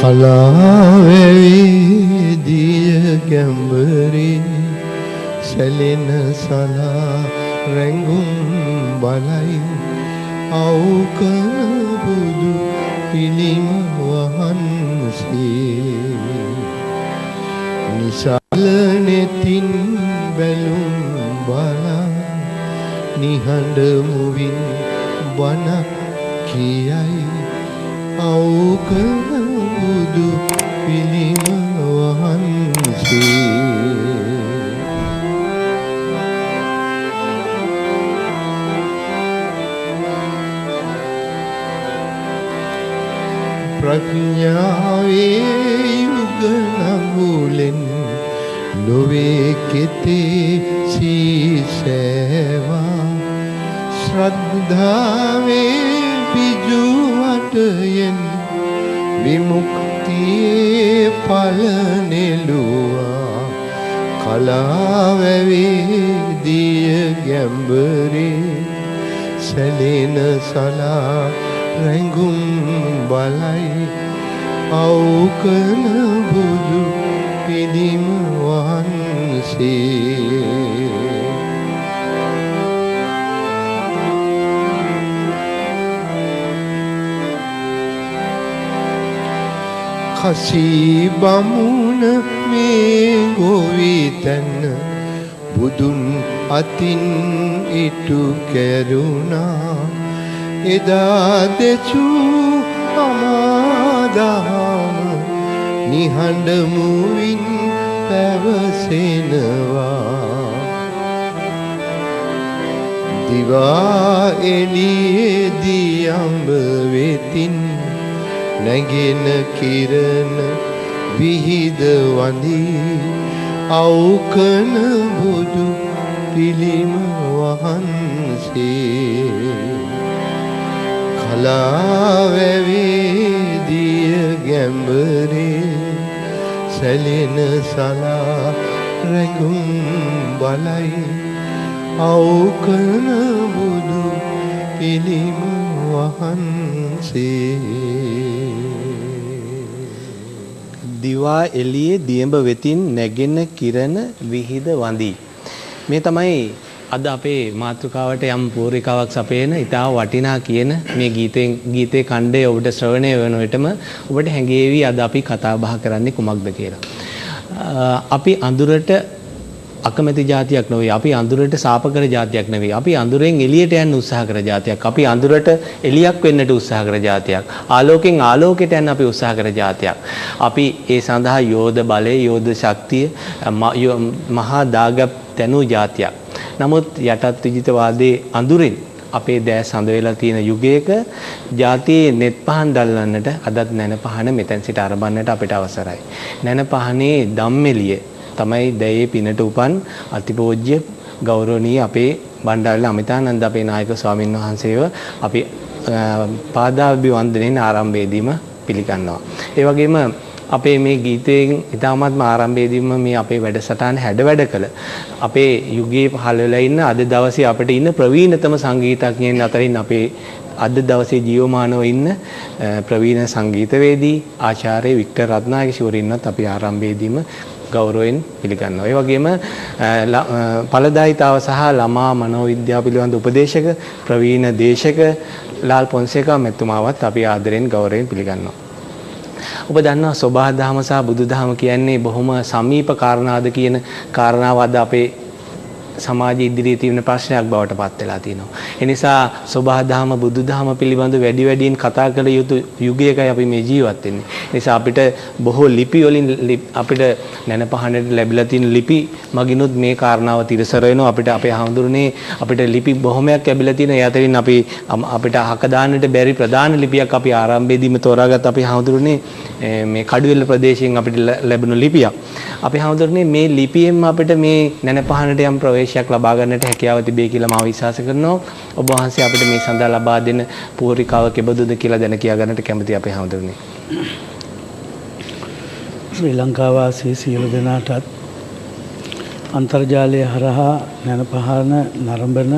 කලාවැවේ දිය ගැඹරේ සැලෙන සලා රැඟුම් බලයි අවුකන බුදු පිළිම වහන්සේ නිසල නෙතින් බැලුම් බලා නිහඬ මුවින් බණ කියයි අවුකන බුදු පිළිම වහන්සේ ප්‍රඥාවේ යුග නඟුලෙන් ලොවේ කෙතේ සීසේවා ශ්‍රද්ධාවේ බිජු වටයෙන් විමුක්තියේ ඵල නෙළුවා කලාවැවේ දිය ගැඹරේ සැලෙන සලා රැඟුම් බලයි අවුකන බුදු පිළිම වහන්සේ කසී බමුණ මේ ගොවිතැන බුදුන් අතින් ඉටු කෙරුණා එදා දෙචූ අමාදහම නිහඬ මුවින් පැවසෙනවා දිවා එළියේදී අඹ වෙතින් නැගෙන කිරණ විහිද වඳී අවුකන බුදු පිළිම වහන්සේ කලාවැවේ දිය ගැඹරේ සැලෙන සලා රැඟුම් බලයි අවුකන බුදු පිළිම වහන්සේ දිවා එළියේ දියඹ වෙතින් නැගෙන කිරණ විහිද වඳී. මේ තමයි අද අපේ මාතෘකාවට යම් පූර්විකාවක් සපයන ඉතාම වටිනා කියන මේ ගීතේ ඛණ්ඩය ඔබට ශ්‍රවණය වෙන විටම ඔබට හැඟේවි අද අපි කතා බහ කරන්නේ කුමක්ද කියලා. අපි අඳුරට අකමැති જાතියක් නෙවෙයි. අපි අඳුරට සාප කර જાතියක් නෙවෙයි. අපි අඳුරෙන් එළියට යන්න උත්සාහ කර જાතියක්. අපි අඳුරට එළියක් වෙන්නට උත්සාහ කර જાතියක්. ආලෝකයෙන් ආලෝකයට යන්න අපි උත්සාහ කර જાතියක්. අපි ඒ සඳහා යෝධ බලය, යෝධ ශක්තිය, මහා දාගැබ් තැනූ જાතියක්. නමුත් යටත් විජිතවාදයේ අඳුරින් අපේ දැස් හඳ වෙලා තියෙන යුගයක જાතියේ net පහන් දැල්වන්නට අදත් නැන පහන මෙතෙන් සිට ආරම්භන්නට අපිට අවසරයි. නැන පහනේ ධම්මෙලිය තමයි දැයේ පිනට උපන් අතිපෝజ్య ගෞරවනීය අපේ බණ්ඩාරල අමිතානන්ද අපේ නායක ස්වාමින් වහන්සේව අපි පාදාභිවන්දනයෙන් ආරම්භයේදීම පිළිගන්නවා. ඒ වගේම අපේ මේ ගීතයෙන් ඉතාමත්ම ආරම්භයේදීම මේ අපේ වැඩසටහන හැඩවැඩ කළ අපේ යුගයේ පහළ වෙලා ඉන්න අද දවසේ අපිට ඉන්න ප්‍රවීණතම සංගීතඥයන් අතරින් අපේ අද දවසේ ජීවමානව ඉන්න ප්‍රවීණ සංගීතවේදී ආචාර්ය වික්ටර් රත්නායක ශිවරින්වත් අපි ආරම්භයේදීම ගෞරවයෙන් පිළිගන්නවා. ඒ වගේම ඵලදායිතාව සහ ළමා මනෝවිද්‍යාව පිළිබඳ උපදේශක ප්‍රවීණ දේශක ලාල් පොන්සේකා මෙතුමාවත් අපි ආදරෙන් ගෞරවයෙන් පිළිගන්නවා. ඔබ දන්නවා සෝබා දහම සහ බුදු දහම කියන්නේ බොහොම සමීප කාරණාද කියන කාරණාව අද අපේ සමාජයේ ඉදිරියේ තියෙන ප්‍රශ්නයක් බවට පත් වෙලා තියෙනවා. ඒ නිසා සෝබා දහම බුදු දහම පිළිබඳ වැඩියෙන් කතා කළ යුතු යුගයකයි අපි මේ ජීවත් වෙන්නේ. ඒ නිසා අපිට බොහෝ ලිපි වලින් අපිට නැන පහනට ලැබිලා තියෙන ලිපි මගිනුත් මේ කාරණාව තිරසර වෙනවා. අපිට අපේ හඳුරන්නේ අපිට ලිපි බොහොමයක් ලැබිලා තියෙන. ඒ අතරින් අපිට අහක දාන්නට බැරි ප්‍රධාන ලිපියක් අපි ආරම්භයේදීම තෝරාගත් අපේ හඳුරන්නේ මේ කඩුවෙල ප්‍රදේශයෙන් අපිට ලැබුණු ලිපියක්. අපි හඳුරන්නේ මේ ලිපියෙන්ම අපිට මේ නැන පහනට යම් ප්‍රවේශයක් ලබා ගන්නට හැකියාව තිබේ කියලා මම විශ්වාස කරනවා. ඔබ වහන්සේ අපිට මේ සඳහා ලබා දෙන පූර්විකාව කෙබඳුද කියලා දැන කියා ගන්නට කැමති අපේ හඳුරන්නේ. ශ්‍රී ලංකා වාසී සියලු දෙනාටත් අන්තර්ජාලය හරහා නැන පහන නරඹන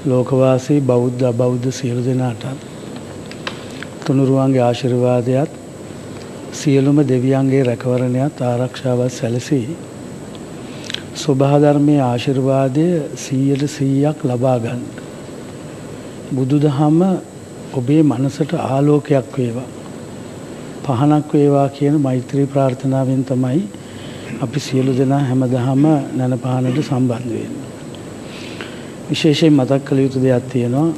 ලෝකවාසී බෞද්ධ සියලු දෙනාටත් තුනුරුවන්ගේ ආශිර්වාදයත් සියලුම දෙවියන්ගේ රැකවරණයත් ආරක්ෂාවත් සැලසී ස්වභාව ධර්මයේ ආශිර්වාදය 100% ලබා ගන්න. බුදුදහම ඔබේ මනසට ආලෝකයක් වේවා, පහනක් වේවා කියන මෛත්‍රී ප්‍රාර්ථනාවෙන් තමයි අපි සියලු දෙනා හැමදාම නැනපහනට සම්බන්ධ වෙන්නේ. විශේෂයෙන් මතක් කළ යුතු දෙයක් තියෙනවා.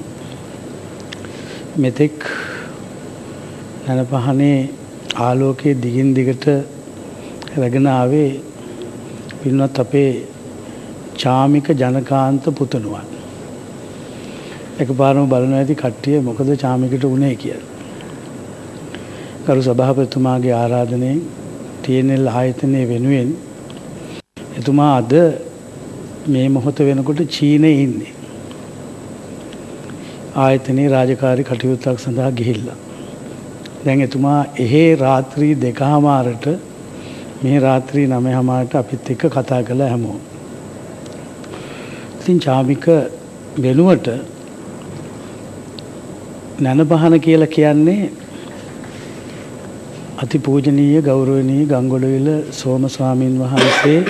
මෙතෙක් නැනපහනේ ආලෝකයේ දිගින් දිගට රැගෙන ආවේ පින්වත් අපේ චාමික ජනකාන්ත පුතණුවන්. එකපාරම බලනවා ඇති කට්ටිය මොකද චාමිකට උනේ කියලා. ගරු සභාපතිතුමාගේ ආරාධනයෙන් TNL ආයතනයේ වෙනුවෙන් එතුමා අද මේ මොහොත වෙනකොට චීනයේ ඉන්නේ. ආයතනයේ රාජකාරී කටයුත්තක් සඳහා ගිහිල්ලා. දැන් එතුමා එහෙ රාත්‍රී 2:00ට මේ රාත්‍රී 9:00ට අපිත් එක්ක කතා කළා හැමෝම. ඉතින් චාමික වෙනුවට නැනපහන කියලා කියන්නේ අතිපූජනීය ගෞරවනීය ගංගොඩවිල සෝම ස්වාමීන් වහන්සේ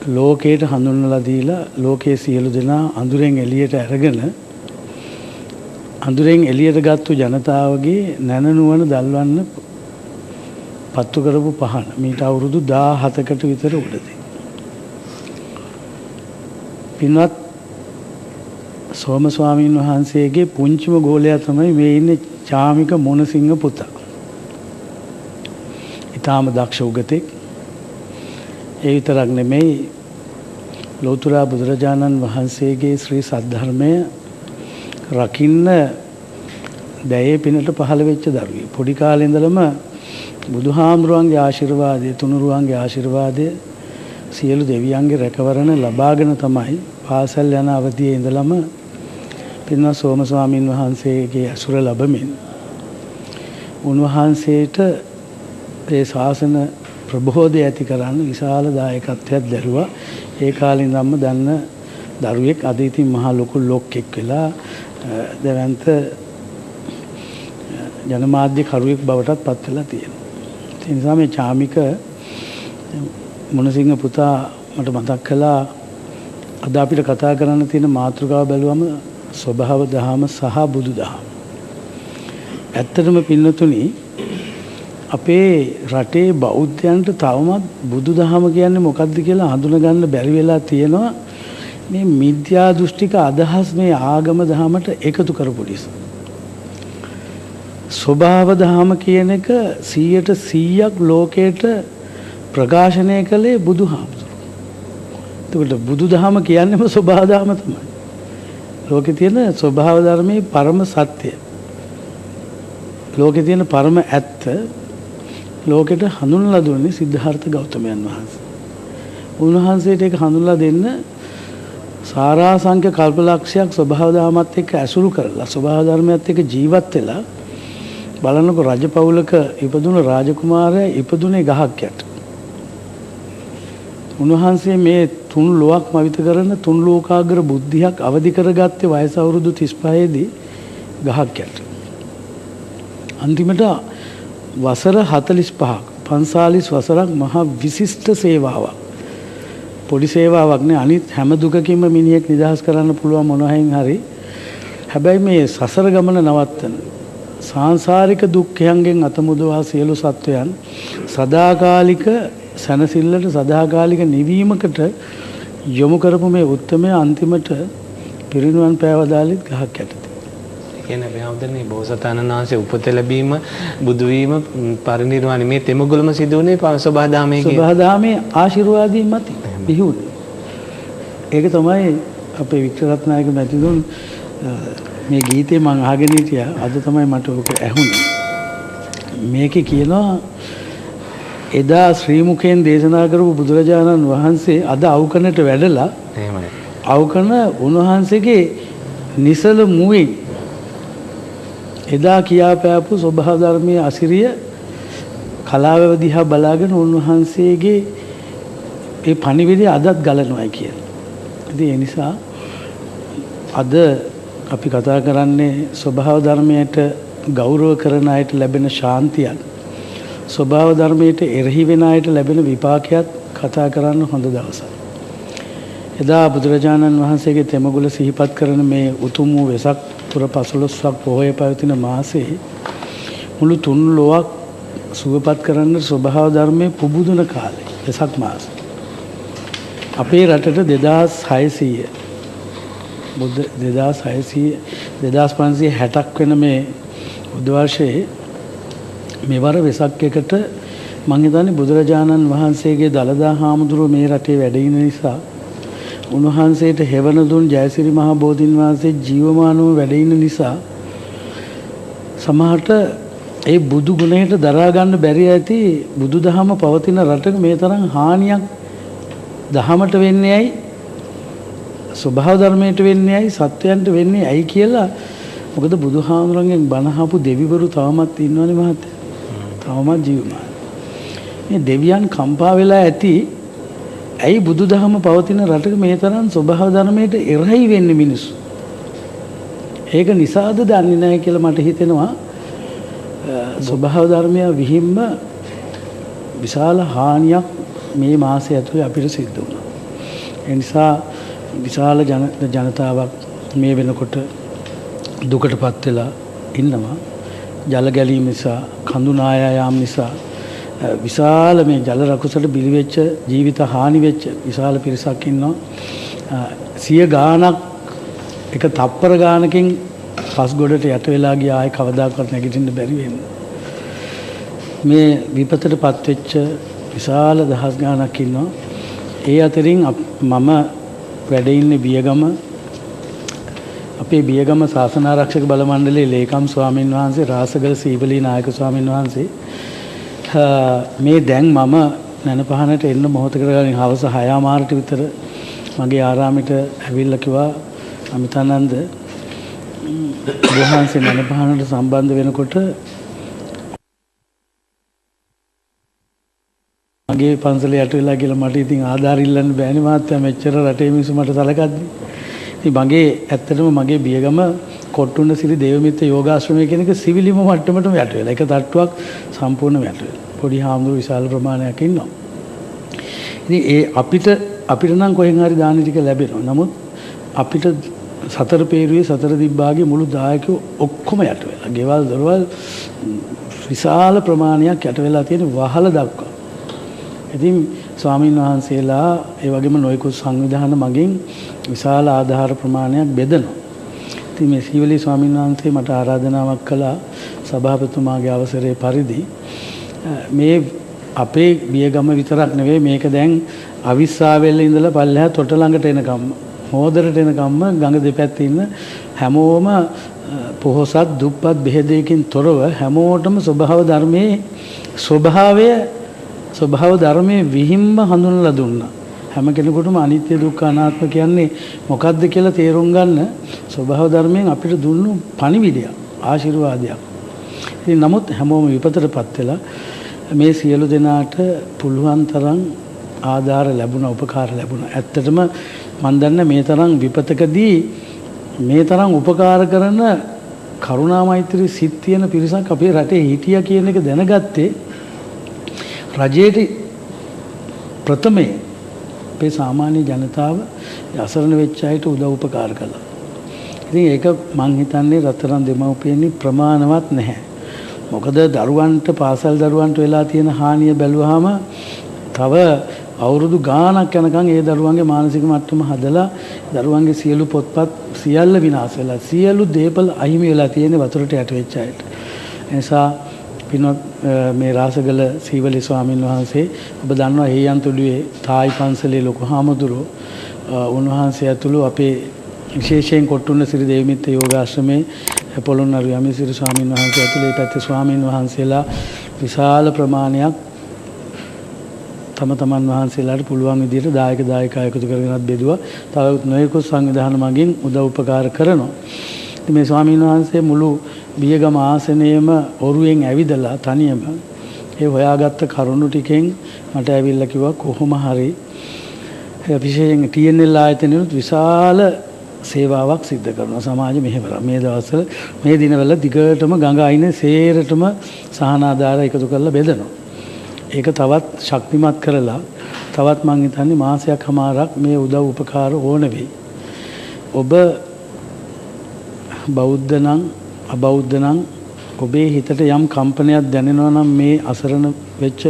ලෝකයට හඳුන්වලා දීලා ලෝකයේ සියලු දෙනා අඳුරෙන් එළියට අරගෙන අඳුරෙන් එළියට ගත්තු ජනතාවගේ නැනනුවන දල්වන්න පත්තු කරපු පහන මීට අවුරුදු 17කට විතර උඩදී. පින්වත් සෝම ස්වාමීන් වහන්සේගේ පුංචිම ගෝලයා තමයි මේ ඉන්නේ චාමික මොනසිංහ පුතා. ඊටාම දක්ෂ උගතෙක්. ඒ විතරක් නෙමෙයි ලෝතර බුදුරජාණන් වහන්සේගේ ශ්‍රී සද්ධර්මය රකින්න දැයේ පිනට පහළ වෙච්ච දරුවෙක්. පොඩි කාලේ ඉඳලම බුදුහාමුදුරන්ගේ ආශිර්වාදය, තුනුරුවන්ගේ ආශිර්වාදය, සියලු දෙවියන්ගේ රැකවරණ ලබාගෙන තමයි පාසල් යන අවදියේ ඉඳලම පින්වත් සෝම ස්වාමීන් වහන්සේගේ අසුර ලැබමින් උන්වහන්සේට ඒ ශාසන ප්‍රබෝධය ඇති කරන්න විශාල දායකත්වයක් දැරුවා. ඒ කාලේ ඉඳන්ම දන්න දරුවෙක් අද ඉතින් මහා ලොකු ලොක්ෙක් වෙලා දැවැන්ත ජනමාධ්‍ය කරුවෙක් බවටත් පත් වෙලා තියෙනවා. ඒ නිසා මේ චාමික මොනසිංහ පුතා මට මතක් කළා අද අපිට කතා කරන්න තියෙන මාතෘකාව බැලුවම ස්වභාව දහම සහ බුදු දහම. ඇත්තටම පින්නතුනි අපේ රටේ බෞද්ධයන්ට තවමත් බුදු දහම කියන්නේ මොකක්ද කියලා හඳුනගන්න බැරි වෙලා තියෙනවා. මේ මිත්‍යා දෘෂ්ටික අදහස් මේ ආගම දහමට එකතු කරපු නිසා. ස්වභාව දහම කියන එක 100% ලෝකයට ප්‍රකාශනය කළේ බුදුහාමුදුරුවෝ. එතකොට බුදු දහම කියන්නේම ස්වභාව දහම තමයි. ලෝකේ තියෙන ස්වභාව ධර්මයේ පරම සත්‍ය. ලෝකේ තියෙන පරම ඇත්ත ලෝකෙට හඳුන්වලා දුන්නේ සිද්ධාර්ථ ගෞතමයන් වහන්සේ. උන්වහන්සේට ඒක හඳුන්වලා දෙන්න සාරාංශක කල්පලක්ෂයක් ස්වභාව ධර්මات එක්ක ඇසුරු කරලා ස්වභාව ධර්මයත් එක්ක ජීවත් වෙලා බලනකො රජපෞලක ඉපදුණු රාජකුමාරයා ඉපදුනේ ගහක් යට. උන්වහන්සේ මේ තුන් ලෝක මවිත කරන තුන් ලෝකාග්‍ර බුද්ධියක් අවදි කරගත්තේ වයස අවුරුදු 35 දී ගහක් යට. අන්තිමට වසර 45ක් 45 වසරක් මහා විශිෂ්ට සේවාවක්. පොඩි සේවාවක් නේ. අනිත් හැම දුකකින්ම මිනිහෙක් නිදහස් කරන්න පුළුවන් මොනවායින් හරි. හැබැයි මේ සසර ගමන නවත්තන සාංශාරික දුක්ඛයන්ගෙන් අත මුදවා සියලු සත්වයන් සදාකාලික සනසිල්ලට සදාකාලික නිවීමකට යොමු කරපු මේ උත්තරමය අන්තිමට පිරිනුවන් පෑවදාලිත් ගහක් යටතේ. කියන්නේ අපි හැමදෙන්නේ බෝසතාණන් වහන්සේ උපත ලැබීම බුදු වීම පරිනිර්වාණය මේ තෙමගොල්ලම සිදුවුනේ සබහාදාමයේ සබහාදාමයේ ආශිර්වාදයෙන් මත බිහිවුනේ. ඒක තමයි අපේ වික්ටර් රත්නායක මැතිතුන් මේ ගීතේ මම අහගෙන හිටියා. අද තමයි මට ඔක ඇහුනේ. මේකේ කියනවා එදා ශ්‍රී මුඛයෙන් දේශනා කරපු බුදුරජාණන් වහන්සේ අද අවකනට වැඩලා එහෙමයි. අවකන උන්වහන්සේගේ නිසල මුවින් එදා කියාපෑපු ස්වභාව ධර්මයේ අසිරිය කලාව දිහා බලාගෙන උන්වහන්සේගේ ඒ පණිවිඩය අදත් ගලනවා කියලා. ඉතින් ඒ නිසා අද අපි කතා කරන්නේ ස්වභාව ධර්මයට ගෞරව කරන අයට ලැබෙන ශාන්තියත් ස්වභාව ධර්මයට එරෙහි වෙන අයට ලැබෙන විපාකයක් කතා කරන්න හොඳ දවසක්. එදා බුදුරජාණන් වහන්සේගේ තෙමගුල සිහිපත් කරන මේ උතුම් වූ වෙසක් පුර 15ක් පොහොය පැවතින මාසයේ මුළු තුන් ලොවක් සුවපත් කරන්න ස්වභාව ධර්මයේ පුබුදුන කාලේ වෙසක් මාස. අපේ රටට 2600 බුද්ධ 2560ක් වෙන මේ බුද්ධ වර්ෂයේ මෙවර වෙසක් එකට මම හිතන්නේ බුදුරජාණන් වහන්සේගේ දළදා හාමුදුරුවෝ මේ රටේ වැඩ ඉන නිසා උන්වහන්සේට හෙවණ දුන් ජයසිරි මහ බෝධීන් වහන්සේ ජීවමානව වැඩ ඉන නිසා සමහරට ඒ බුදු ගුණයට දරා ගන්න බැරි ඇති බුදුදහම පවතින රටක මේ තරම් හානියක් දහමට වෙන්නේ ඇයි ස්වභාව ධර්මයට වෙන්නේ ඇයි සත්‍යයන්ට වෙන්නේ ඇයි කියලා මොකද බුදුහාමුදුරන්ගෙන් බණ අහපු දෙවිවරු තවමත් ඉන්නවනේ මහත්තයා තවමත් ජීවමාන මේ දෙවියන් කම්පා වෙලා ඇති ඇයි බුදුදහම පවතින රටක මේ තරම් ස්වභාව ධර්මයට එරෙහි වෙන්නේ මිනිස්සු ඒක නිසාද දන්නේ නැහැ කියලා මට හිතෙනවා ස්වභාව ධර්මය විහිම්ම විශාල හානියක් මේ මාසය ඇතුලේ අපිට සිද්ධ වුණා ඒ නිසා විශාල ජනතාවක් මේ වෙනකොට දුකටපත් වෙලා ඉන්නවා ජල ගැලීම නිසා කඳු නායා යාම නිසා විශාල මේ ජල රකුසට බිලි වෙච්ච ජීවිත හානි වෙච්ච විශාල පිරිසක් ඉන්නවා 100 ගාණක් එක තප්පර ගාණකින් පස් ගොඩට යට වෙලා ගියා ආයේ කවදාකවත් නැගිටින්න බැරි වෙන්නේ මේ විපතටපත් වෙච්ච විශාල දහස් ගාණක් ඉන්නවා ඒ අතරින් මම වැඩ ඉන්නේ බියගම අපේ බියගම ශාසනාරක්ෂක බල මණ්ඩලයේ ලේකම් ස්වාමින් වහන්සේ රාසගල සීවලී නායක ස්වාමින් වහන්සේ මේ දැන් මම නැනපහනට එන්න මොහොතකට කලින් හවස 6:00 විතර මගේ ආරාමයට ඇවිල්ලා කිව්වා අමිතානන්ද වහන්සේ නැනපහනට සම්බන්ධ වෙනකොට මගේ පන්සලේ යට වෙලා කියලා මට ඉතින් ආධාර ඉල්ලන්න බෑනේ මහත්තයා මෙච්චර රටේ මිනිස්සු මට සලකද්දි. ඉතින් මගේ ඇත්තටම මගේ බියගම කොට්ටුන්න සිරි දේවමිත්‍ර යෝගාශ්‍රමය කියන එක සිවිලිම මට්ටමටම යට වෙලා. ඒක තට්ටුවක් සම්පූර්ණම යට වෙලා. පොඩි හාමුදුරු විශාල ප්‍රමාණයක් ඉන්නවා. ඉතින් ඒ අපිට නම් කොහෙන් හරි දාන ටික ලැබෙනවා. නමුත් අපිට සතර පේරුවේ සතර දිබ්බාගේ මුළු දායකයෝ ඔක්කොම යට වෙලා. ගෙවල් දොරවල් විශාල ප්‍රමාණයක් යට වෙලා තියෙන වහල දක්වා. ඉතින් ස්වාමීන් වහන්සේලා ඒ වගේම නොයෙකුත් සංවිධාන මගින් විශාල ආධාර ප්‍රමාණයක් බෙදනවා. ඉතින් මේ සීවලී ස්වාමීන් වහන්සේ මට ආරාධනාවක් කළා සභාපතිතුමාගේ අවසරයේ පරිදි මේ අපේ බියගම විතරක් නෙවෙයි මේක දැන් අවිස්සාවෙල්ල ඉඳලා පල්ලෙහා තොට ළඟට එනකම් හෝදරට එනකම්ම ගඟ දෙපැත්තේ ඉන්න හැමෝම පොහොසත් දුප්පත් බෙහෙදයකින් තොරව හැමෝටම ස්වභාව ධර්මයේ ස්වභාව ධර්මයේ විහිම්ම හඳුන්වලා දුන්නා. හැම කෙනෙකුටම අනිත්‍ය දුක්ඛ අනාත්ම කියන්නේ මොකක්ද කියලා තේරුම් ගන්න ස්වභාව ධර්මයෙන් අපිට දුන්නු පණිවිඩයක් ආශිර්වාදයක්. ඉතින් නමුත් හැමෝම විපතටපත් වෙලා මේ සියලු දෙනාට පුළුවන් තරම් ආධාර ලැබුණා උපකාර ලැබුණා. ඇත්තටම මම දන්න මේ තරම් විපතකදී මේ තරම් උපකාර කරන කරුණා මෛත්‍රී සිත් තියෙන පිරිසක් අපේ රටේ හිටියා කියන එක දැනගත්තේ රජයේ ප්‍රථමයෙන් අපේ සාමාන්‍ය ජනතාව අසරණ වෙච්ච අයට උදව් උපකාර කළා. ඉතින් ඒක මං හිතන්නේ රත්තරන් දෙමව්පියනි ප්‍රමාණවත් නැහැ. මොකද දරුවන්ට පාසල් දරුවන්ට වෙලා තියෙන හානිය බැලුවාම තව අවුරුදු ගාණක් යනකම් ඒ දරුවන්ගේ මානසික මට්ටම හදලා දරුවන්ගේ සියලු පොත්පත් සියල්ල විනාශ වෙලා සියලු දේපල අහිමි වෙලා තියෙන වතුරට යට වෙච්ච අයට. ඒ නිසා පින්වත් මේ රාසගල සීවලී ස්වාමීන් වහන්සේ ඔබ දන්නවා හේයන්තොඩුවේ තායි පන්සලේ ලොකු හාමුදුරුවෝ උන්වහන්සේ ඇතුළු අපේ විශේෂයෙන් කොට්ටුන්න සිරි දේවමිත්‍ර යෝගාශ්‍රමයේ පොළොන්නරු යමිසිරි ස්වාමීන් වහන්සේ ඇතුළු මේ පැත්තේ ස්වාමීන් වහන්සේලා විශාල ප්‍රමාණයක් තම තමන් වහන්සේලාට පුළුවන් විදිහට දායකයා එකතු කරගෙනත් බෙදුවා. තව නොයෙකුත් සංවිධාන මගින් උදව් උපකාර කරනවා. ඉතින් මේ ස්වාමීන් වහන්සේ මුළු බියගම ආසනයේම ඔරුවෙන් ඇවිදලා තනියම ඒ හොයාගත්ත කරුණු ටිකෙන් මට ඇවිල්ලා කිව්වා කොහොම හරි විශේෂයෙන් TNL ආයතනෙත් විශාල සේවාවක් සිද්ධ කරනවා සමාජ මෙහෙවර. මේ දවස්වල මේ දිනවල දිගටම ගඟ අයිනේ සේරටම සහනාධාර එකතු කරලා බෙදනවා. ඒක තවත් ශක්තිමත් කරලා තවත් මං හිතන්නේ මාසයක් හමාරක් මේ උදව් උපකාර ඕන වෙයි. ඔබ බෞද්ධ නම් අබෞද්ධ නම් ඔබේ හිතට යම් කම්පනයක් දැනෙනවා නම් මේ අසරණ වෙච්ච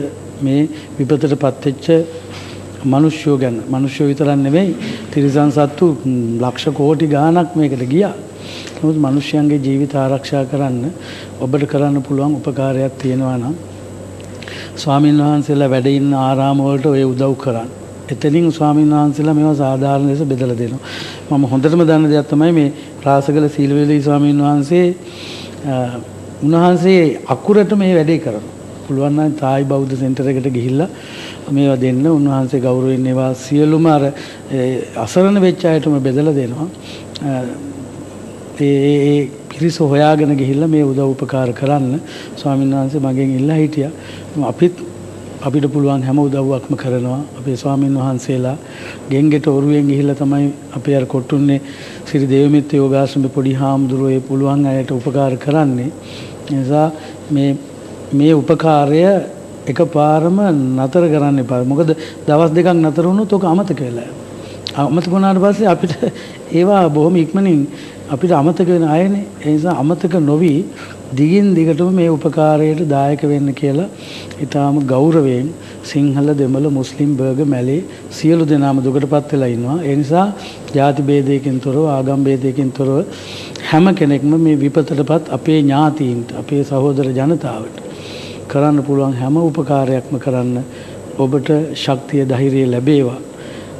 මේ විපතටපත් වෙච්ච මිනිස්සු ගැන මිනිස්සු විතරක් නෙවෙයි තිරිසන් සත්තු ලක්ෂ කෝටි ගාණක් මේකට ගියා. නමුත් මිනිස්යන්ගේ ජීවිත ආරක්ෂා කරන්න ඔබට කරන්න පුළුවන් උපකාරයක් තියෙනවා නම් ස්වාමීන් වහන්සේලා වැඩ ඉන්න ආරාම වලට ඔය උදව් කරන්න. එතනින් ස්වාමීන් වහන්සේලා මේවා සාධාරණ ලෙස බෙදලා දෙනවා. මම හොඳටම දන්න දෙයක් තමයි මේ රාසගල සීලවේදී ස්වාමීන් වහන්සේ උන්වහන්සේ අකුරට මේ වැඩේ කරනවා. පුළුවන් නම් තායි බෞද්ධ සෙන්ටර් එකට ගිහිල්ලා මේවා දෙන්න උන්වහන්සේ ගෞරවයෙන් ඒවා සියලුම අර අසරණ වෙච්ච අයටම බෙදලා දෙනවා. ඒ පිරිස හොයාගෙන ගිහිල්ලා මේ උදව් උපකාර කරන්න ස්වාමීන් වහන්සේ මගෙන් ඉල්ලා හිටියා. අපිට පුළුවන් හැම උදව්වක්ම කරනවා. අපේ ස්වාමීන් වහන්සේලා ගෙන්ගෙට ඔරුවෙන් ගිහිල්ලා තමයි අපේ අර කොට්ටුන්නේ ශ්‍රී දේවමිත්‍ර යෝගාශ්‍රමේ පොඩි හාමුදුරුවෝ ඒ පුළුවන් අයට උපකාර කරන්නේ. ඒ නිසා මේ උපකාරය එකපාරම නතර කරන්න එපා. මොකද දවස් දෙකක් නතර වුණොත් ඔක අමතක වෙලා යනවා. අමතක වුණාට පස්සේ අපිට ඒවා බොහොම ඉක්මනින් අපිට අමතක වෙන අයනේ. ඒ නිසා අමතක නොවි දිගින් දිගටම මේ උපකාරයට දායක වෙන්න කියලා ඊටාම ගෞරවයෙන් සිංහල දෙමළ මුස්ලිම් බර්ග මැලේ සියලු දෙනාම දුකටපත් වෙලා ඉන්නවා. ඒ නිසා ಜಾති ભેදයකින් තොරව ආගම් ભેදයකින් තොරව හැම කෙනෙක්ම මේ විපතටපත් අපේ ඥාතීන්ට අපේ සහෝදර ජනතාවට කරන්න පුළුවන් හැම උපකාරයක්ම කරන්න ඔබට ශක්තිය ධෛර්යය ලැබේවා.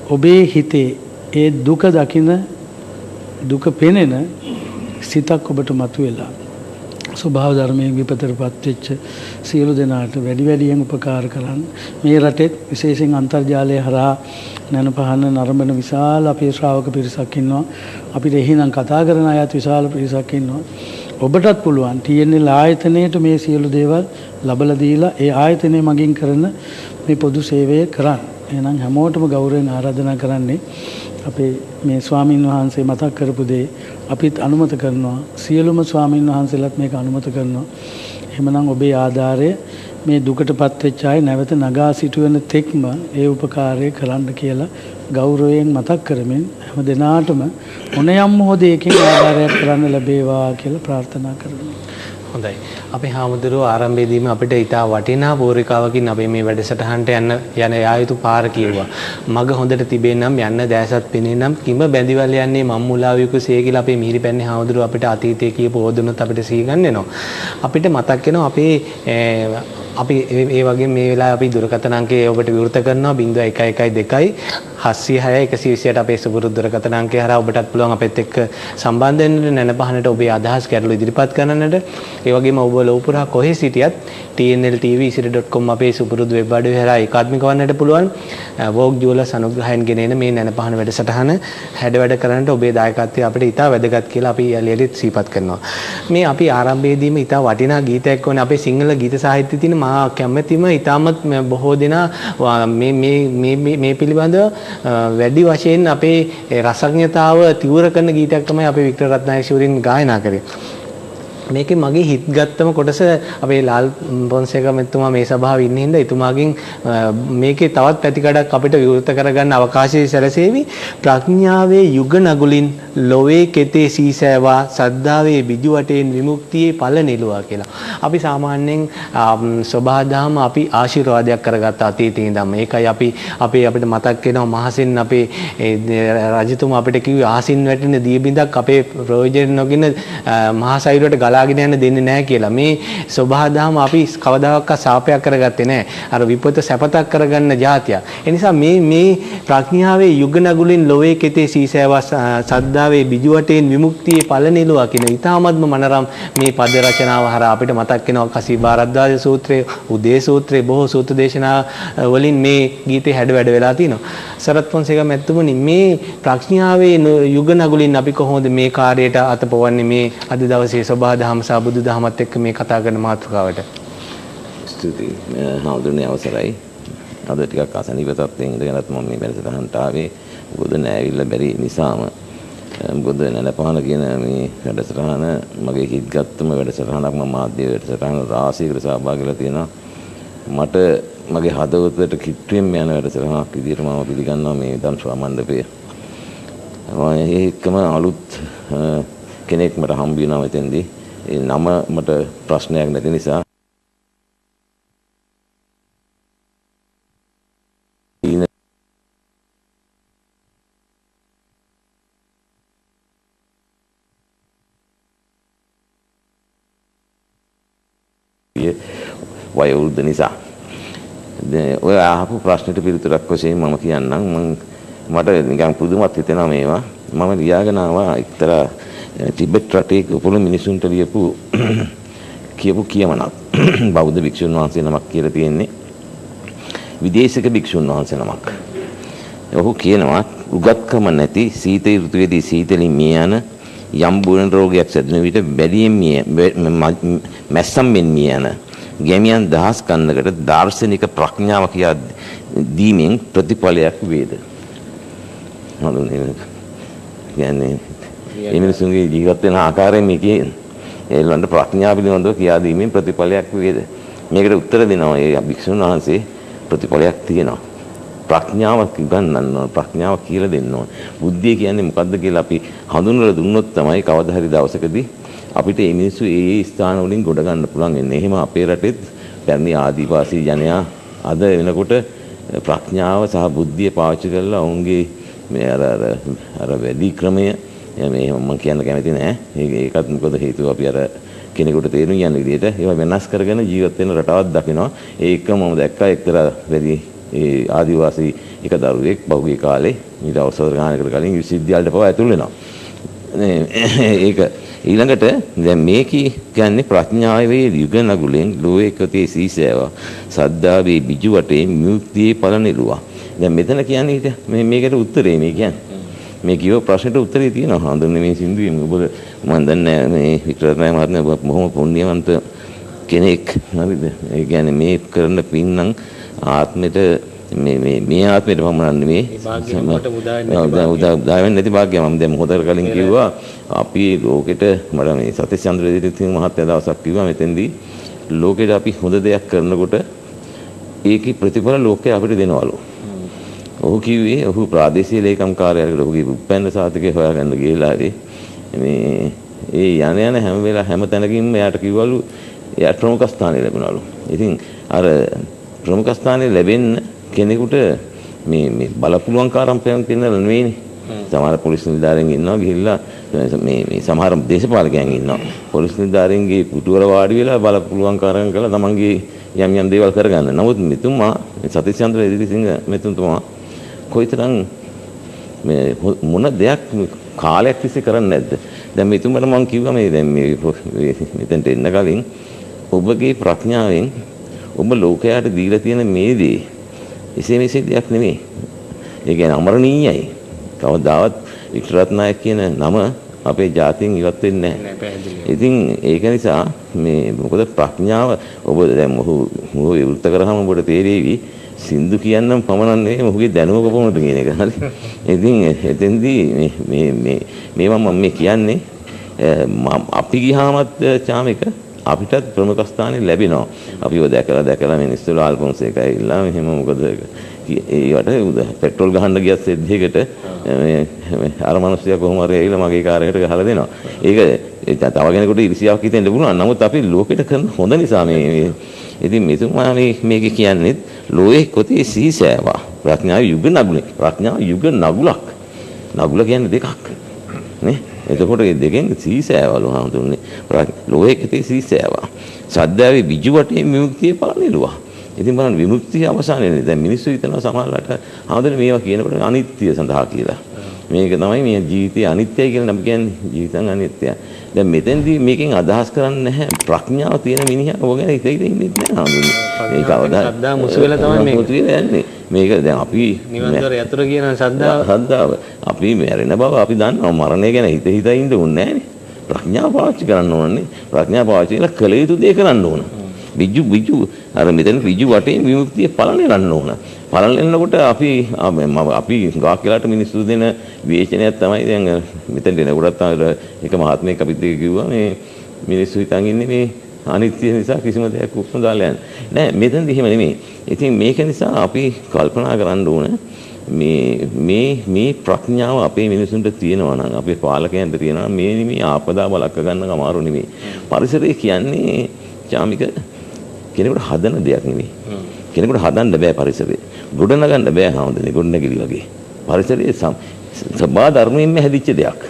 ඔබේ හිතේ ඒ දුක දකින දුක පෙනෙන සිතක් ඔබට මතුවෙලා ස්වභාව ධර්මයෙන් විපතටපත් වෙච්ච සියලු දෙනාට වැඩි වැඩියෙන් උපකාර කරන්න. මේ රටේ විශේෂයෙන් අන්තර්ජාලය හරහා නැනපහන නරඹන විශාල අපේ ශ්‍රාවක පිරිසක් ඉන්නවා. අපිට එහෙනම් කතා කරන අයත් විශාල පිරිසක් ඉන්නවා. ඔබටත් පුළුවන් TNL ආයතනයේට මේ සියලු දේවල් ලබලා දීලා ඒ ආයතනය මගින් කරන මේ පොදු සේවය කරන්න. එහෙනම් හැමෝටම ගෞරවයෙන් ආරාධනා කරන්නේ අපේ මේ ස්වාමින් වහන්සේ මතක් කරපු දේ අපිත් අනුමත කරනවා. සියලුම ස්වාමින් වහන්සේලාත් මේක අනුමත කරනවා. එහෙමනම් ඔබේ ආධාරය මේ දුකටපත් වෙච්ච අය නැවත නගා සිටුවෙන තෙක්ම ඒ උපකාරය කරන්න කියලා ගෞරවයෙන් මතක් කරමින් හැම දිනාටම මොනියම් මොහොතේකින් ආධාරයක් කරන්න ලැබේවා කියලා ප්‍රාර්ථනා කරනවා. හොඳයි. අපි හාමුදුරුවෝ ආරම්භයේදීම අපිට ඊටා වටිනා පෝරිකාවකින් අපි මේ වැඩසටහනට යන යායුතු පාර කිව්වා. මග හොඳට තිබේ නම් යන්න දැසත් පෙනේ නම් කිම බැඳිවල යන්නේ මම්මුලාවිකුසේ කියලා අපේ මිහිරිපැන්නේ හාමුදුරුවෝ අපිට අතීතයේ කියපු ඕදුනත් අපිට සිහිගන්න වෙනවා. අපිට මතක් වෙනවා අපි ඒ වගේ මේ වෙලාවේ අපි දුරකථන අංකය ඔබට විවෘත කරනවා 0112 706 128 අපේ සුපුරුදු දුරකථන අංකය හරහා ඔබටත් පුළුවන් අපිත් එක්ක සම්බන්ධ වෙන්න නැනපහනට ඔබේ අදහස් ගැටළු ඉදිරිපත් කරන්නට. ඒ වගේම ඔබ ලෝපුරා කොහේ සිටියත් tnltv.com අපේ සුපුරුදු වෙබ් අඩවිය හරහා ඒකාත්මික වන්නට පුළුවන්. වෝග් ජුවලර්ස් අනුග්‍රහයෙන් ගෙනෙන මේ නැනපහන වැඩසටහන හැඩ වැඩ කරන්නට ඔබේ දායකත්වය අපිට ඉතා වැදගත් කියලා අපි යලියලිත් සිහිපත් කරනවා. මේ අපි ආරම්භයේදීම ඉතා වටිනා ගීතයක් වුණේ අපේ සිංහල ගීත සාහිත්‍යයේ තියෙන මා කැමැතිම ඉතාමත් බොහෝ දෙනා මේ පිළිබඳව වැඩි වශයෙන් අපේ රසඥතාව තිවුර කරන ගීතයක් තමයි අපේ වික්ටර් රත්නායක ශූරින් ගායනා කරේ. මේකේ මගේ හිත් ගත්තම කොටස අපේ ලාල් පොන්සේකා මෙතුමා මේ සභාවේ ඉන්න හින්දා එතුමාගෙන් මේකේ තවත් පැතිකඩක් අපිට විවෘත කරගන්න අවකාශය සැලසෙවි. ප්‍රඥාවේ යුග නගුලින් ලොවේ කෙතේ සීසෑවා සද්ධාවේ බිජු වටේන් විමුක්තියේ ඵල නිලුවා කියලා. අපි සාමාන්‍යයෙන් සබහාදහම අපි ආශිර්වාදයක් කරගත්ත අතීතයේ ඉඳන් මේකයි අපිට මතක් වෙනවා මහසෙන් අපේ රජතුමා අපිට කිව්වේ ආසින් වැටෙන දීබිඳක් අපේ ප්‍රයෝජන නොගෙන මහසයුරට ගලාගෙන යන්න දෙන්නේ නැහැ කියලා. මේ සබහාදහම අපි කවදාකවත් සාපයක් කරගත්තේ නැහැ. අර විපත සැපතක් කරගන්න જાතිය. ඒ නිසා මේ ප්‍රඥාවේ යුග නගුලින් ලොවේ කෙතේ සීසෑවා සද්ධාවේ බිජු වටේන් විමුක්තියේ ඵල නිලුවා කියන ඊ타මත්ම මනරම් මේ පද රචනාව හරහා අපිට මතක් වෙනවා කසී භාරද්වාජ සූත්‍රයේ උදේ සූත්‍රයේ බොහෝ සූත්‍ර දේශනා වලින් මේ ගීතේ හැඩ වැඩ වෙලා තිනවා. සරත් පොන්සේකා මැතිතුමනි මේ ප්‍රඥාවේ යුග නගුලින් අපි කොහොමද මේ කාර්යයට අතපොවන්නේ මේ අද දවසේ සබහාදහම සහ බුදුදහමත් එක්ක මේ කතා කරන මාතෘකාවට? ස්තුතියි. හාමුදුරනේ අවසරයි. අද ටිකක් අසනීප තත්ත්වයෙන් ඉඳගෙනත් මම මේ වැඩසටහනට ආවේ. මොකද නෑවිල්ල බැරි නිසාම මොකද නැලපහන කියන මේ වැඩසටහන මගේ හිත්ගත්තම වැඩසටහනක්. මම මාධ්‍ය වැඩසටහන රාශියකට සහභාගී වෙලා තියෙනවා. මට මගේ හදවතට කිට්ටුවෙන් යන වැඩසටහනක් විදිහට මම පිළිගන්නවා මේ දම්ස්වා මණ්ඩපය. ඒකම අලුත් කෙනෙක් මට හම්බ වෙනවා මෙතෙන්දී. ඒ නම මට ප්‍රශ්නයක් නැති නිසා වයෝවෘද්ධ නිසා. ඔය අහපු ප්‍රශ්නෙට පිළිතුරක් වශයෙන් මම කියන්නම්. මට නිකන් පුදුමත් හිතෙනවා මේවා. මම ලියාගෙන ආවා එක්තරා ටිබෙට් රටේ උපුල මිනිසුන්ට කියපු කියමනක්. බෞද්ධ භික්ෂුන් වහන්සේ නමක් කියලා තියෙන්නේ. විදේශික භික්ෂුන් වහන්සේ නමක්. ඔහු කියනවා උගත්කම නැති සීත ඍතුවේදී සීතලින් මිය යන යම් බුරණ රෝගයක් සැදෙන විට බැදියෙන් මැස්සම් මෙන් මිය යන ගැමියන් දහස් කන්නකට දාර්ශනික ප්‍රඥාව කියා දීමෙන් ප්‍රතිඵලයක් වේද? කියන්නේ මේ මිනිසුන්ගේ ජීවත් වෙන ආකාරයෙන් මේකේ ඒලොන්ට ප්‍රඥාව පිළිබඳව කියා දීමෙන් ප්‍රතිඵලයක් වේද? මේකට උත්තර දෙනවා ඒ භික්ෂුන් වහන්සේ ප්‍රතිඵලයක් තියෙනවා. ප්‍රඥාව ගන්නන්න ඕන, ප්‍රඥාව කියලා දෙන්න ඕන. බුද්ධිය කියන්නේ මොකද්ද කියලා අපි හඳුන්වලා දුන්නොත් තමයි කවදා හරි දවසකදී අපිට මේ මිනිස්සු ඒ ස්ථාන වලින් ගොඩ ගන්න පුළුවන් වෙන්නේ. එහෙම අපේ රටෙත් පැරණි ආදිවාසී ජනයා අද වෙනකොට ප්‍රඥාව සහ බුද්ධිය පාවිච්චි කරලා ඔවුන්ගේ මේ අර වැඩි ක්‍රමය මේ මම කියන්න කැමති නෑ. ඒකත් මොකද හේතුව අපි අර කෙනෙකුට තේරුම් යන විදිහට ඒවා වෙනස් කරගෙන ජීවත් වෙන රටාවක් දකිනවා. ඒක මම දැක්කා එක්තරා වැඩි ඒ ආදිවාසී එක දරුවෙක් බහුගේ කාලේ ඊට අවසර ගානකට කලින් විශ්වවිද්‍යාලයට පවා ඇතුල් වෙනවා. ඒක ඊළඟට දැන් මේක කියන්නේ ප්‍රඥාවේ යුග නගුලෙන් ලෝකයේ සීසෑව සද්ධාවේ බිජු වටේ මුක්තියේ පල නිරුවා. දැන් මෙතන කියන්නේ මේකට උත්තරේ මේ කියන්නේ. මේ කියව ප්‍රශ්නෙට උත්තරේ තියෙනවා. හඳුන්නේ මේ සින්දුවේ ඔබ මම දන්නේ මේ වික්ටර්නාය මහත්මයා බොහොම පුණ්‍යවන්ත කෙනෙක්. හරිද? ඒ කියන්නේ මේ කරන පින් නම් ආත්මෙට මේ ආත්මෙට පමණක් නෙමෙයි උදා වෙන්නේ නැති භාග්‍යය. මම දැන් මොහොතකට කලින් කිව්වා අපි ලෝකෙට මට මේ සතීෂ් චන්ද්‍ර දෙවිසිංහ මහත්තයා දවසක් කිව්වා මෙතෙන්දී ලෝකෙට අපි හොඳ දෙයක් කරනකොට ඒකේ ප්‍රතිඵල ලෝකේ අපිට දෙනවලු. ඔහු කිව්වේ ඔහු ප්‍රාදේශීය ලේකම් කාර්යාලයකට ඔහුගේ උපැන්න සාතිකය හොයාගන්න ගිහලා හරි මේ ඒ යන හැම වෙලාව හැම තැනකින්ම එයාට කිව්වලු එයාට ප්‍රමුඛ ස්ථානය ලැබුණලු. ඉතින් අර ප්‍රමුඛ ස්ථානය ලැබෙන්න කෙනෙකුට මේ බලපුලුවන්කාරම් පෙන්නලා නෙවෙයිනේ. සමහර පොලිස් නිලධාරීන් ඉන්නවා ගිහිල්ලා මේ සමහර දේශපාලකයන් ඉන්නවා. පොලිස් නිලධාරීන්ගේ පුටුවල වාඩි වෙලා බලපුලුවන්කාරම් කරලා තමන්ගේ යම් දේවල් කරගන්න. නමුත් මෙතුමා සතීෂ් චන්ද්‍ර දෙවිසිංහ මෙතුමා කොයිතරම් මේ මොන දෙයක් කාලයක් තිස්සේ කරන්නේ නැද්ද? දැන් මෙතුමට මම කිව්වා මේ දැන් මේ මෙතෙන්ට එන්න කලින් ඔබගේ ප්‍රඥාවෙන් ඔබ ලෝකයට දීලා තියෙන මේ දේ එසේ මෙසේ දෙයක් නෙමෙයි. ඒ කියන්නේ අමරණීයයි. කවදාවත් වික්ටරත්නායක කියන නම අපේ ජාතියෙන් ඉවත් වෙන්නේ නැහැ. ඉතින් ඒක නිසා මේ මොකද ප්‍රඥාව ඔබ දැන් මොහු විවෘත කරාම ඔබට තේරෙවි සින්දු කියන්නම් පමණක් නෙවෙයි මොහුගේ දැනුම කොපමණද කියන එක. හරි. ඉතින් එතෙන්දී මේවා මම කියන්නේ අපි ගියාමත් චාමික අපිටත් ප්‍රමුඛ ස්ථානෙ ලැබෙනවා. අපිව දැකලා මිනිස්සුලා ආල්ෆොන්සේක ඇවිල්ලා මෙහෙම මොකද ඒවට පෙට්‍රල් ගහන්න ගියත් සෙද්දයකට අර මිනිස්සයා කොහොම හරි ඇවිල්ලා මගේ කාර් එකට ගහලා දෙනවා. ඒක තව කෙනෙකුට ඉරිසියාවක් හිතෙන්න පුළුවන්. නමුත් අපි ලෝකෙට කරන හොඳ නිසා මේ ඉතින් මෙතුමා මේක කියන්නේ ලෝයේ කොටේ සීසෑවා. ප්‍රඥාව යුග නගුලේ. ප්‍රඥාව යුග නගුලක්. නගුල කියන්නේ දෙකක්. නේ? එතකොට මේ දෙකෙන් සීසෑවලු හඳුන්නේ. ලෝයේ කොටේ සීසෑවා. සද්දාවේ විජු වටේ විමුක්තිය පානෙලුවා. ඉතින් බලන්න විමුක්තිය අවසානයේදී දැන් මිනිස්සු හිතනවා සමහරවිට හඳුනේ මේවා කියනකොට අනිත්‍ය සඳහා කියලා. මේක තමයි මේ ජීවිතය අනිත්‍යයි කියලා අපි කියන්නේ. ජීවිතං අනිත්‍යයි. දැන් මෙතෙන්දී මේකෙන් අදහස් කරන්නේ නැහැ ප්‍රඥාව තියෙන මිනිහා ඔය ගැන හිතේ ඉන්නේ නැහැ හඳුනේ. ඒක අවදා ශ්‍රද්ධා මුසු වෙලා තමයි මේක. මුසු වෙලා යන්නේ. මේක දැන් අපි නිවන්තර යතුරු කියන ශ්‍රද්ධාව අපි මැරෙන බව අපි දන්නවා. මරණය ගැන හිත ඉන්න ඕනේ නැහැනේ. ප්‍රඥාව පාවිච්චි කරන්න ඕනේ. ප්‍රඥාව පාවිච්චි කරලා කළ යුතු දේ කරන්න ඕන. ඍජු අර මෙතන ඍජු වටේ විමුක්තිය පලන යන්න ඕන. පලන යනකොට අපි ගාක් කියලාට මිනිස්සු දෙන විවේචනයක් තමයි දැන් මෙතන එනකොටත් එක මහත්මයෙක් අපිත් කිව්වා මේ මිනිස්සු හිතන් ඉන්නේ මේ අනිත්‍ය නිසා කිසිම දෙයක් උත්සන්න දාලා යන්නේ. නෑ මෙතනදි එහෙම නෙමෙයි. ඉතින් මේක නිසා අපි කල්පනා කරන්න ඕන මේ ප්‍රඥාව අපේ මිනිසුන්ට තියෙනවා නම් අපේ පාලකයන්ට තියෙනවා මේ ආපදා බලක ගන්න අමාරු නෙමෙයි. පරිසරය කියන්නේ චාමික කෙනෙකුට හදන දෙයක් නෙමෙයි. කෙනෙකුට හදන්න බෑ පරිසරය. ගොඩනගන්න බෑ හැමදෙන්නේ ගොඩනැගිලි වගේ. පරිසරයේ සබා ධර්මයෙන්ම හැදිච්ච දෙයක්.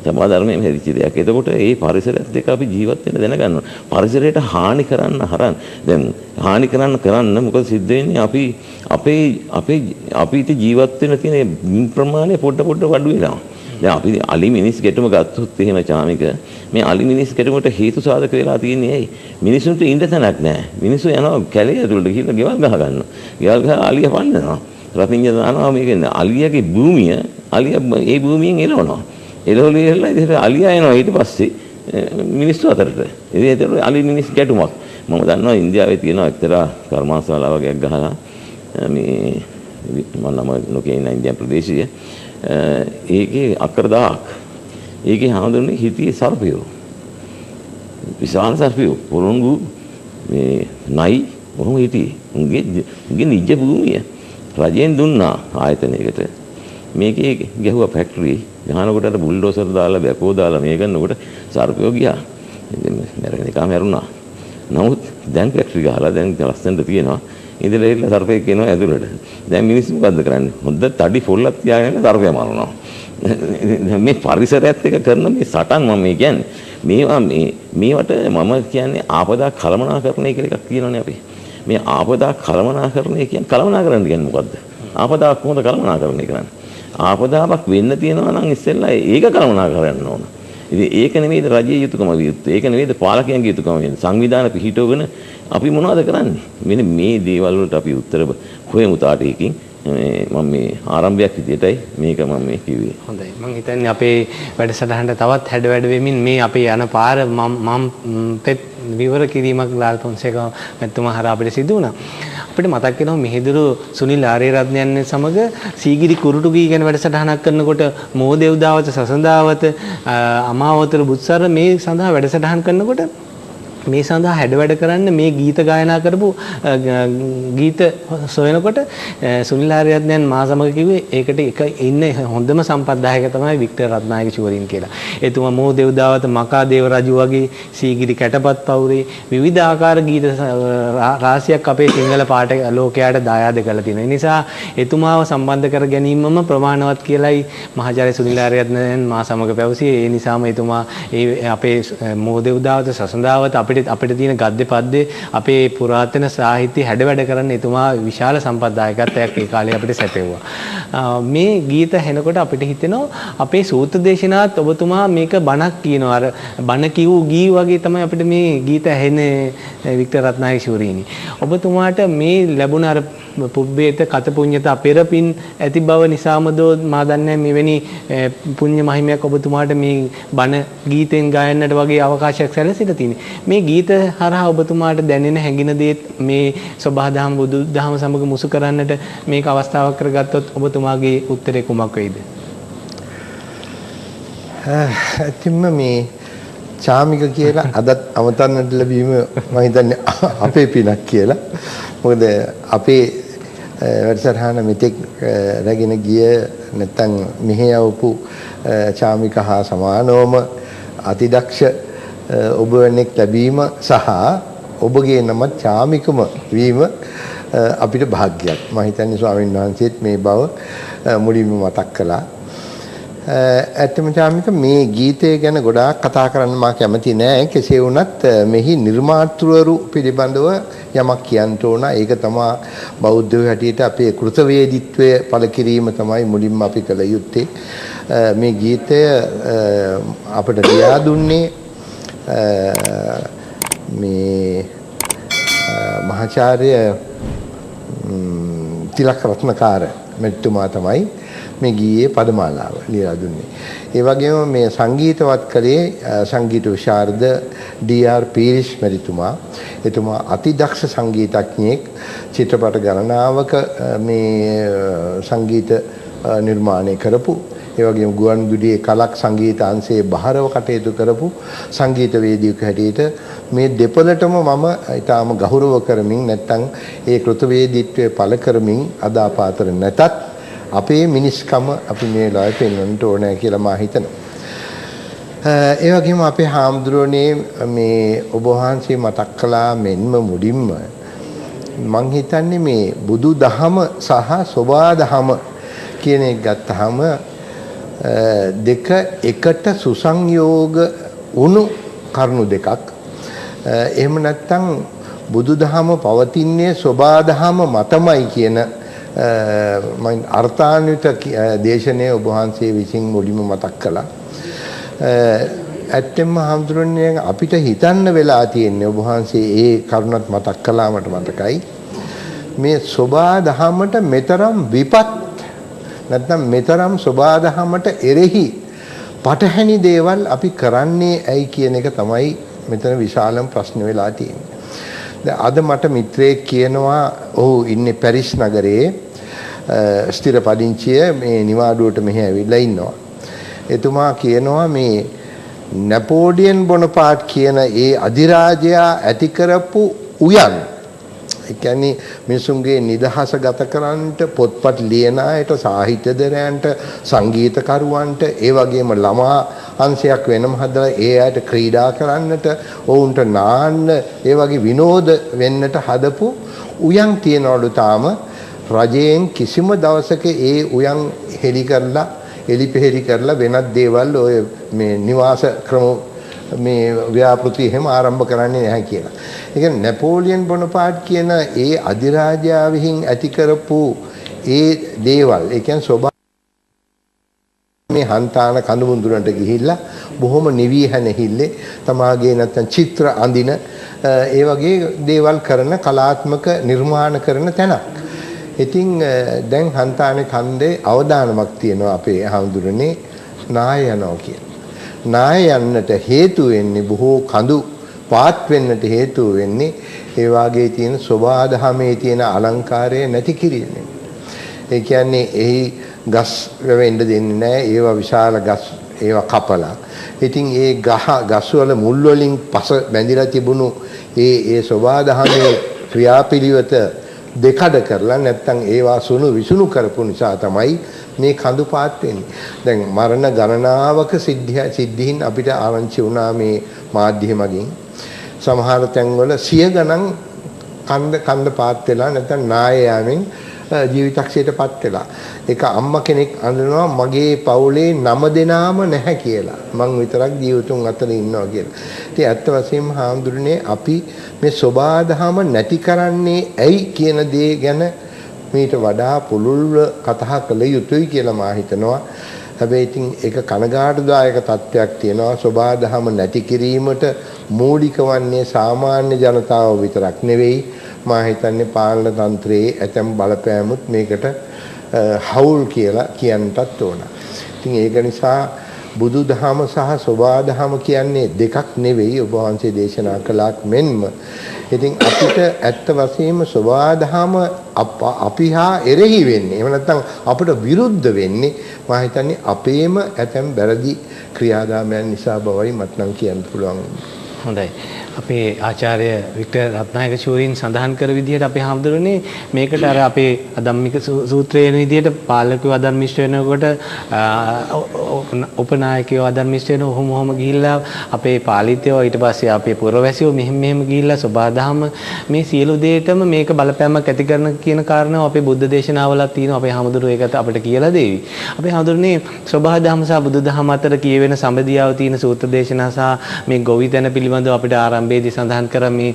සබා ධර්මයෙන්ම හැදිච්ච දෙයක්. එතකොට මේ පරිසරයත් එක්ක අපි ජීවත් වෙන්න දැනගන්න ඕන. පරිසරයට හානි කරන්න දැන් හානි කරන්න මොකද සිද්ධ වෙන්නේ අපි ජීවත් වෙන තියෙන ප්‍රමාණය පොඩ වඩු වෙනවා. දැන් අපි අලි මිනිස් ගැටුම ගත්තොත් එහෙම චාමික මේ අලි මිනිස් ගැටුමට හේතු සාධක වෙලා තියෙන්නේ ඇයි? මිනිසුන්ට ඉන්න තැනක් නැහැ. මිනිස්සු යනවා කැලේ ඇතුළට ගිහිල්ලා ගෙවල් ගහ ගන්නවා. ගෙවල් ගහ අලිය පන්නනවා. රතිඤ්ඤ දානවා මේක අලියගේ භූමිය ඒ භූමියෙන් එළවනවා. එළවලා ඉතින් අලියා එනවා ඊට පස්සේ මිනිස්සු අතරට. ඉතින් අලි මිනිස් ගැටුමක්. මම දන්නවා ඉන්දියාවේ තියෙන එක්තරා කර්මාන්තශාලාවක් ගහලා මේ මම නම නොකිය ඉන්න ඉන්දියානු ප්‍රදේශයේ ඒකේ අක්කර 1000ක් ඒකේ හඳුන්නේ හිටියේ සර්පයෝ විශාල සර්පයෝ පොරොන්ගු මේ නයි බොහොම හිටියේ උන්ගේ නිජ භූමිය රජයෙන් දුන්නා ආයතනයකට මේකේ ගැහුවා ෆැක්ටරි ගහනකොට අර බුල්ඩෝසර් දාලා බැකෝ දාලා මේ කරනකොට සර්පයෝ ගියා මැරෙන එක මැරුණා නමුත් දැන් ෆැක්ටරි ගහලා දැන් ලස්සනට තියෙනවා ඉඳලා ඉන්න සර්පෙක් එනවා ඇතුළට. දැන් මිනිස්සු මොකද්ද කරන්නේ? හොඳ තඩි පොල්ලක් තියාගෙන සර්පයා මරනවා. මේ පරිසරයත් එක්ක කරන මේ සටන් මම කියන්නේ. මේවට මම කියන්නේ ආපදා කළමනාකරණය කියලා එකක් කියනවනේ අපි. මේ ආපදා කළමනාකරණය කියන්නේ මොකද්ද? ආපදාවක් කොහොමද කළමනාකරණය කරන්නේ? ආපදාවක් වෙන්න තියෙනවා නම් ඉස්සෙල්ලා ඒක කළමනාකරන්න ඕන. ඉතින් ඒක නෙමෙයිද රජයේ යුතුයකම වියුත්. ඒක නෙමෙයිද පාලකයන්ගේ යුතුයකම වෙන්නේ. සංවිධාන පිහිටවගෙන අපි මොනවද කරන්නේ? මෙන්න මේ දේවල් වලට අපි උත්තර හොයමු තාටේකින්. මම මේ ආරම්භයක් විදියටයි මේක මම මේ කිව්වේ. හොඳයි. මම හිතන්නේ අපේ වැඩසටහනට තවත් හැඩ වැඩ වෙමින් මේ අපේ යන පාර මම විවර කිරීමක් ලාල් පොන්සේක මැතිතුමා හරහා අපිට සිදු වුණා. අපිට මතක් වෙනවා මිහිඳුරු සුනිල් ආරියරත්නයන් සමග සීගිරි කුරුටු ගී ගැන වැඩසටහනක් කරනකොට මෝදෙව්දාවත සසඳාවත අමාවතර බුත්සර මේ සඳහා වැඩසටහන් කරනකොට මේ සඳහා හැඩ වැඩ කරන්න මේ ගීත ගායනා කරපු ගීත සොයනකොට සුනිල් ආරියරත්නයන් මා සමග කිව්වේ ඒකට එක ඉන්න හොඳම සම්පත්දායක තමයි වික්ටර් රත්නායක චූරින් කියලා. එතුමා මෝදෙව්දාවත මකාදේව රජු වගේ සීගිරි කැටපත් පවුරේ විවිධ ආකාර ගීත රාශියක් අපේ සිංහල පාඨක ලෝකයට දායාද කරලා තියෙනවා. ඒ නිසා එතුමාව සම්බන්ධ කර ගැනීමම ප්‍රමාණවත් කියලායි මහාචාර්ය සුනිල් ආරියරත්නයන් මා සමග පැවසියේ. ඒ නිසාම එතුමා අපේ මෝදෙව්දාවත සසඳාවත අපිට තියෙන ගද්‍ය පද්‍ය අපේ පුරාතන සාහිත්‍ය හැඩ වැඩ කරන්න එතුමා විශාල සම්පත්දායකත්වයක් ඒ කාලේ අපිට සැපෙවුවා. මේ ගීත හෙනකොට අපිට හිතෙනවා අපේ සූත්‍ර දේශනාවත් ඔබතුමා මේක බණක් කියනවා. අර බණ කිව් ගී වගේ තමයි අපිට මේ ගීත ඇහෙන්නේ වික්ටර් රත්නායක ශූරීනි. ඔබතුමාට මේ ලැබුණ අර පුබ්බේත කත පුඤ්ඤත පෙරපින් ඇති බව නිසාමද මා දන්නේ මෙවැනි පුණ්‍ය මහිමයක් ඔබතුමාට මේ බණ ගීතෙන් ගායන්නට වගේ අවකාශයක් සැලසෙලා තියෙන්නේ. මේ ගීත හරහා ඔබතුමාට දැනෙන හැඟෙන දේත් මේ සබහාදහම බුදුදහම සමග මුසු කරන්නට මේක අවස්ථාවක් කරගත්තොත් ඔබතුමාගේ උත්තරේ කුමක් වෙයිද? ඇත්තම මේ චාමික කියලා අදත් අමතන්නට ලැබීම මම හිතන්නේ අපේ පිනක් කියලා. මොකද අපේ වැඩසටහන මෙතෙක් රැගෙන ගිය නැත්තම් මෙහෙ යවපු චාමික හා සමානවම අතිදක්ෂ ඔබ වෙනෙක් ලැබීම සහ ඔබගේ නම චාමිකම වීම අපිට භාග්‍යයක්. මම හිතන්නේ ස්වාමීන් වහන්සේත් මේ බව මුලින්ම මතක් කළා. ඇත්තම චාමික මේ ගීතය ගැන ගොඩාක් කතා කරන්න මා කැමති නෑ. කෙසේ වුණත් මෙහි නිර්මාතෘවරු පිළිබඳව යමක් කියන්න ඕන. ඒක තමයි බෞද්ධයෝ හැටියට අපේ කෘතවේදීත්වය පළ කිරීම තමයි මුලින්ම අපි කළ යුත්තේ. මේ ගීතය අපට දියා දුන්නේ මේ මහාචාර්ය තිලක රත්නකාර මෙතුමා තමයි මේ ගීයේ පදමාලාව ලියලා දුන්නේ. ඒ වගේම මේ සංගීතවත් කලේ සංගීත විශාරද ඩී.ආර්. පීරිස් මැතිතුමා. එතුමා අතිදක්ෂ සංගීතඥයෙක්. චිත්‍රපට ගණනාවක මේ සංගීත නිර්මාණය කරපු, ඒ වගේම ගුවන්විදුලියේ කලක් සංගීත අංශයේ බහරව කටයුතු කරපු සංගීතවේදියෙකු හැටියට මේ දෙපළටම මම ඊටාම ගෞරව කරමින් නැත්නම් ඒ කෘතවේදීත්වයේ පළ කරමින් අද අපාතර නැතත් අපේ මිනිස්කම අපි මේ ලාය පෙන්වන්නට ඕනේ කියලා මා හිතනවා. ඒ වගේම අපේ හාමුදුරනේ මේ ඔබ වහන්සේ මතක් කළා මෙන්ම මුලින්ම මං හිතන්නේ මේ බුදු දහම සහ සෝබා දහම කියන එක ගත්තාම දෙක එකට සුසංයෝග වුණු කරුණු දෙකක්. එහෙම නැත්නම් බුදුදහම පවතින්නේ සෝබාදහම මතමයි කියන මම අර්ථාන්විත දේශනය ඔබ වහන්සේ විසින් මුලින්ම මතක් කළා. ඇත්තෙන්ම හඳුරන්නේ අපිට හිතන්න වෙලා තියෙන්නේ ඔබ වහන්සේ ඒ කරුණත් මතක් කළා මට මතකයි. මේ සෝබාදහමට මෙතරම් විපත් නැත්නම් මෙතරම් සෝබාදහමට එරෙහි පටහැනි දේවල් අපි කරන්නේ ඇයි කියන එක තමයි මෙතන විශාලම ප්‍රශ්න වෙලා තියෙන්නේ. දැන් අද මට මිත්‍රයෙක් කියනවා ඔහු ඉන්නේ පැරිස් නගරයේ ස්ථිර පදිංචිය මේ නිවාඩුවට මෙහි ඇවිල්ලා ඉන්නවා. එතුමා කියනවා මේ නැපෝලියන් බොනපාට් කියන ඒ අධිරාජයා ඇති කරපු උයන්, ඒ කියන්නේ මිනිසුන්ගේ නිදහස ගත කරන්නට පොත්පත් ලියන අයට, සාහිත්‍යදරයන්ට, සංගීතකරුවන්ට, ඒ වගේම ළමා අංශයක් වෙනම හදලා ඒ අයට ක්‍රීඩා කරන්නට, ඔවුන්ට නාන්න, ඒ වගේ විනෝද වෙන්නට හදපු උයන් තියනවලු තාම. රජයෙන් කිසිම දවසක ඒ උයන් හෙලි කරලා එලිපෙහෙලි කරලා වෙනත් දේවල් ඔය මේ නිවාස ක්‍රම මේ ව්‍යාපෘති එහෙම ආරම්භ කරන්නේ නැහැ කියලා. ඒ කියන්නේ නැපෝලියන් බොනපාට් කියන ඒ අධිරාජයා විසින් ඇති කරපු ඒ දේවල්, ඒ කියන්නේ සෝබා මේ හන්තාන කඳුමුඳුරන්ට ගිහිල්ලා බොහොම නිවී හැනෙහිල්ලේ තමාගේ නැත්තම් චිත්‍ර අඳින ඒ වගේ දේවල් කරන කලාත්මක නිර්මාණ කරන තැනක්. ඉතින් දැන් හන්තානේ කන්දේ අවදානමක් තියෙනවා අපේ හඳුරන්නේ නාය යනවා කියන. නාය යන්නට හේතු වෙන්නේ බොහෝ කඳු පාත් වෙන්නට හේතු වෙන්නේ ඒ වාගේ තියෙන සෝබාදහමේ තියෙන අලංකාරය නැති කිරීම. ඒ කියන්නේ එහි ගස් වෙවෙන්න දෙන්නේ නැහැ. ඒවා විශාල ගස් ඒවා කපලා. ඉතින් ඒ ගස් වල මුල් වලින් පස බැඳිලා තිබුණු ඒ සෝබාදහමේ ක්‍රියාපිළිවෙත දෙකඩ කරලා නැත්තම් ඒවා සුණු විසුණු කරපු නිසා තමයි මේ කඳු පාත් වෙන්නේ. දැන් මරණ ගණනාවක සිද්ධීන් අපිට ආරංචි වුණා මේ මාධ්‍ය මගින්. සමහර තැන්වල 100 ගණන් කන්ද පාත් වෙලා නැත්තම් නාය යාමෙන් ජීවිතක්ෂයටපත් වෙලා. ඒක අම්මා කෙනෙක් අඳනවා මගේ පවුලේ 9 දෙනාම නැහැ කියලා. මං විතරක් ජීවිතුන් අතර ඉන්නවා කියලා. ඉතින් ඇත්ත වශයෙන්ම හාමුදුරනේ අපි මේ සෝබාදහම නැති කරන්නේ ඇයි කියන දේ ගැන මීට වඩා පුළුල්ව කතා කළ යුතුයි කියලා මා හිතනවා. හැබැයි ඉතින් ඒක කනගාටුදායක තත්ත්වයක් තියෙනවා. සෝබාදහම නැති කිරීමට මූලික වන්නේ සාමාන්‍ය ජනතාව විතරක් නෙවෙයි. මා හිතන්නේ පාලන තන්ත්‍රයේ ඇතැම් බලපෑමුත් මේකට හවුල් කියලා කියන්නටත් ඕන. ඉතින් ඒක නිසා බුදුදහම සහ සෝබාදහම කියන්නේ දෙකක් නෙවෙයි ඔබ වහන්සේ දේශනා කළාක් මෙන්ම. ඉතින් අපිට ඇත්ත වශයෙන්ම සෝබාදහම අපි හා එරෙහි වෙන්නේ. එහෙම නැත්නම් අපිට විරුද්ධ වෙන්නේ මා හිතන්නේ අපේම ඇතැම් වැරදි ක්‍රියාදාමයන් නිසා බවයි මට නම් කියන්න පුළුවන්. හොඳයි. අපේ ආචාර්ය වික්ටර් රත්නායක ශූරීන් සඳහන් කර විදිහට අපේ හාමුදුරනේ මේකට අර අපේ අධම්මික සූත්‍රයේ විදිහට පාලකව අධර්මිෂ්ඨ වෙනකොට උපනායකයව අධර්මිෂ්ඨ වෙන ඔහොම ගිහිල්ලා අපේ පාලිතයෝ ඊට පස්සේ අපේ පුරවැසියෝ මෙහෙම ගිහිල්ලා සෝබාදහම මේ සියලු දේටම මේක බලපෑමක් ඇති කරන කියන කාරණාව අපේ බුද්ධ දේශනාවලත් තියෙනවා. අපේ හාමුදුරුවෝ ඒකට අපිට කියලා දෙවි. අපේ හාමුදුරනේ සෝබාදහම සහ බුදුදහම අතර කියවෙන සම්බන්ධියාව තියෙන සූත්‍ර දේශනා සහ මේ ගොවිතැන පිළිබඳව අපිට ආරම්භයේදී සඳහන් කර මේ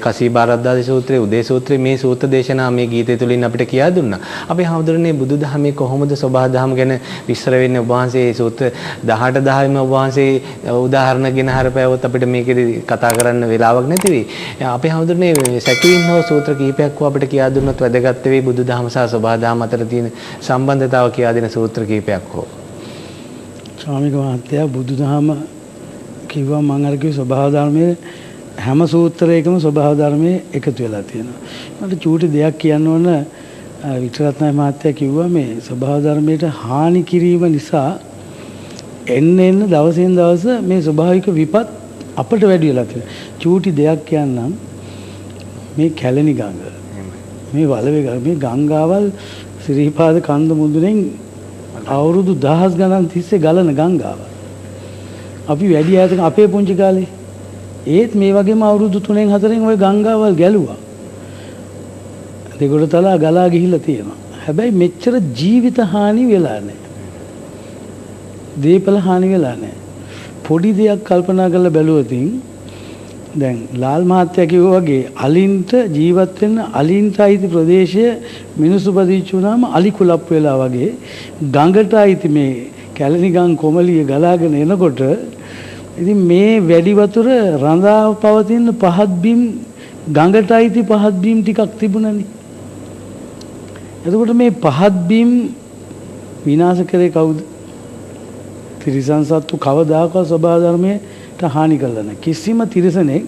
කසීබාරද්දාදී සූත්‍රයේ උදේ සූත්‍රයේ මේ සූත්‍ර දේශනා මේ ගීතය තුලින් අපිට කියා දුන්නා. අපේ හාමුදුරනේ බුදුදහමේ කොහොමද සෝබාදහම ගැන විස්තර වෙන්නේ? ඔබ වහන්සේ මේ සූත්‍ර 18 ඔබ වහන්සේ උදාහරණ ගෙන හරපෑවොත් අපිට මේකෙදි කතා කරන්න වෙලාවක් නැති වෙයි. අපේ හාමුදුරනේ සැකවින් හෝ සූත්‍ර කීපයක් අපිට කියා දුන්නොත් වැදගත් වෙයි. බුදුදහම සහ සෝබාදහම අතර තියෙන සම්බන්ධතාව කියා දෙන සූත්‍ර කීපයක් හෝ. ස්වාමීන් වහන්සේ බුදුදහම කිව්වා මම අර කිව්ව ස්වභාව ධර්මයේ හැම සූත්‍රයකම ස්වභාව ධර්මයේ එකතු වෙලා තියෙනවා. මට චූටි දෙයක් කියන්න ඕන. වික්ටරත්න මහත්තයා කිව්වා මේ ස්වභාව ධර්මයට හානි කිරීම නිසා එන්න දවසින් දවස මේ ස්වභාවික විපත් අපිට වැඩි වෙලා තියෙනවා. චූටි දෙයක් කියන්නම්. මේ කැලණි ගඟ මේ වලවේ ගඟ මේ ගංගාවල් සිරිපාද කන්ද මුදුනෙන් අවුරුදු 1000 ගණන් තිස්සේ ගලන ගංගාවක්. අපි වැඩි ඈතක අපේ පුංචි කාලේ ඒත් මේ වගේම අවුරුදු 3න් 4න් ওই ගංගාවල් ගැලුවා. දෙගොඩ තලා ගලා ගිහිල්ලා තියෙනවා. හැබැයි මෙච්චර ජීවිත හානි වෙලා නැහැ. දීපල හානි වෙලා නැහැ. පොඩි දෙයක් කල්පනා කරලා බැලුවොත් දැන් ලාල් මහත්තයා කිව්වා වගේ අලින්ට ජීවත් වෙන්න අලින්ට අයිති ප්‍රදේශය මිනිස්සු පදිච්ච වුණාම අලි කුලප් වෙලා වගේ ගඟට අයිති මේ කැලණි ගඟ කොමලිය ගලාගෙන එනකොට ඉතින් මේ වැඩි වතුර රඳා පවතින පහත් බිම් ගඟට අයිති පහත් බිම් ටිකක් තිබුණනේ. එතකොට මේ පහත් බිම් විනාශ කරේ කවුද? තිරිසන් සත්තු කවදාකවත් ස්වභාව ධර්මයට හානි කළා නැහැ. කිසිම තිරිසනෙක්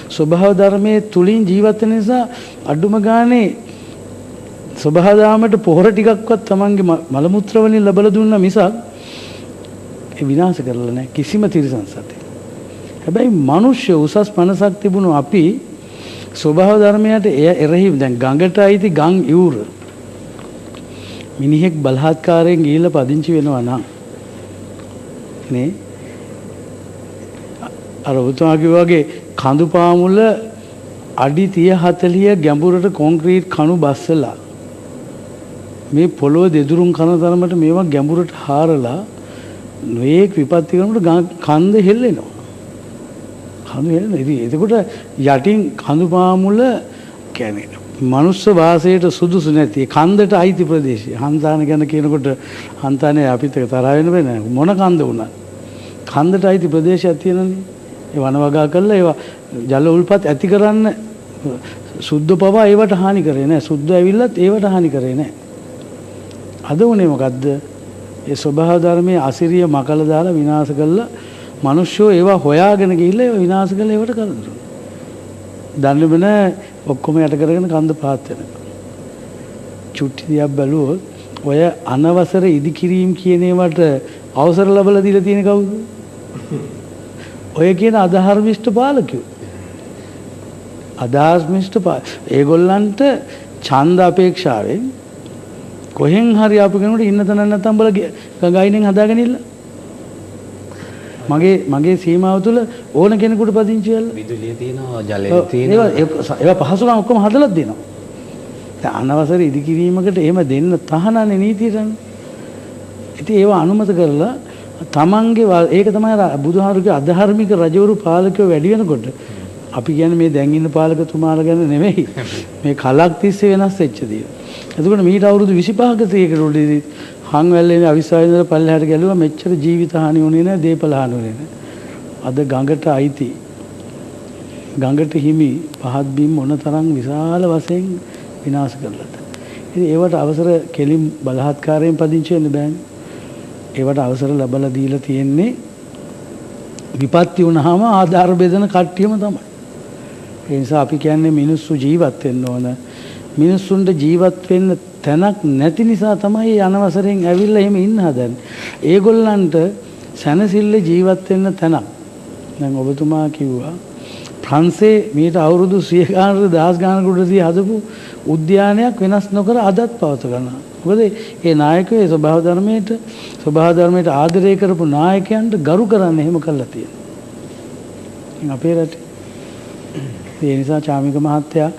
ස්වභාව ධර්මයේ තුලින් ජීවත් වෙන නිසා අඩුම ගානේ ස්වභාව ධර්මයට පොහොර ටිකක්වත් තමන්ගේ මල මුත්‍ර වලින් ලැබලා දුන්නා මිසක් ඒ විනාශ කරලා නැහැ කිසිම තිරිසන් සතෙක්. හැබැයි මිනිස්සු උසස් මනසක් තිබුණු අපි ස්වභාව ධර්මයට එරෙහි දැන් ගඟට අයිති ගම් ඉවුර මිනිහෙක් බලහත්කාරයෙන් ගිහිල්ලා පදිංචි වෙනවා නම් නේ අර උතුමා කිව්වා වගේ කඳු පාමුල අඩි 30 40 ගැඹුරට කොන්ක්‍රීට් කණු බස්සලා මේ පොළොව දෙදුරුම් කන තරමට මේවා ගැඹුරට හාරලා නොයේක් විපත්ති කරනකොට කන්ද හෙල්ලෙනවා. කඳු හෙල්ලෙනවා. ඉතින් එතකොට යටින් කඳු පාමුල කියන්නේ මනුස්ස වාසයට සුදුසු නැති කන්දට අයිති ප්‍රදේශය. හන්තාන ගැන කියනකොට හන්තානේ අපිත් එක තරහ වෙන බෑ මොන කන්ද වුණත්. කන්දට අයිති ප්‍රදේශයක් තියෙනනේ. ඒ වනවගා කරලා ඒවා ජල උල්පත් ඇති කරන්න සුද්ධ පවා ඒවට හානි කරේ නැහැ. සුද්ධ ඇවිල්ලත් ඒවට හානි කරේ නැහැ. අද උනේ මොකද්ද? ඒ ස්වභාව ධර්මයේ අසිරිය මකල දාලා විනාශ කළා. මිනිස්සු ඒවා හොයාගෙන ගිහිල්ලා ඒවා විනාශ කළා ඒවට කරදර. දන්නේම නැහැ ඔක්කොම යට කරගෙන කන්ද පාත් වෙනවා. චුට්ටි දිහා බැලුවොත් ඔය අනවසර ඉදිකිරීම කියන ඒවට අවසර ලැබලා දීලා තියෙන කවුද? ඔය කියන අධර්මිෂ්ඨ පාලකයෝ. අධර්මිෂ්ඨ ඒගොල්ලන්ට ඡන්ද අපේක්ෂාවෙන් කොහෙන් හරි ආපු කෙනෙකුට ඉන්න තැන නැත්තම් බල ගඟයිනෙන් හදාගෙන ඉන්න. මගේ සීමාව තුළ ඕන කෙනෙකුට පදිංචි වෙලා විදුලිය තියෙනවා ජලය තියෙනවා ඒවා පහසුකම් ඔක්කොම හදලා දෙනවා. දැන් අනවසර ඉදිකිරීමකට එහෙම දෙන්න තහනන්නේ නීතියටනේ. ඉතින් ඒවා අනුමත කරලා තමන්ගේ ඒක තමයි බුදුහාමුදුරුවෝ අධර්මික රජවරු පාලකයෝ වැඩි වෙනකොට අපි කියන්නේ මේ දැන් ඉන්න පාලකතුමාලා ගැන නෙමෙයි මේ කලක් තිස්සේ වෙනස් වෙච්ච දේ. එතකොට මීට අවුරුදු 25ක තේකරොල්ලේදී හංවැල්ලේ අවිස්සාවේ ඉඳලා පල්ලෙහාට ගැලුවා මෙච්චර ජීවිත හානි වුණේ නැහැ දේපල හානි වුණේ නැහැ. අද ගඟට අයිති ගඟට හිමි පහත් බිම් මොනතරම් විශාල වශයෙන් විනාශ කරලාද. ඉතින් ඒවට අවසර කෙලින් බලහත්කාරයෙන් පදිංචි වෙන්න බෑනේ. ඒවට අවසර ලැබලා දීලා තියෙන්නේ විපත්ති වුණාම ආධාර බෙදන කට්ටියම තමයි. ඒ නිසා අපි කියන්නේ මිනිස්සු ජීවත් වෙන්න ඕන. මිනිස්සුන්ට ජීවත් වෙන්න තැනක් නැති නිසා තමයි අනවසරයෙන් ඇවිල්ලා එහෙම ඉන්න හදන්නේ. ඒගොල්ලන්ට සැනසille ජීවත් වෙන්න තැනක්. දැන් ඔබතුමා කිව්වා ප්‍රංශේ මීට අවුරුදු 100 ගානකට 1000 ගානකටදී හදපු උද්‍යානයක් වෙනස් නොකර අදත් පවත ගන්නවා. මොකද ඒ නායකයෝ ස්වභාව ධර්මයට ආදරය කරපු නායකයන්ට ගරු කරන්න එහෙම කළා තියෙනවා. අපේ රටේ ඒ නිසා චාමික මහත්තයා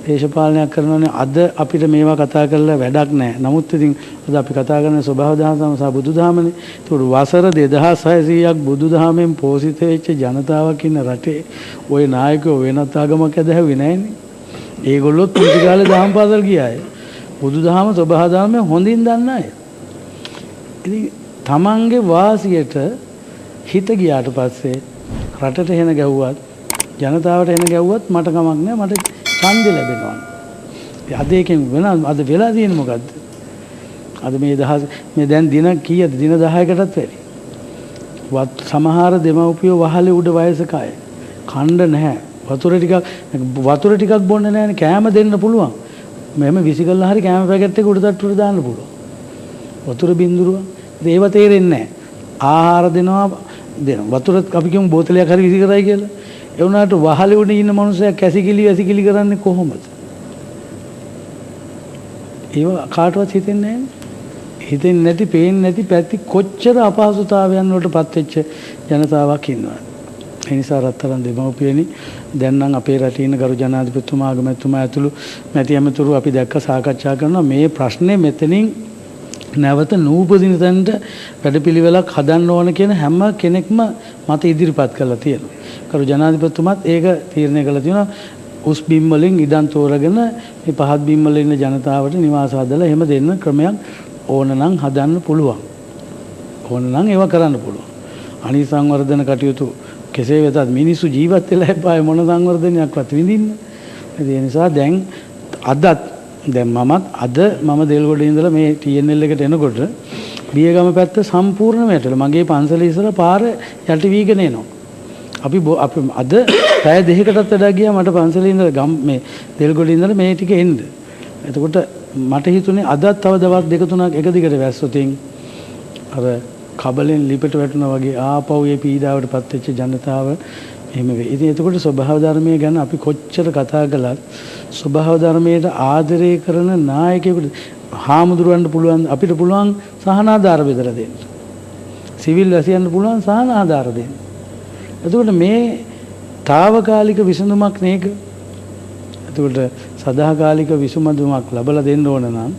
දේශපාලනයක් කරනවානේ අද අපිට මේවා කතා කරලා වැඩක් නැහැ. නමුත් ඉතින් අද අපි කතා කරන ස්වභාව ධර්ම සහ බුදුදහමනේ. ඒකට වසර 2600ක් බුදුදහමෙන් පෝෂිත වෙච්ච ජනතාවක් ඉන්න රටේ ওই නායකයෝ වෙනත් ආගමක් ඇදහුවේ නැහැනේ. ඒගොල්ලොත් පුංචි කාලේ දහම් පාසල් ගියාය. බුදුදහම ස්වභාව ධර්මයෙන් හොඳින් දන්න අය. ඉතින් තමන්ගේ වාසියට හිත ගියාට පස්සේ රටට එන ගැව්වත් ජනතාවට එන ගැව්වත් මට කමක් නැහැ මට ඡන්දෙ ලැබෙනවා. අද එකෙන් අද වෙලා තියෙන්නේ මොකද්ද? අද මේ දැන් දින කීයද? දින 10කටත් වැඩි. සමහර දෙමව්පියෝ වහලේ උඩ වයසක අය කණ්ඩ නැහැ. වතුර ටිකක් බොන්නේ නැහැනේ. කෑම දෙන්න පුළුවන්. මෙහෙම විසිකල්ලා හරි කෑම පැකට් එක උඩ තට්ටුවට දාන්න පුළුවන්. වතුර බින්දුරුව. ඒව තේරෙන්නේ නැහැ. ආහාර දෙනවා. වතුර අපි කියමු බෝතලයක් හරි විසි කරයි කියලා. ඒ වුණාට වහලේ උඩ ඉන්න මනුස්සයා කැසිකිලි කරන්නේ කොහොමද? ඒව කාටවත් හිතෙන්නේ නැහැ. හිතෙන්නේ නැති, පේන්නේ නැති පැති කොච්චර අපහසුතාවයන් වලට පත් වෙච්ච ජනතාවක් ඉන්නවද? ඒ නිසා රත්තරන් දෙමව්පියනි දැන් නම් අපේ රටේ ඉන්න ගරු ජනාධිපතිතුමා අගමැතිතුමා ඇතුළු මැති ඇමතුරු අපි දැක්ක සාකච්ඡා කරනවා මේ ප්‍රශ්නේ මෙතනින් නැවත නූපදින තැනට වැඩපිළිවෙලක් හදන්න ඕන කියන හැම කෙනෙක්ම මත ඉදිරිපත් කරලා තියෙනවා. ගරු ජනාධිපතිතුමාත් ඒක තීරණය කළා තියෙනවා. උස් බිම් වලින් ඉඩම් තෝරගෙන මේ පහත් බිම් වල ඉන්න ජනතාවට නිවාස හදලා එහෙම දෙන්න ක්‍රමයක් ඕන නම් හදන්න පුළුවන්. ඕන නම් ඒව කරන්න පුළුවන්. අනි සංවර්ධන කටයුතු කෙසේ වෙතත් මිනිස්සු ජීවත් වෙලා එපායි මොන සංවර්ධනයක්වත් විඳින්න. ඒ නිසා දැන් මම දෙල්ගොඩේ ඉඳලා මේ TNL එකට එනකොට බියගම පැත්ත සම්පූර්ණයෙන්ම යටලා මගේ පන්සල ඉස්සර පාර යටි වීගෙන එනවා. අපි අද පැය දෙකකටත් වඩා ගියා මට පන්සලේ ඉඳලා මේ දෙල්ගොඩේ ඉඳලා මේ ටික එන්න. එතකොට මට හිතුනේ අදත් තව දවස් දෙක තුනක් එක දිගට වැස්සොතින් අර කබලෙන් ලිපට වැටුණා වගේ ආපහු ඒ පීඩාවට පත් වෙච්ච ජනතාව එහෙම වෙයි. ඉතින් එතකොට ස්වභාව ධර්මයේ ගැන අපි කොච්චර කතා කළත් ස්වභාව ධර්මයට ආදරය කරන නායකයෙකුට හාමුදුරුවන්ට පුළුවන් අපිට පුළුවන් සහනාධාර බෙදලා දෙන්න. සිවිල් වැසියන්ට පුළුවන් සහනාධාර දෙන්න. එතකොට මේ తాවකාලික විසඳුමක් නේක. එතකොට සදාකාලික විසඳුමක් ලැබලා දෙන්න ඕන නම්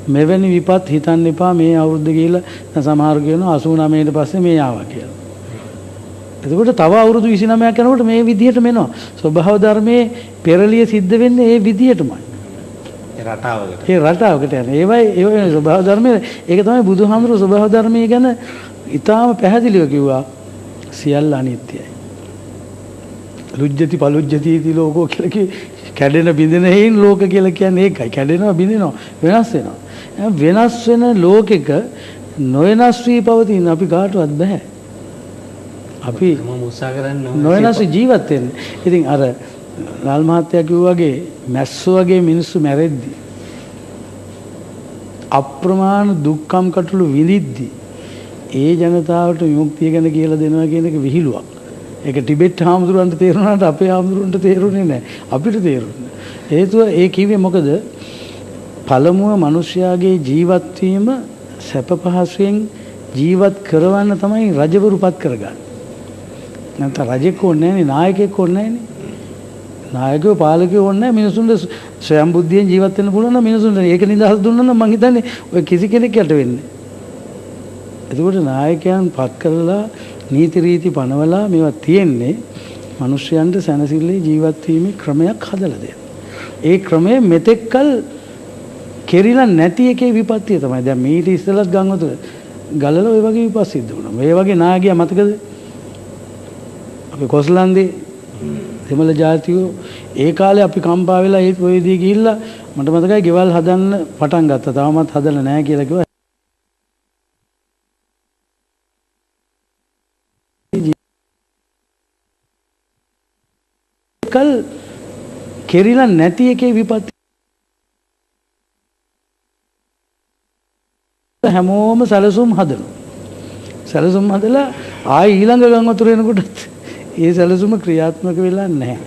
මෙවැනි විපත් හිතන්න එපා මේ අවුරුද්ද ගිහිල්ලා දැන් සමහර කියනවා 89 ඊට පස්සේ මේ ආවා කියලා. එතකොට තව අවුරුදු 29ක් යනකොට මේ විදිහටම එනවා. ස්වභාව ධර්මයේ පෙරලිය සිද්ධ වෙන්නේ ඒ විදිහටමයි. ඒ රටාවකට යන. ඒවයි ස්වභාව ධර්මයේ ඒක තමයි බුදුහාමුදුරුවෝ ස්වභාව ධර්මයේ ගැන ඊටාම පැහැදිලිව කිව්වා. සියල්ල අනිත්‍යයි. ලුජ්ජති පලුජ්ජති इति ලෝකෝ කියලා කි කැඩෙන බිඳෙන හේයින් ලෝක කියලා කියන්නේ ඒකයි. කැඩෙනවා බිඳෙනවා වෙනස් වෙනවා. වෙනස් වෙන ලෝකෙක නොවෙනස් වී පවතින අපි කාටවත් බෑ. අපි නොවෙනස් ජීවත් වෙන්න. ඉතින් අර ලාල් මහත්තයා කිව්වා වගේ මැස්සෝ වගේ මිනිස්සු මැරෙද්දි අප්‍රමාණ දුක්ඛම් කටළු විඳිද්දි ඒ ජනතාවට විමුක්තිය ගැන කියලා දෙනවා කියන එක විහිළුවක්. ඒක ටිබෙට් හාමුදුරුවන්ට තේරුණාට අපේ හාමුදුරුවන්ට තේරුනේ නැහැ. අපිට තේරුණා. හේතුව ඒ කිව්වේ මොකද? පළමුව මිනිස්යාගේ ජීවත් වීම සැප පහසුවෙන් ජීවත් කරවන්න තමයි රජවරුපත් කරගන්නේ. නැත්නම් රජෙක් ඕනේ නැහැනේ, නායකයෙක් ඕනේ නැහැනේ. නායකයෝ පාලකයෝ ඕනේ නැහැ. මිනිසුන්ට ස්වයං බුද්ධියෙන් ජීවත් වෙන්න පුළුවන් නම් මිනිසුන්ට ඒක නිදහස දුන්නා නම් මං හිතන්නේ ඔය කිසි කෙනෙක් යට වෙන්නේ. එතකොට නායකයන් පත් කරලා නීති රීති පනවලා මේවා තියෙන්නේ මිනිස්යන්ට සැනසෙල්ලේ ජීවත් වීමේ ක්‍රමයක් හදලා දෙන්න. ඒ ක්‍රමය මෙතෙක්කල් කෙරිලා නැති එකේ විපත්තිය තමයි. දැන් මීට ඉස්සෙල්ලත් ගංගොතර ගලලා ඔය වගේ විපත් සිද්ධ වුණා. මේ වගේ නායකයා මතකද? අපි කොස්ලන්දේ දෙමළ ජාතියෝ ඒ කාලේ අපි කම්පා වෙලා ඒ ඔයදී ගිහිල්ලා මට මතකයි ගෙවල් හදන්න පටන් ගත්තා. තාමත් හදලා නැහැ කියලා කිව්වා. කල් කෙරිලා නැති එකේ විපත් හැමෝම සැලසුම් හදනවා. සැලසුම් හදලා ආයි ඊළඟ ගම් වතුර එනකොටත් ඒ සැලසුම ක්‍රියාත්මක වෙලා නැහැ.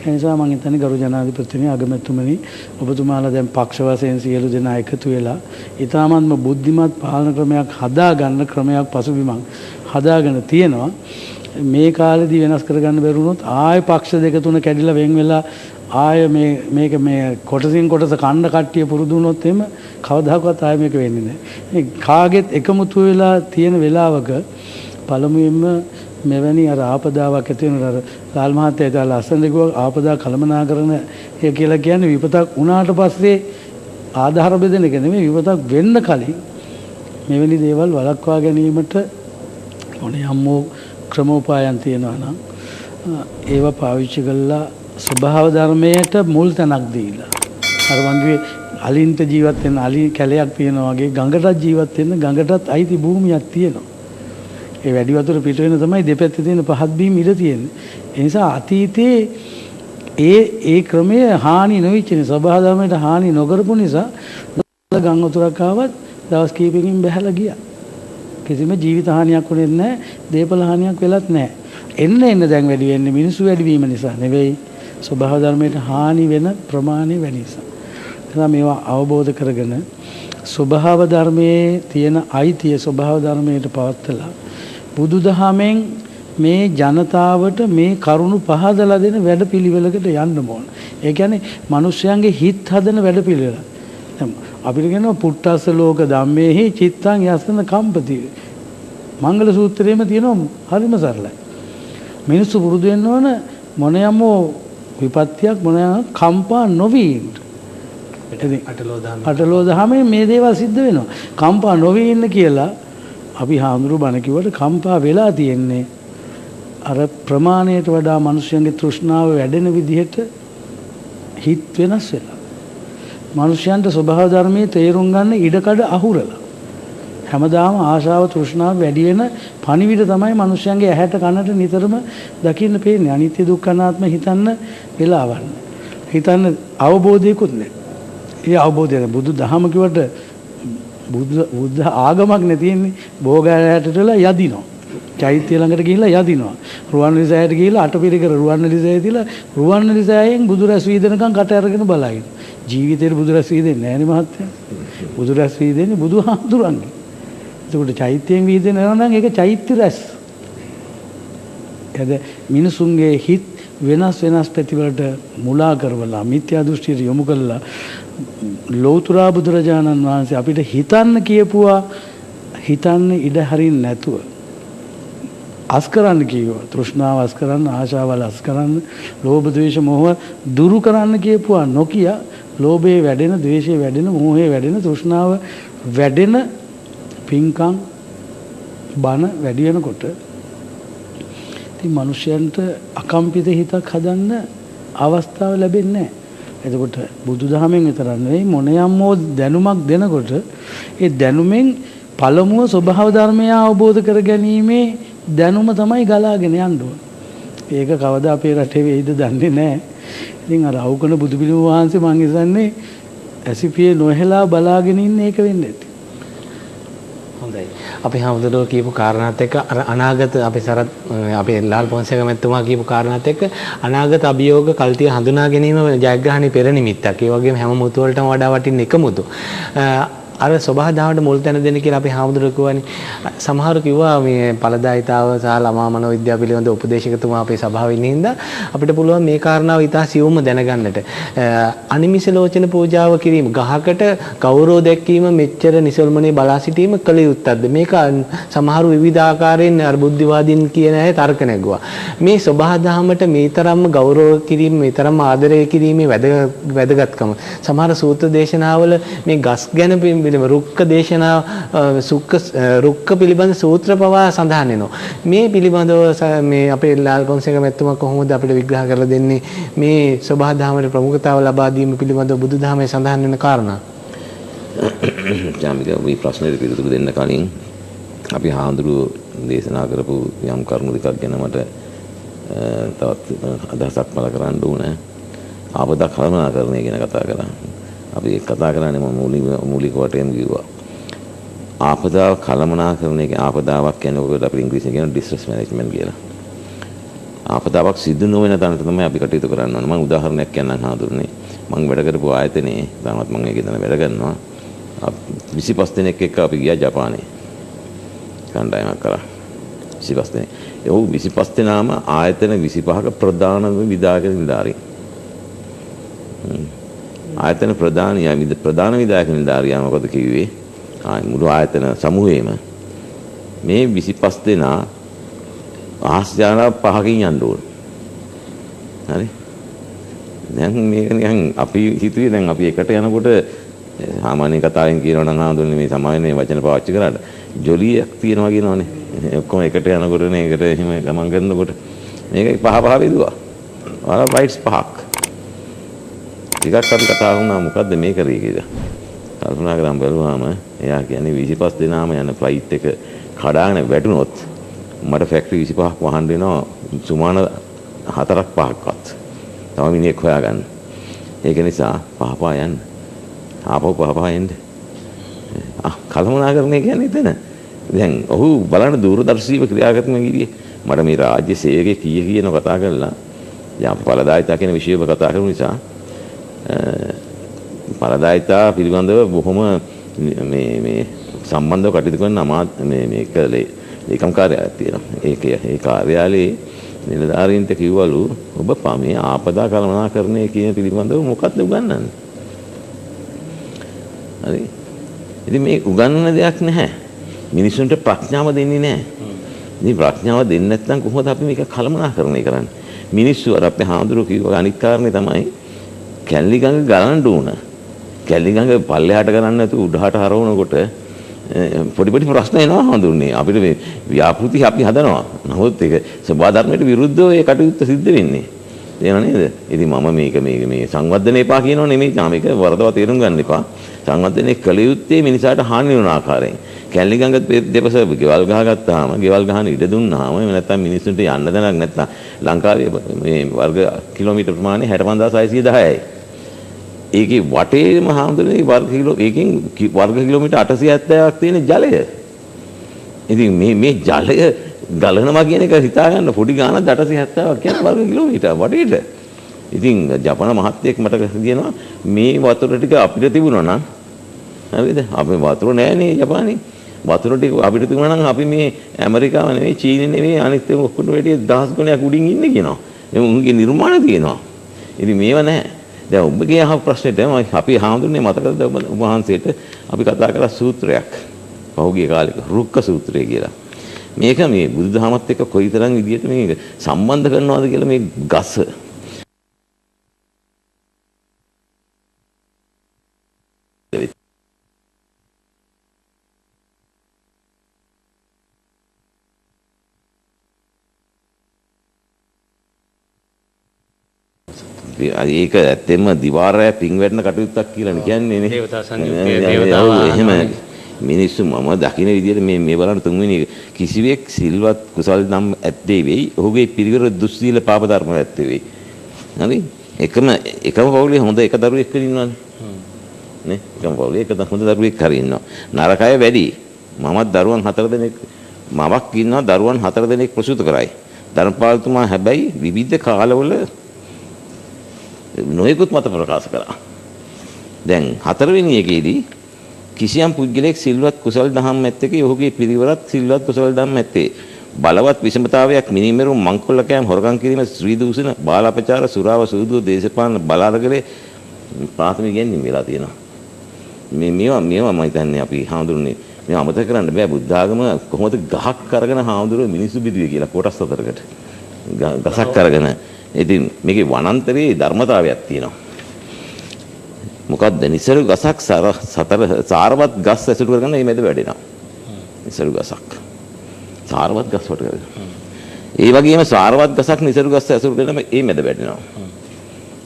ඒ නිසා මම හිතන්නේ ගරු ජනාධිපතිතුමනි අගමැතිතුමනි ඔබතුමාලා දැන් පක්ෂ වශයෙන් සියලු දෙනා එකතු වෙලා ඊටාත්ම බුද්ධිමත් පාලන ක්‍රමයක් හදාගන්න ක්‍රමයක් පසුබිමක් හදාගෙන තියෙනවා. මේ කාලෙදී වෙනස් කරගන්න බැරුණොත් ආය පක්ෂ දෙක තුන කැඩිලා වෙන් වෙලා ආය මේක කොටසින් කොටස කණ්ඩ කට්ටිය පුරුදු වුණොත් එහෙම කවදාකවත් ආය මේක වෙන්නේ නැහැ. මේ කාගෙත් එකමුතු වෙලා තියෙන වෙලාවක පළමුවෙන්ම මෙවැනි අර ආපදාවක් ඇති වෙන අර ලාල් මහත්තයා ඉතල ලස්සන දෙකුව ආපදා කළමනාකරන ඒ කියලා කියන්නේ විපතක් වුණාට පස්සේ ආධාර බෙදෙන එක නෙමෙයි විපතක් වෙන්න කලින් මෙවැනි දේවල් වළක්වා ගැනීමට ඕනේ යම්මෝ ක්‍රමෝපායන් තියෙනවා නම් ඒව පාවිච්චි කරලා ස්වභාව ධර්මයට මුල් තැනක් දීලා අර වගේ අලින්ට ජීවත් වෙන අලි කැලයක් තියෙනවා වගේ ගඟටත් ජීවත් වෙන්න ගඟටත් අයිති භූමියක් තියෙනවා. ඒ වැඩි වතුර පිට වෙන තමයි දෙපැත්තේ තියෙන පහත් බීම් ඉර තියෙන්නේ. ඒ නිසා අතීතයේ ඒ ක්‍රමය හානි නොවිච්ච නිසා සබහා ධර්මයට හානි නොකරපු නිසා ගම් වතුරක් ආවත් දවස් කීපකින් බැහැලා ගියා. කිසිම ජීවිත හානියක් වුණේ නැහැ, දේපල හානියක් වෙලත් නැහැ. එන්න දැන් වැඩි වෙන්නේ මිනිස්සු වැඩි වීම නිසා නෙවෙයි, ස්වභාව ධර්මයට හානි වෙන ප්‍රමාණය වැඩි නිසා. එතන මේවා අවබෝධ කරගෙන ස්වභාව ධර්මයේ තියෙන අයිතිය ස්වභාව ධර්මයට පවත්තලා බුදුදහමෙන් මේ ජනතාවට මේ කරුණු පහදලා දෙන වැඩපිළිවෙලකට යන්න ඕන. ඒ කියන්නේ මිනිස්යන්ගේ හිත් හදන වැඩපිළිවෙල. අපිට කියනවා පුට්ටස්ස ලෝක ධම්මේහි චිත්තං යස්සන කම්පති. මංගල සූත්‍රයේම තියෙනවා හරිම සරලයි. මිනිස්සු පුරුදු වෙන්න ඕන මොනයම විපත්තියක් මොනයම කම්පා නොවී ඉන්න. අටලෝ දහමේ මේ දේවල් සිද්ධ වෙනවා. කම්පා නොවී ඉන්න කියලා අපි හාමුදුරු බණ කිව්වට කම්පා වෙලා තියෙන්නේ අර ප්‍රමාණයට වඩා මිනිස්යන්ගේ තෘෂ්ණාව වැඩෙන විදිහට හිත වෙනස් වෙලා. මිනිස්යන්ට ස්වභාව ධර්මයේ තේරුම් ගන්න ඉඩකඩ අහුරලා. හැමදාම ආශාව තෘෂ්ණාව වැඩි වෙන පණිවිඩ තමයි මිනිස්යන්ගේ ඇහැට කනට නිතරම දකින්න පේන්නේ. අනිත්‍ය දුක්ඛ අනාත්ම හිතන්න වෙලාවක් නැහැ. හිතන්න අවබෝධයකුත් නැහැ. ඒ අවබෝධය බුදු දහම කිව්වට බුද්ධ ආගමක් නේ තියෙන්නේ. භෝගයයට වෙලා යදිනවා. චෛත්‍ය ළඟට ගිහිල්ලා යදිනවා. රුවන්වැලිසෑයට ගිහිල්ලා අටපිරිකර රුවන්වැලිසෑය තියලා රුවන්වැලිසෑයෙන් බුදු රැස් වී දෙනකන් කට අරගෙන බලයින. ජීවිතේට බුදු රැස් වී දෙන්නේ නැහැ නේ මහත්තයා. බුදු රැස් වී දෙන්නේ බුදුහාමුදුරන්ගේ. ඒකට චෛත්‍යයෙන් වී දෙනවා නම් ඒක චෛත්‍ය රැස්. එද මිනිසුන්ගේ හිත් වෙනස් පැතිවලට මුලා කරවලා මිත්‍යා දෘෂ්ටියට යොමු කළා ලෞතර බුදුරජාණන් වහන්සේ අපිට හිතන්න කියපුවා හිතන්න ඉඩ හරින්න නැතුව අස් කරන්න කියුවා. තෘෂ්ණාව අස් කරන්න, ආශාවල් අස් කරන්න, ලෝභ ද්වේෂ මොහ දුරු කරන්න කියපුවා නොකිය ලෝභයේ වැඩෙන, ද්වේෂයේ වැඩෙන, මෝහයේ වැඩෙන, තෘෂ්ණාව වැඩෙන පින්කම් බන වැඩි වෙනකොට ඉතින් මිනිසයන්ට අකම්පිත හිතක් හදන්න අවස්ථාව ලැබෙන්නේ නැහැ. එතකොට බුදුදහමෙන් විතරක් නෙවෙයි මොනියම්මෝ දැනුමක් දෙනකොට ඒ දැනුමෙන් පළමුව ස්වභාව ධර්මය අවබෝධ කර ගැනීමේ දැනුම තමයි ගලාගෙන යන්න ඕන. ඒක කවදා අපේ රටේ වෙයිද දන්නේ නැහැ. ඉතින් අර අවුකන බුදු පිළිම වහන්සේ මං හිතන්නේ ඇසිපියේ නොහෙලා බලාගෙන ඉන්න එක වෙන්නේ නැති. හොඳයි. අපි හැමදෙරෝ කියපු කාරණාත් එක්ක අර අනාගත අපි සරත් අපේ ලාල් පොන්සේක මැතිතුමා කියපු කාරණාත් එක්ක අනාගත අභියෝග කල්තිය හඳුනා ගැනීම ජයග්‍රහණේ පෙර නිමිත්තක්. ඒ වගේම හැම මුතු වලටම වඩා වටින එක මුතු. අර සබහා දහමට මුල් තැන දෙන්න කියලා අපි හාමුදුරුවෝ කිව්වනේ. සමහරව කිව්වා මේ ඵලදායිතාව සහ ළමා මනෝවිද්‍යාව පිළිබඳ උපදේශකතුමා අපේ සභාවේ ඉන්න හින්දා අපිට පුළුවන් මේ කාරණාව ඉතා සියුම්ව දැනගන්නට. අනිමිස ලෝචන පූජාව කිරීම, ගහකට ගෞරව දැක්වීම මෙච්චර නිසල්මනේ බලා සිටීම කළ යුත්තක්ද? මේක සමහර විවිධ ආකාරයෙන් අර බුද්ධිවාදීන් කියන අය තර්ක නැගුවා. මේ සබහා දහමට මේ තරම්ම ගෞරව කිරීම, මේ තරම්ම ආදරය කිරීමේ වැදගත්කම. සමහර සූත්‍ර දේශනාවල මේ ගස් ගැන රුක්ක දේශනා රුක්ක පිළිබඳ සූත්‍ර පවා සඳහන් වෙනවා. මේ පිළිබඳව මේ අපේ ලාල් පොන්සේක මැතිතුමා කොහොමද අපිට විග්‍රහ කරලා දෙන්නේ මේ සබහා දහමේ ප්‍රමුඛතාව ලබා දීම පිළිබඳව බුදුදහමේ සඳහන් වෙන කාරණා? ජාමික මේ ප්‍රශ්නෙට පිළිතුරු දෙන්න කලින් අපි හාමුදුරුවෝ දේශනා කරපු යම් කරුණු දෙකක් ගැන මට තවත් අදහසක් පළ කරන්න ඕනේ. ආපදා කළමනාකරණය ගැන කතා කරා. අපි කතා කරන්නේ මූලික වටේම කිව්වා. ආපදාව කළමනාකරණය කියන්නේ ආපදාවක් කියන්නේ ඔකට අපි ඉංග්‍රීසියෙන් කියන distress management කියලා. ආපදාවක් සිදු නොවන තැනට තමයි අපි කටයුතු කරන්න ඕනේ. මම උදාහරණයක් කියන්නම් හඳුන්නේ. මම වැඩ කරපු ආයතනයේ තාමත් මම ඒකේ තමයි වැඩ කරනවා. 25 දෙනෙක් එක්ක අපි ගියා ජපානයේ. කණ්ඩායමක් කරා. 25 දෙනෙක්. ඒ 25 දෙනාම ආයතන 25ක ප්‍රධාන විධායක නිලධාරීන්. ආයතන ප්‍රධාන විධායක නිලධාරියා මොකද කිව්වේ? මුළු ආයතන සමූහයේම මේ 25 දෙනා ආස්‍යානා 5කින් යන්න ඕන. හරි? දැන් මේක නිකන් අපි හිතුවේ දැන් අපි එකට යනකොට සාමාන්‍ය කතාවෙන් කියනවා නම් ආඳුන්නේ මේ සමාවෙන්නේ වචන පාවිච්චි කරාට ජොලියක් තියනවා කියනවනේ. ඔක්කොම එකට යනකොට නේ එකට එහෙම ගමන් කරනකොට මේක පහ බෙදුවා. වල බයිට්ස් 5ක්. ටිකක් අපි කතා වුණා මොකද්ද මේ කරේ කියලා. කල්පනා කරන් බලුවාම එයා කියන්නේ 25 දෙනාම යන ෆ්ලයිට් එක කඩාගෙන වැටුනොත් මට ෆැක්ටරි 25ක් වහන්න වෙනවා සුමාන 4ක් 5ක්වත්. තව මිනිහෙක් හොයාගන්න. ඒක නිසා පහපා යන්න. ආපහු පහපා එන්න. කළමනාකරණය කියන්නේ එතන. දැන් ඔහු බලන්න දූරදර්ශීව ක්‍රියාත්මක ගියේ. මට මේ රාජ්‍ය සේවකයේ කියන කතා කරලා යා පළදායිතා කියන විෂයව කතා කරන නිසා පළදායිතා පිළිබඳව බොහොම මේ සම්බන්ධව කටයුතු කරන මේක ඒකම් කාර්යාලයක් තියෙනවා. ඒ කාර්යාලයේ නිලධාරීන්ට කිව්වලු ඔබ මේ ආපදා කළමනාකරණය කියන පිළිබඳව මොකක්ද උගන්වන්නේ? හරි. ඉතින් මේ උගන්වන දෙයක් නැහැ. මිනිසුන්ට ප්‍රඥාව දෙන්නේ නැහැ. ඉතින් ප්‍රඥාව දෙන්නේ නැත්නම් කොහොමද අපි මේක කළමනාකරණය කරන්නේ? මිනිස්සු අර අපේ හාමුදුරුවෝ කිව්ව අනිත් කාරණේ තමයි කැලණි ගඟ ගලන්න ඕන. කැලණි ගඟ පල්ලෙහාට ගලන්න නැතුව උඩහාට හරවනකොට පොඩි ප්‍රශ්න එනවා හඳුන්නේ. අපිට මේ ව්‍යාපෘති අපි හදනවා. නමුත් ඒක සබා ධර්මයට විරුද්ධව ඒ කටයුත්ත සිද්ධ වෙන්නේ. තේරෙනව නේද? ඉතින් මම මේ සංවර්ධන එපා කියනෝ නෙමෙයි. මේක වරදවා තේරුම් ගන්න එපා. සංවර්ධනයේ කළ යුත්තේ මිනිසාට හානි වෙන ආකාරයෙන්. කැලණි ගඟ දෙපස ගෙවල් ගහගත්තාම, ගෙවල් ගහන ඉඩ දුන්නාම එහෙම නැත්නම් මිනිස්සුන්ට යන්න දැනක් නැත්නම් ලංකාවේ මේ වර්ග කිලෝමීටර් ප්‍රමාණය 65610යි. ඒකේ වටේම හාමුදුරනේ ඒකෙන් වර්ග කිලෝමීටර් 870ක් තියෙන ජලය. ඉතින් මේ ජලය ගලනවා කියන එක හිතා ගන්න පොඩි ගානක් 870ක් කියන්නේ වර්ග කිලෝමීටර් වටේට. ඉතින් ජපාන මහත්තයෙක් මට කියනවා මේ වතුර ටික අපිට තිබුණා නම් හරිද? අපේ වතුර නෑනේ ජපානේ. වතුර ටික අපිට තිබුණා නම් අපි මේ ඇමරිකාව නෙවෙයි චීනෙ නෙවෙයි අනිත් ඒවා ඔක්කොම වැඩි දහස් ගණනක් උඩින් ඉන්නේ කියනවා. ඒ උන්ගේ නිර්මාණ තියෙනවා. ඉතින් මේව නෑ. දැන් ඔබගේ අහපු ප්‍රශ්නෙට අපි හාමුදුරනේ මතකද ඔබ වහන්සේට අපි කතා කරලා සූත්‍රයක් පහුගිය කාලෙක රුක්ක සූත්‍රය කියලා. මේක මේ බුදුදහමත් එක්ක කොයිතරම් විදියට මේක සම්බන්ධ කරනවද කියලා මේ ගස ඒක ඇත්තෙන්ම දිවාරය පිං වැටෙන කටයුත්තක් කියලා කියන්නේ නේ. දේවතා සංයුක්තයේ දේවතාවා එහෙම මිනිස්සු මම දකින්න විදිහට මේ බලන්න තුන්වෙනි කිසිවෙක් සිල්වත් කුසල් නම් ඇත්තේ වෙයි. ඔහුගේ පිරිවර දුස්සීල පාප ධර්ම ඇත්තේ වෙයි. හරි? එකම පවුලේ හොඳ එක දරුවෙක් ඉන්නවනේ. නේ? එකම පවුලේ එක හොඳ දරුවෙක් හරි ඉන්නවා. නරකය වැඩි. මමත් දරුවන් 4 දෙනෙක් මමක් ඉන්නවා දරුවන් 4 දෙනෙක් ප්‍රසූත කරයි. ධර්මපාලතුමා හැබැයි විවිධ කාලවල නොයෙකුත් මත ප්‍රකාශ කළා. දැන් 4 වෙනි එකේදී කිසියම් පුද්ගලයෙක් සිල්වත් කුසල දහම් ඇත්තේ ඔහුගේ පිරිවරත් සිල්වත් කුසල දහම් ඇත්තේ බලවත් විෂමතාවයක් මිනිමෙරු මංකොල්ලකෑම් හොරකම් කිරීම ස්ත්‍රී දූෂණ බාලාපචාර සුරාව සූදුව දේශපාලන බලාරගලේ ප්‍රාථමික ගැනීම වෙලා තියෙනවා. මේවා මම හිතන්නේ අපි හාමුදුරනේ මේ අමතක කරන්න බෑ. බුද්ධ ආගම කොහොමද ගහක් අරගෙන හාමුදුරුවෝ මිනිස්සු බිදුවේ කියලා කොටස් 4කට ගසක් අරගෙන. ඉතින් මේකේ වනාන්තරයේ ධර්මතාවයක් තියෙනවා. මොකක්ද? නිසරු ගසක් සාරවත් ගස් ඇසුරු කරගෙන මේ මැද වැඩෙනවා. නිසරු ගසක් සාරවත් ගස් වට කරගෙන. ඒ වගේම සාරවත් ගසක් නිසරු ගස් ඇසුරු කරගෙන මේ මැද වැඩෙනවා.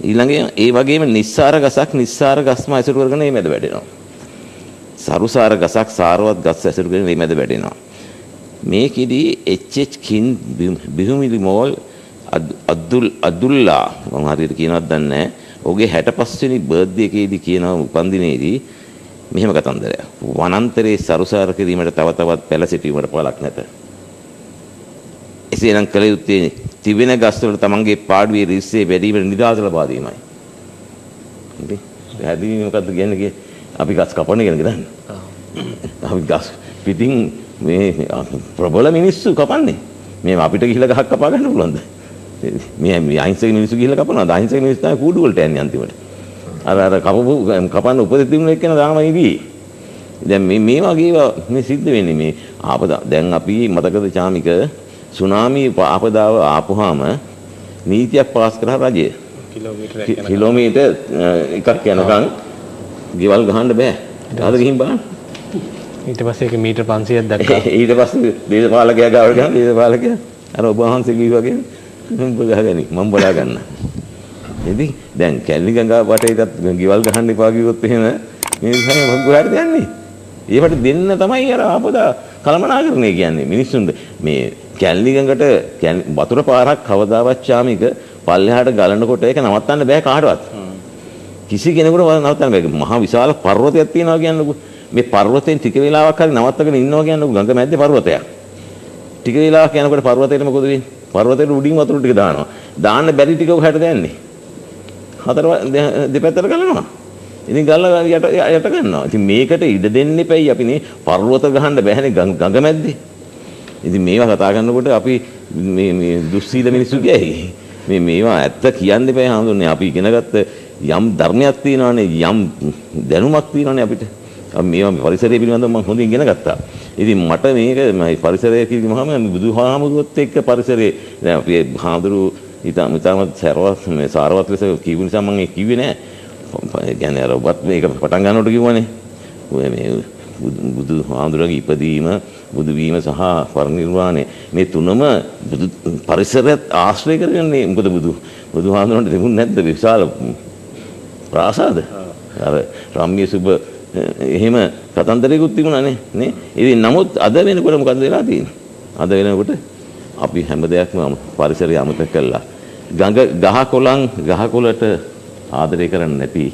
ඊළඟේ ඒ වගේම නිස්සාර ගසක් නිස්සාර ගස්ම ඇසුරු කරගෙන මේ මැද වැඩෙනවා. සරුසාර ගසක් සාරවත් ගස් ඇසුරු කරගෙන මේ මැද වැඩෙනවා. මේකෙදී එච් කින් බිහුමිලි මෝල් අදුල්ලා මම හරියට කියනවත් දන්නේ නැහැ. ඔහුගේ 65 වෙනි බර්ත්ඩේ එකේදී කියනවා උපන්දිනේදී මෙහෙම කතන්දරයක්. වනාන්තරයේ සරුසාර කිරීමට තව තවත් පැල සිටීමට පළක් නැත. එසේනම් කල යුත්තේ තිබෙන ගස්වල තමන්ගේ පාඩුවේ රිස්සේ වැඩිවීමට නිදහස ලබා දීමයි. ඉතින් පැහැදිලි මොකද්ද කියන්නේ? අපි ගස් කපන එක නේද? අපි ගස් පිටින් මේ ප්‍රබල මිනිස්සු කපන්නේ. මේ අපිට ගිහිල්ලා ගහක් කපා ගන්න පුළුවන්ද? මේ අහිංසක මිනිස්සු ගිහිල්ලා කපනවා. අහිංසක මිනිස්සු තමයි කූඩු වලට යන්නේ අන්තිමට. අර කපන්න උපදෙස් තිබුණ එක්කන දාමයි ගියේ. දැන් මේ වගේ මේ සිද්ධ වෙන්නේ මේ ආපදා. දැන් අපි මතකද චාමික සුනාමි ආපදාව ආපුවාම නීතියක් පාස් කරා රජය. කිලෝමීටර් එකක් යනකම් ගෙවල් ගහන්න බෑ. ආද ගිහින් බලන්න. ඊට පස්සේ ඒක මීටර් 500ක් දක්වා. ඊට පස්සේ දේශපාලකයා ගාවට ගියා. දේශපාලකයා අර ඔබ වහන්සේ කිව්වා වගේ මම බලාගනි මම බලා ගන්න. ඉතින් දැන් කැලණි ගඟ වටේටත් ගෙවල් ගහන්න එපා කිව්වොත් එහෙම මේ විශ්වාසය මොකද කොහාටද යන්නේ? ඒවට දෙන්න තමයි අර ආපදා කළමනාකරණය කියන්නේ. මිනිස්සුන්ට මේ කැලණි ගඟට වතුර පාරක් කවදාවත් චාමික පල්ලෙහාට ගලනකොට ඒක නවත්තන්න බෑ කාටවත්. කිසි කෙනෙකුට නවත්තන්න බෑ. මහා විශාල පර්වතයක් තියෙනවා කියන්නකො. මේ පර්වතෙන් ටික වෙලාවක් හරි නවත්තගෙන ඉන්නවා කියන්නකො ගඟ මැද්දේ පර්වතයක්. ටික වෙලාවක් යනකොට පර්වතයට මොකද වෙන්නේ? පර්වතයට උඩින් වතුර ටික දානවා. දාන්න බැරි ටික උහට දැන්නේ. හතර දෙපැත්තට ගලනවා. ඉතින් ගල්ලා යට ගන්නවා. ඉතින් මේකට ඉඩ දෙන්න එපැයි අපි මේ පර්වත ගහන්න බෑනේ ගඟ මැද්දේ. ඉතින් මේවා කතා කරනකොට අපි මේ දුස්සීල මිනිස්සු කියයි. මේවා ඇත්ත කියන්න එපා හඳුන්නේ. අපි ඉගෙනගත්ත යම් ධර්මයක් තියෙනවානේ යම් දැනුමක් තියෙනවානේ අපිට. අපි මේවා පරිසරය පිළිබඳව මම හොඳින් ඉගෙන ගත්තා. ඉතින් මට මේක පරිසරය කිව්වම බුදුහාමුදුරුවොත් එක්ක පරිසරේ දැන් අපි හාමුදුරු ඊටම සාරවත් ලෙස කිව්ව නිසා මම ඒක කිව්වේ නෑ. ඒ කියන්නේ අර ඔබත් මේක පටන් ගන්නකොට කිව්වනේ. මේ බුදුහාමුදුරුවෝගේ ඉපදීම බුදු වීම සහ පරිනිර්වාණය මේ තුනම පරිසරයත් ආශ්‍රය කරගන්නේ. මොකද බුදුහාමුදුරුවන්ට තිබුණ නැද්ද විශාල ප්‍රාසාද? අර රම්‍ය සුබ එහෙම කතන්දරයකුත් තිබුණානේ නේ. ඉතින් නමුත් අද වෙනකොට මොකද වෙලා තියෙන්නේ? අද වෙනකොට අපි හැම දෙයක්ම පරිසරය අමතක කළා. ගහකොළට ආදරය කරන්නේ නැති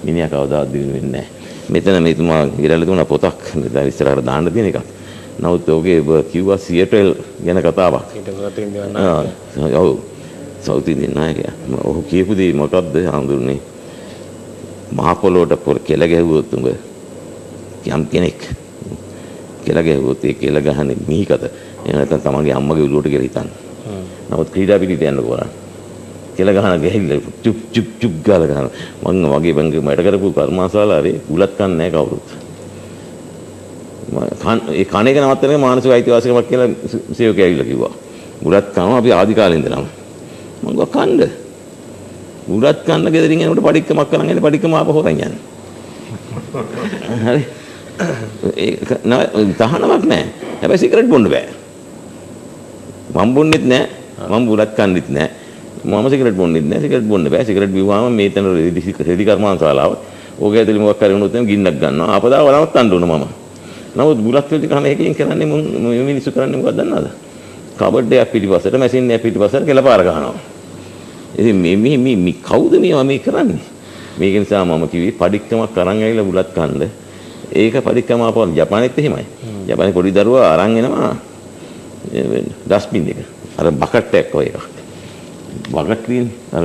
මිනිහා කවදාවත් දිනු වෙන්නේ නැහැ. මෙතන මේතුමා ඉරලා දුන්න පොතක් දැන් ඉස්සරහට දාන්න තියෙන එකක්. නමුත් ඔහුගේ කිව්වා සියටල් ගැන කතාවක්. ඔව් සවුත් ඉන්දියන් නායකයා. ඔහු කියපු දේ මොකද්ද හඳුන්නේ? මහ පොළොවට කෙල ගැහුවොත් උඹ යම් කෙනෙක් කෙල ගැහුවොත් ඒ කෙල ගහන්නේ මිහිකත. එහෙම නැත්නම් තමන්ගේ අම්මගේ උළුවට කියලා හිතන්න. නමුත් ක්‍රීඩා පිටිට යන්න කොරන්න. කෙල ගහන ගහilla චුප් චුප් චුප් ගාලා ගහන. මම වගේ බංග මට කරපු කර්මාශාලාවේ උලත් කන්නේ නැහැ කවුරුත්. ඒ කණ එක නවත්තන එක මානසික අයිතිවාසිකමක් කියලා සේවකයා ඇවිල්ලා කිව්වා. උලත් කනවා අපි ආදි කාලේ ඉඳලම. මම ගා කන්න. උලත් කන්න ගෙදරින් එනකොට පඩික්කමක් කරන් එන්නේ පඩික්කම ආපහු හොරන් යන්නේ. හරි. ඒක තහනමක් නැහැ. හැබැයි සිගරට් බොන්න බෑ. මම බොන්නෙත් නැහැ. මම උලත් කන්නෙත් නැහැ. මම සිගරට් බොන්නෙත් නැහැ. සිගරට් බොන්න බෑ. සිගරට් බිව්වම මේ තැන රෙදි කර්මාන්තශාලාව. ඕක ඇතුලේ මොකක් කරේ වුණොත් එම් ගින්නක් ගන්නවා. ආපදාව නවත්තන්න ඕන මම. නමුත් බුලත් වලට කන එකකින් කරන්නේ මේ මිනිස්සු කරන්නේ මොකක්ද දන්නවද? කබඩ් එකක් පිටිපස්සට මැෂින් එකක් පිටිපස්සට කෙලපාර ගහනවා. ඉතින් මේ කවුද මේ කරන්නේ? මේක නිසා මම කිව්වේ පඩික්කමක් අරන් ඇවිල්ලා බුලත් කන්න. ඒක පඩික්කම ආපහු ජපානෙත් එහෙමයි. ජපානයේ පොඩි දරුවා අරන් එනවා ඩස්බින් එක. අර බකට් එකක් වගේ එකක්. බකට් තියෙන්නේ. අර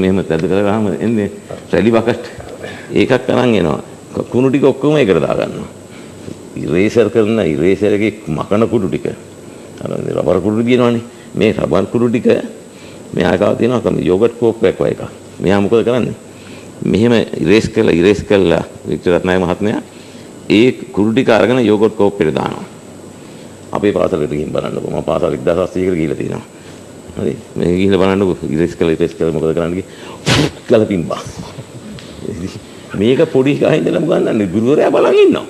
මෙහෙම තැද කරගාම එන්නේ රැලි බකට්. ඒකක් අරන් එනවා. කුණු ටික ඔක්කොම ඒකට දාගන්නවා. ඉරේසර් කරන ඉරේසර් එකේ මකන කුඩු ටික අර රබර් කුඩු දිනවනේ මේ රබර් කුඩු ටික මෙහා ගාව තියෙනවා කම යෝගට් කෝප් එකක් වගේ එකක්. මෙහා මොකද කරන්නේ? මෙහෙම ඉරේස් කළා වික්ටර් රත්නායක මහත්මයා ඒ කුඩු ටික අරගෙන යෝගට් කෝප් එකට දානවා. අපේ පාසලට ගිහින් බලන්නකො මම පාසල 1700 කට ගිහිල්ලා තියෙනවා. හරි මේ ගිහිල්ලා බලන්නකො ඉරේස් කළා මොකද කරන්නේ කියලා පිම්බා. මේක පොඩි ගහින් ඉඳලා ගන්නන්නේ ගුරුවරයා බලන් ඉන්නවා.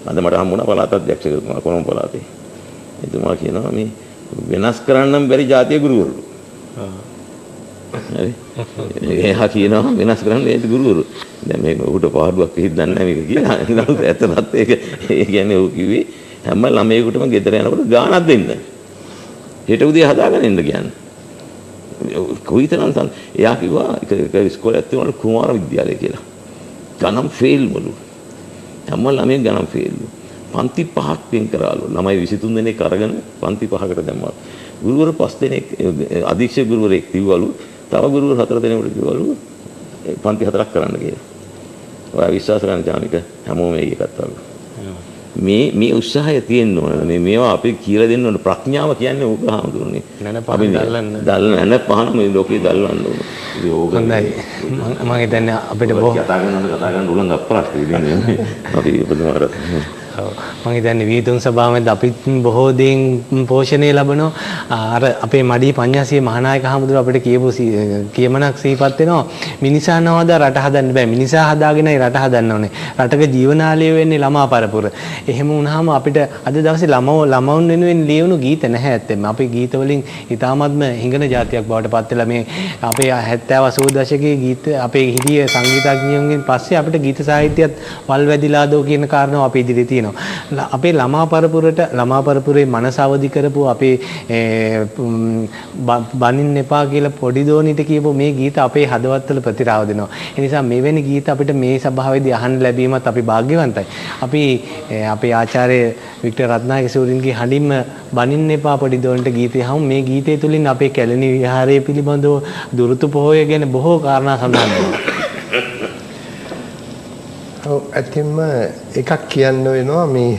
අද මට හම්බුණා පළාත් අධ්‍යක්ෂකතුමා කොළඹ පළාතේ. එතුමා කියනවා මේ වෙනස් කරන්නම් බැරි જાතිය ගුරුවරු. හරි. එයා කියනවා වෙනස් කරන්න බැරි ගුරුවරු. දැන් මේක උඩ පාඩුවක් හිටන්නේ නැහැ මේක කියලා. නමුත් ඇත්තටත් ඒක ඒ කියන්නේ ඔව් කිව්වේ හැම ළමයෙකුටම ගෙදර යනකොට ගානක් දෙන්න. හෙට උදේ හදාගෙන එන්න කියන්නේ. කොයිතරම් තන එයා කිව්වා එක ඉස්කෝලයක් තියෙනවා කුමාර විද්‍යාලය කියලා. ගණන් ෆේල් වලු. හැම ළමයෙක් ගණන් ෆේල්. පන්ති 5ක් වෙන් කරාලු. ළමයි 23 දෙනෙක් අරගෙන පන්ති 5කට දැම්මා. ගුරුවරු 5 දෙනෙක් අධීක්ෂක ගුරුවරයෙක් තියවලු. තව ගුරුවරු 4 දෙනෙකුට කිව්වලු පන්ති 4ක් කරන්න කියලා. ඔයා විශ්වාස කරන්න ජාමික හැමෝම මේක ගත්තාලු. මේ උත්සාහය තියෙන්න ඕන. මේවා අපි කියලා දෙන්න ඕන. ප්‍රඥාව කියන්නේ ඕක හඳුනන්නේ. අපි දල්ලන්න පහන මේ ලෝකේ දල්වන්න ඕන. ඉතින් ඕක හොඳයි. මම හිතන්නේ අපිට කතා කරන උලංග අප්‍රාස්ත ඉන්නේ. අපි බඳවර මම හිතන්නේ වීතුන් සභාවෙන් අපි බොහෝ දේන් පෝෂණය ලැබනවා. අර අපේ මඩී පඤ්ඤාසී මහානායක හමුදුර අපිට කියපු කියමනක් සිහිපත් වෙනවා. මිනිසා නවදා රට හදන්න බෑ. මිනිසා හදාගෙනයි රට හදන්න ඕනේ. රටක ජීවනාලය වෙන්නේ ළමා පරපුර. එහෙම වුණාම අපිට අද දවසේ ළමවුන් වෙනුවෙන් ලියවුණු ගීත නැහැ ඇත්තෙම. අපේ ගීත වලින් ඉතාමත්ම හිඟන જાතියක් බවට පත් වෙලා මේ අපේ 70 80 දශකයේ ගීත අපේ හිටිය සංගීතඥයන්ගෙන් පස්සේ අපිට ගීත සාහිත්‍යයත් වල් වැදිලාදෝ කියන කාරණාව අපි ඉදිරියේ තියෙනවා. තියෙනවා. අපේ ළමා පරපුරේ මනස අවදි කරපු අපේ බනින්න එපා කියලා පොඩි දෝනිට කියපු මේ ගීත අපේ හදවත්වල ප්‍රතිරාව දෙනවා. ඒ නිසා මෙවැනි ගීත අපිට මේ සභාවේදී අහන්න ලැබීමත් අපි වාග්යවන්තයි. අපි අපේ ආචාර්ය වික්ටර් රත්නායක සූරින්ගේ හඬින්ම බනින්න එපා පොඩි දෝනිට ගීතය අහමු. මේ ගීතය තුලින් අපේ කැලණි විහාරය පිළිබඳව දුරුතු පොහොය ගැන බොහෝ කාරණා සඳහන් වෙනවා. ඔව් ඇත්තම එකක් කියන්න වෙනවා මේ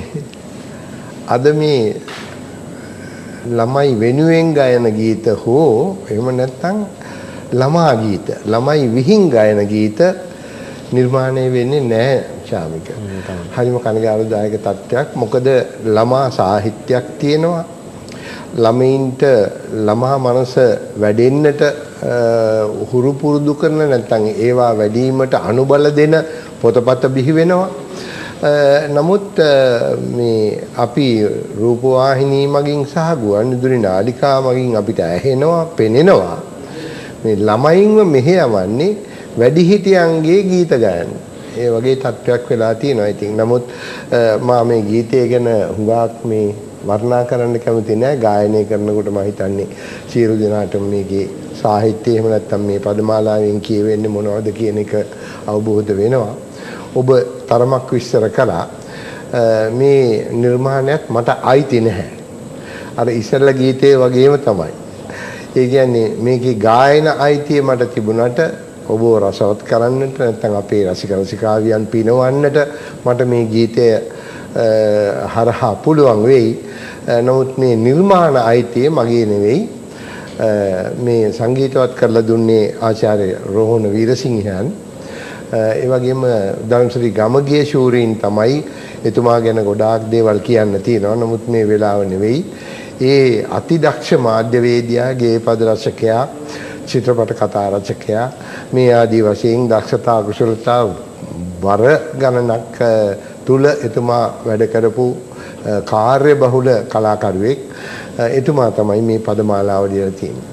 අද මේ ළමයි වෙනුවෙන් ගයන ගීත හෝ එහෙම නැත්නම් ළමා ගීත ළමයි විහිං ගයන ගීත නිර්මාණය වෙන්නේ නැහැ ශාමික. හරිම කනගාටුදායක තත්ත්වයක්. මොකද ළමා සාහිත්‍යයක් තියෙනවා. ළමයින්ට ළමා මනස වැඩෙන්නට හුරු පුරුදු කරන නැත්නම් ඒවා වැඩිවීමට අනුබල දෙන පොතපත බිහි වෙනවා. නමුත් මේ අපි රූපවාහිනී මගින් සහ ගුවන්විදුලි නාලිකා මගින් අපිට ඇහෙනවා, පෙනෙනවා මේ ළමයින්ව මෙහෙයවන්නේ වැඩිහිටියන්ගේ ගීත ගයන්න. ඒ වගේ තත්ත්වයක් වෙලා තියෙනවා. ඉතින් නමුත් මා මේ ගීතය ගැන හුඟක් මේ වර්ණනා කරන්න කැමති නැහැ. ගායනය කරනකොට මම හිතන්නේ සියලු දෙනාටම මේකේ සාහිත්‍යය එහෙම නැත්නම් මේ පදමාලාවෙන් කියවෙන්නේ මොනවද කියන එක අවබෝධ වෙනවා. ඔබ තරමක් විස්තර කළා. මේ නිර්මාණයක් මට අයිති නැහැ. අර ඉස්සෙල්ලා ගීතේ වගේම තමයි. ඒ කියන්නේ මේකේ ගායන අයිතිය මට තිබුණාට ඔබ රසවත් කරන්නට නැත්නම් අපේ රසික රසිකාවියන් පිනවන්නට මට මේ ගීතය හරහා පුළුවන් වෙයි. නමුත් මේ නිර්මාණ අයිතිය මගේ නෙවෙයි. මේ සංගීතවත් කරලා දුන්නේ ආචාර්ය රෝහණ වීරසිංහයන්. ඒ වගේම ධර්මශ්‍රී ගමගේ ශූරීන් තමයි. එතුමා ගැන ගොඩාක් දේවල් කියන්න තියෙනවා. නමුත් මේ වෙලාව නෙවෙයි. ඒ අතිදක්ෂ මාධ්‍යවේදියා, ගේපද රචකයා, චිත්‍රපට කතා රචකයා මේ ආදී වශයෙන් දක්ෂතා කුසලතා වර ගණනක් තුල එතුමා වැඩ කරපු කාර්ය බහුල කලාකරුවෙක්. එතුමා තමයි මේ පදමාලාව ලියලා තියෙන්නේ.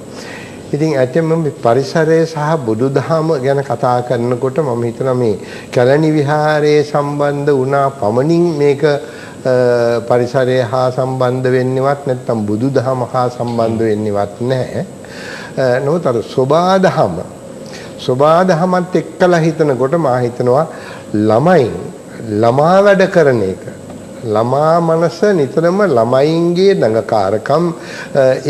ඉතින් ඇත්තම මේ පරිසරය සහ බුදුදහම ගැන කතා කරනකොට මම හිතනවා මේ කැලණි විහාරයේ සම්බන්ධ වුණා පමණින් මේක පරිසරය හා සම්බන්ධ වෙන්නේවත් නැත්නම් බුදුදහම හා සම්බන්ධ වෙන්නේවත් නැහැ. නමුත් අර සෝබාදහමත් එක්කලා හිතනකොට මා හිතනවා ළමා වැඩ කරන එක. ළමා මනස නිතරම ළමයින්ගේ දඟකාරකම්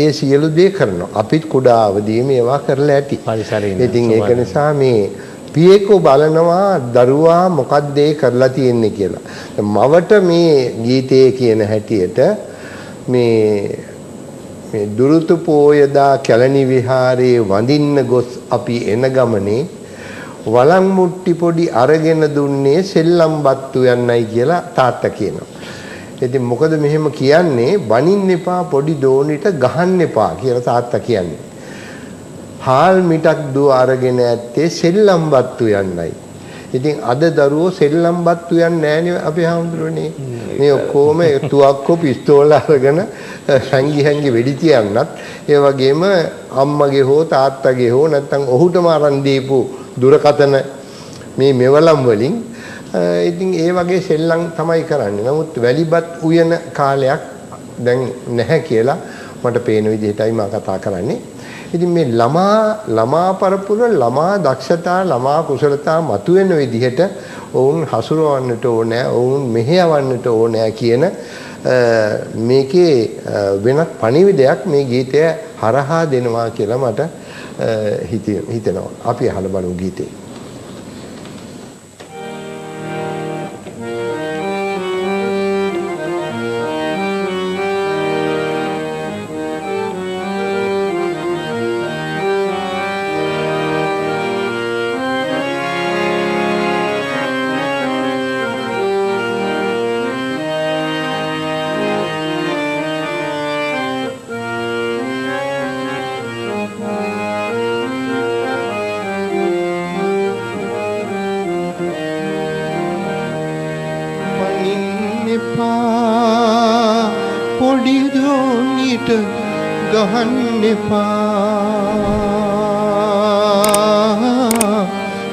ඒ සියලු දේ කරනවා. අපිත් කුඩා අවදීම ඒවා කරලා ඇති. ඉතින් ඒක නිසා මේ පියෙකෝ බලනවා දරුවා මොකක්ද ඒ කරලා තියෙන්නේ කියලා. මවට මේ ගීතයේ කියන හැටියට මේ දුරුතු පෝයදා කැලණි විහාරයේ වඳින්න ගොස් අපි එන ගමනේ වලං මුට්ටි පොඩි අරගෙන දුන්නේ සෙල්ලම්බත්තු යන්නයි කියලා තාත්තා කියනවා. ඉතින් මොකද මෙහෙම කියන්නේ? බනින්න එපා පොඩි දෝනිට ගහන්න එපා කියලා තාත්තා කියන්නේ. හාල් මිටක් දුව අරගෙන ඇත්තේ සෙල්ලම්බත්තු යන්නයි. ඉතින් අද දරුවෝ සෙල්ලම්බත්තු යන්නේ නැහනේ අපේ හාමුදුරනේ. මේ ඔක්කොම තුවක්කෝ පිස්තෝල අරගෙන හැංගි වෙඩි තියන්නත් ඒ වගේම අම්මගේ හෝ තාත්තගේ හෝ නැත්නම් ඔහුටම අරන් දීපු දුරකතන මේ මෙවලම් වලින් ඉතින් ඒ වගේ සෙල්ලම් තමයි කරන්නේ. නමුත් වැලිබත් උයන කාලයක් දැන් නැහැ කියලා මට පේන විදිහටයි මම කතා කරන්නේ. ඉතින් මේ ළමා පරපුර ළමා දක්ෂතා ළමා කුසලතා මතුවෙන විදිහට ඔවුන් හසුරවන්නට ඕනේ, ඔවුන් මෙහෙයවන්නට ඕනේ කියන මේකේ වෙනත් පණිවිඩයක් මේ ගීතය හරහා දෙනවා කියලා මට හිතෙනවා. අපි අහලා බලමු ගීතේ. පොඩි දෝනිට ගහන්න එපා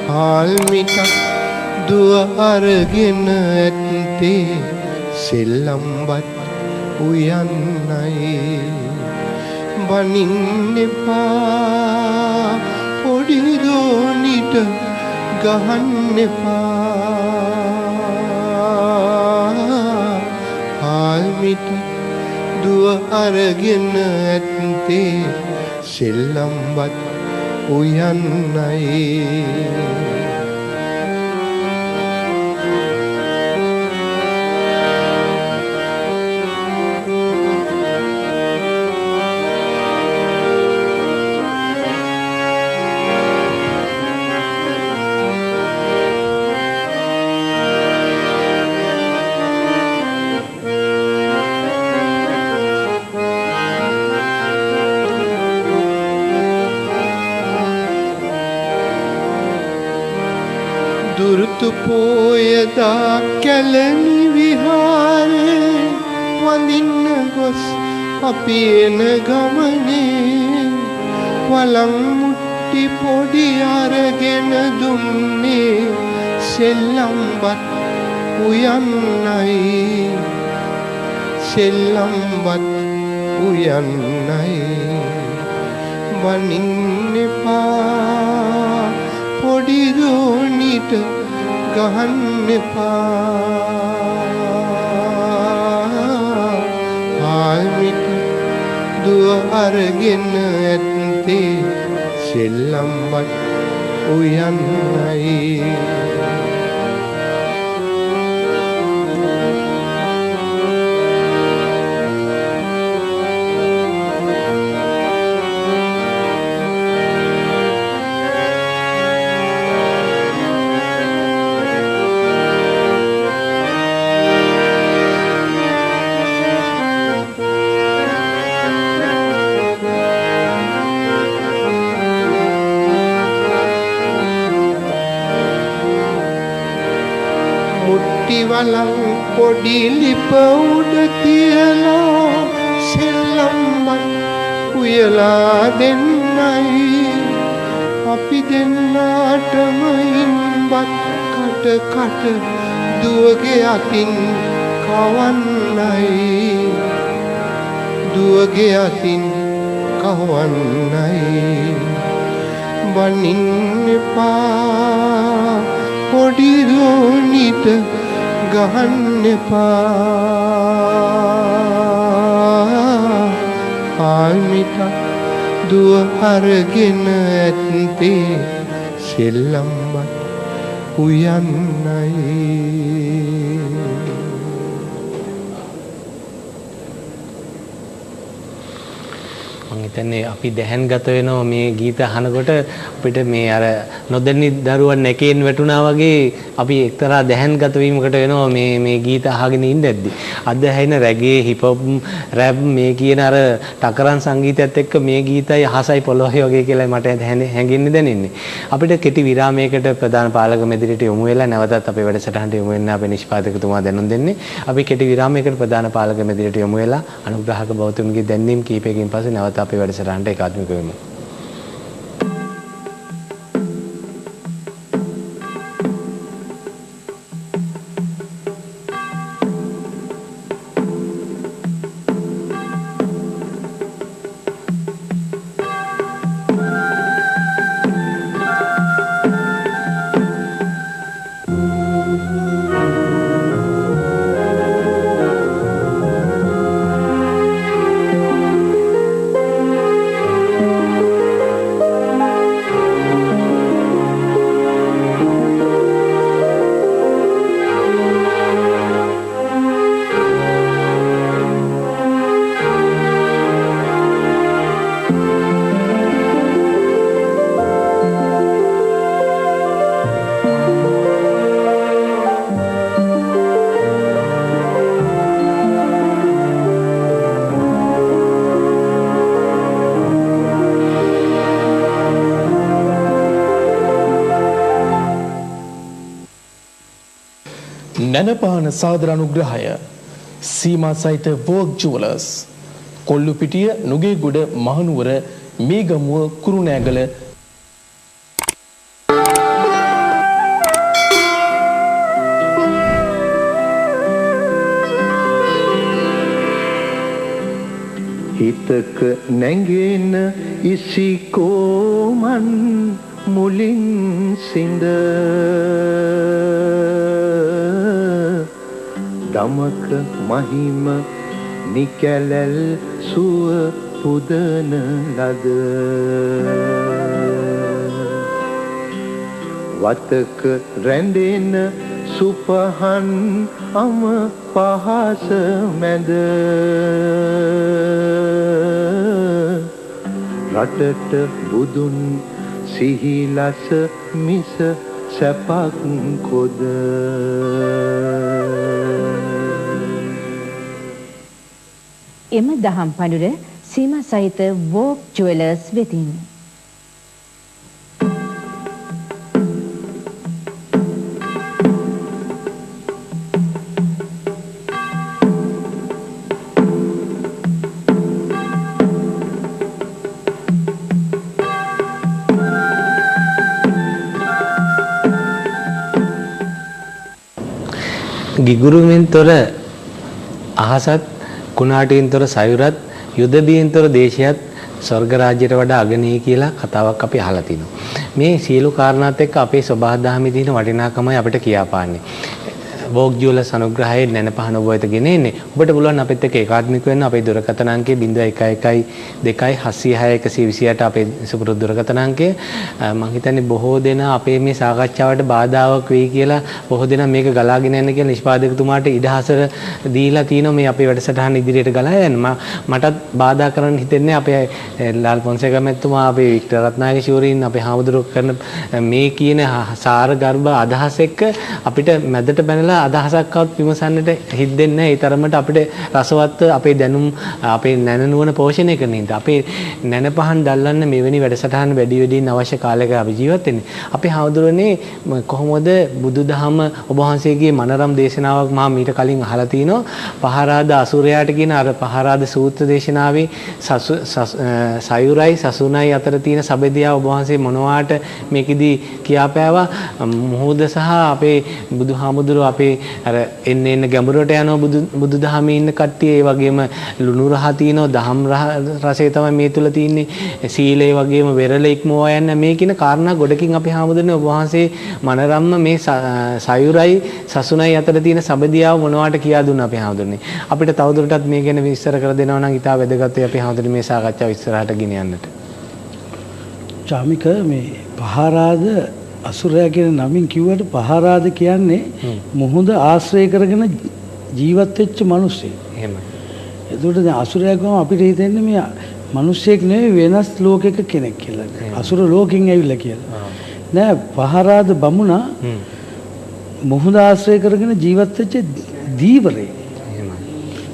හාල් මිටක් දුව අරගෙන ඇත්තේ සෙල්ලම්වත් උයන්නයි බනින්න එපා පොඩි දෝනිට ගහන්න එපා හාල්මිට දුව අරගෙන ඇත්තේ සෙල්ලම්වත් උයන්නයි දුරුතු පෝයදා කැලණි විහාරේ වඳින්න ගොස් අපි එන ගමනේ වලං මුට්ටි පොඩි අරගෙන දුන්නේ සෙල්ලම්වත් උයන්නයි සෙල්ලම්වත් උයන්නයි බනින්න එපා පොඩි දෝනිට ගහන්න එපා හාල්මිට දුව අරගෙන ඇත්තේ සෙල්ලම්වත් උයන්නයි වලං පොඩි ලිප උඩ තියලා සෙල්ලම්වත් උයලා දෙන්නයි අපි දෙන්නාටම ඉන්වත් කට කට දුවගේ අතින් කවන්නයි දුවගේ අතින් කවන්නයි බනින්න එපා පොඩි දෝනිට ගහන්න එපා හාල්මිට දුව අරගෙන ඇත්තේ සෙල්ලම්වත් උයන්නයි හිතන්නේ අපි දැහැන්ගත වෙනවා මේ ගීත අහනකොට අපිට මේ අර නොදැනි දරුවන් නැකේන් වැටුණා වගේ අපි එක්තරා දැහැන්ගත වීමකට වෙනවා මේ ගීත අහගෙන ඉඳද්දි. අද ඇහෙන රැගේ හිප් හොප් රැප් මේ කියන අර ටකරන් සංගීතයත් එක්ක මේ ගීතයි අහසයි පොළොවේ වගේ කියලා මට හැඟෙන්නේ දැනෙන්නේ. අපිට කෙටි විරාමයකට ප්‍රධාන පාලක මැදිරියට යොමු වෙලා නැවතත් අපේ වැඩසටහනට යොමු වෙන්න අපේ නිෂ්පාදකතුමා දැනුම් දෙන්නේ. අපි කෙටි විරාමයකට ප්‍රධාන පාලක මැදිරියට යොමු වෙලා අනුග්‍රහක බෞතුන්ගේ දැන්වීම් කීපයකින් පස්සේ නැවත අපේ වැඩසටහනට ඒකාත්මික වෙමු. නැනපාන සාදර අනුග්‍රහය සීමා සහිත වෝග් ජුවලර්ස් කොල්ලුපිටිය නුගේගොඩ මහනුවර මේගමුව කුරුණෑගල හිතක නැගෙන ඉසිකෝමන් මුලින් සිඳ දමක මහිම නිකැලැල් සුව පුදන ලද වතක රැඳෙන සුපහන් අම පහස මැද රටට බුදුන් සිහිලස මිස සැපක් කොද එම දහම් පඬුර සීමා සහිත වෝක් ජුවලර්ස් වෙතින් ගිගුරුමින් තොර අහසත් කුණාටුවෙන් තොර සයුරත් යුද බියෙන් තොර දේශයත් ස්වර්ග රාජ්‍යයට වඩා අගනී කියලා කතාවක් අපි අහලා තිනවා. මේ සියලු කාරණාත් එක්ක අපේ සබහා දහමේ තියෙන වටිනාකමයි අපිට කියාපාන්නේ. වෝක් ජුවලර්ස් අනුග්‍රහයේ නැනපහන ඔබ වෙත ගෙන එන්නේ. ඔබට පුළුවන් අපිත් එක්ක ඒකාත්මික වෙන්න අපේ දුරකථන අංකය 0112 76128 අපේ සුපුරුදු දුරකථන අංකය. මම හිතන්නේ බොහෝ දෙනා අපේ මේ සාකච්ඡාවට බාධාවක් වෙයි කියලා බොහෝ දෙනා මේක ගලාගෙන යන්න කියලා නිෂ්පාදකතුමාට ඉඩහසර දීලා තිනවා මේ අපේ වැඩසටහන ඉදිරියට ගලා යන්න. මටත් බාධා කරන්න හිතෙන්නේ අපේ ලාල් පොන්සේකා මැතිතුමා අපේ වික්ටර් රත්නායක ශූරීන් අපේ හාමුදුරුවෝ කරන මේ කියන සාර ගර්භ අදහස් එක්ක අපිට මැදට බැනලා අදහසක්වත් විමසන්නට හිතෙන්නේ නැහැ. ඒ තරමට අපිට රසවත් අපේ දැනුම් අපේ නැනනුවන පෝෂණය කරන හින්දා අපේ නැනපහන් දැල්ලන්න මෙවැනි වැඩසටහන් වැඩි වැඩියෙන් අවශ්‍ය කාලයක අපි ජීවත් වෙන්නේ. අපේ හාමුදුරනේ කොහොමද බුදුදහම ඔබ වහන්සේගේ මනරම් දේශනාවක් මම මීට කලින් අහලා තිනවා. පහරාද අසුරයාට කියන අර පහරාද සූත්‍ර දේශනාවේ සයුරයි සසුනයි අතර තියෙන සබෙදියා ඔබ වහන්සේ මොනවාට මේකෙදි කියාපෑවා. මොහොද සහ අපේ බුදුහාමුදුරුවෝ අපේ අර එන්න ගැඹුරට යනවා බුදුදහමේ ඉන්න කට්ටිය. ඒ වගේම ලුණු රහ තියෙනවා, දහම් රසය තමයි මේ තුල තියෙන්නේ. සීලය වගේම වෙරළ ඉක්මවා යන්න මේ කියන කාරණා ගොඩකින් අපි හාමුදුරනේ ඔබ වහන්සේ මනරම්ම මේ සයුරයි සසුනයි අතර තියෙන සබදියාව මොනවාට කියා දුන්නා අපි හාමුදුරනේ. අපිට තවදුරටත් මේ ගැන විස්තර කර දෙනවා නම් ඉතාල වැදගත් වෙයි අපි හාමුදුරනේ මේ සාකච්ඡාව ඉස්සරහට ගෙන යන්නට. චාමික මේ පහරාද අසුරයා කියන නමින් කිව්වට පහරාද කියන්නේ මුහුද ආශ්‍රය කරගෙන ජීවත් වෙච්ච මිනිස්සෙක්. එහෙමයි. එතකොට දැන් අසුරයා ගම අපිට හිතෙන්නේ මේ මිනිස්සෙක් නෙවෙයි වෙනස් ලෝකයක කෙනෙක් කියලා. අසුර ලෝකෙන් ඇවිල්ලා කියලා. නෑ පහරාද බමුණා මුහුද ආශ්‍රය කරගෙන ජීවත් වෙච්ච දීවරේ. එහෙමයි.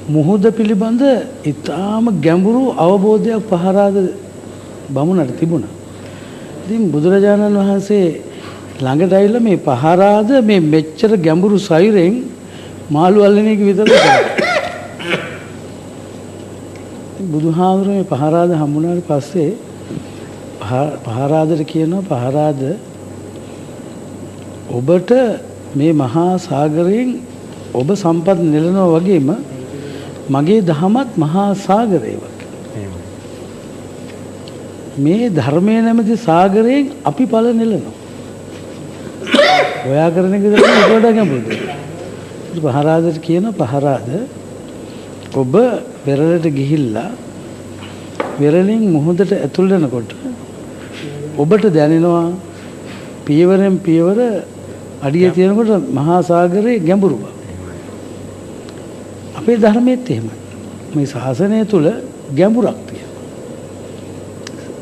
මුහුද පිළිබඳ ඊටාම ගැඹුරු අවබෝධයක් පහරාද බමුණට තිබුණා. ඉතින් බුදුරජාණන් වහන්සේ ළඟට ඇවිල්ලා මේ පහරාද මේ මෙච්චර ගැඹුරු සයුරෙන් මාළු අල්ලන එක විතරද කරන්නේ. බුදුහාමුදුරුවෝ මේ පහරාද හම්බුනාට පස්සේ පහරාදට කියනවා පහරාද ඔබට මේ මහා සාගරයෙන් ඔබ සම්පත් නෙලනවා වගේම මගේ දහමත් මහා සාගරය වගේ. මේ ධර්මයේ නැමැති සාගරයෙන් අපි ඵල නෙලනවා. ඔයා කරන එක තමයි ඊට වඩා ගැඹුරුද. පහරාදට කියන පහරාද ඔබ වෙරළට ගිහිල්ලා වෙරළෙන් මුහුදට ඇතුල් වෙනකොට ඔබට දැනෙනවා පියවරෙන් පියවර අඩිය තියෙනකොට මහා සාගරයේ ගැඹුරු බව. අපේ ධර්මයේත් එහෙමයි. මේ ශාසනය තුල ගැඹුරක් තියෙනවා.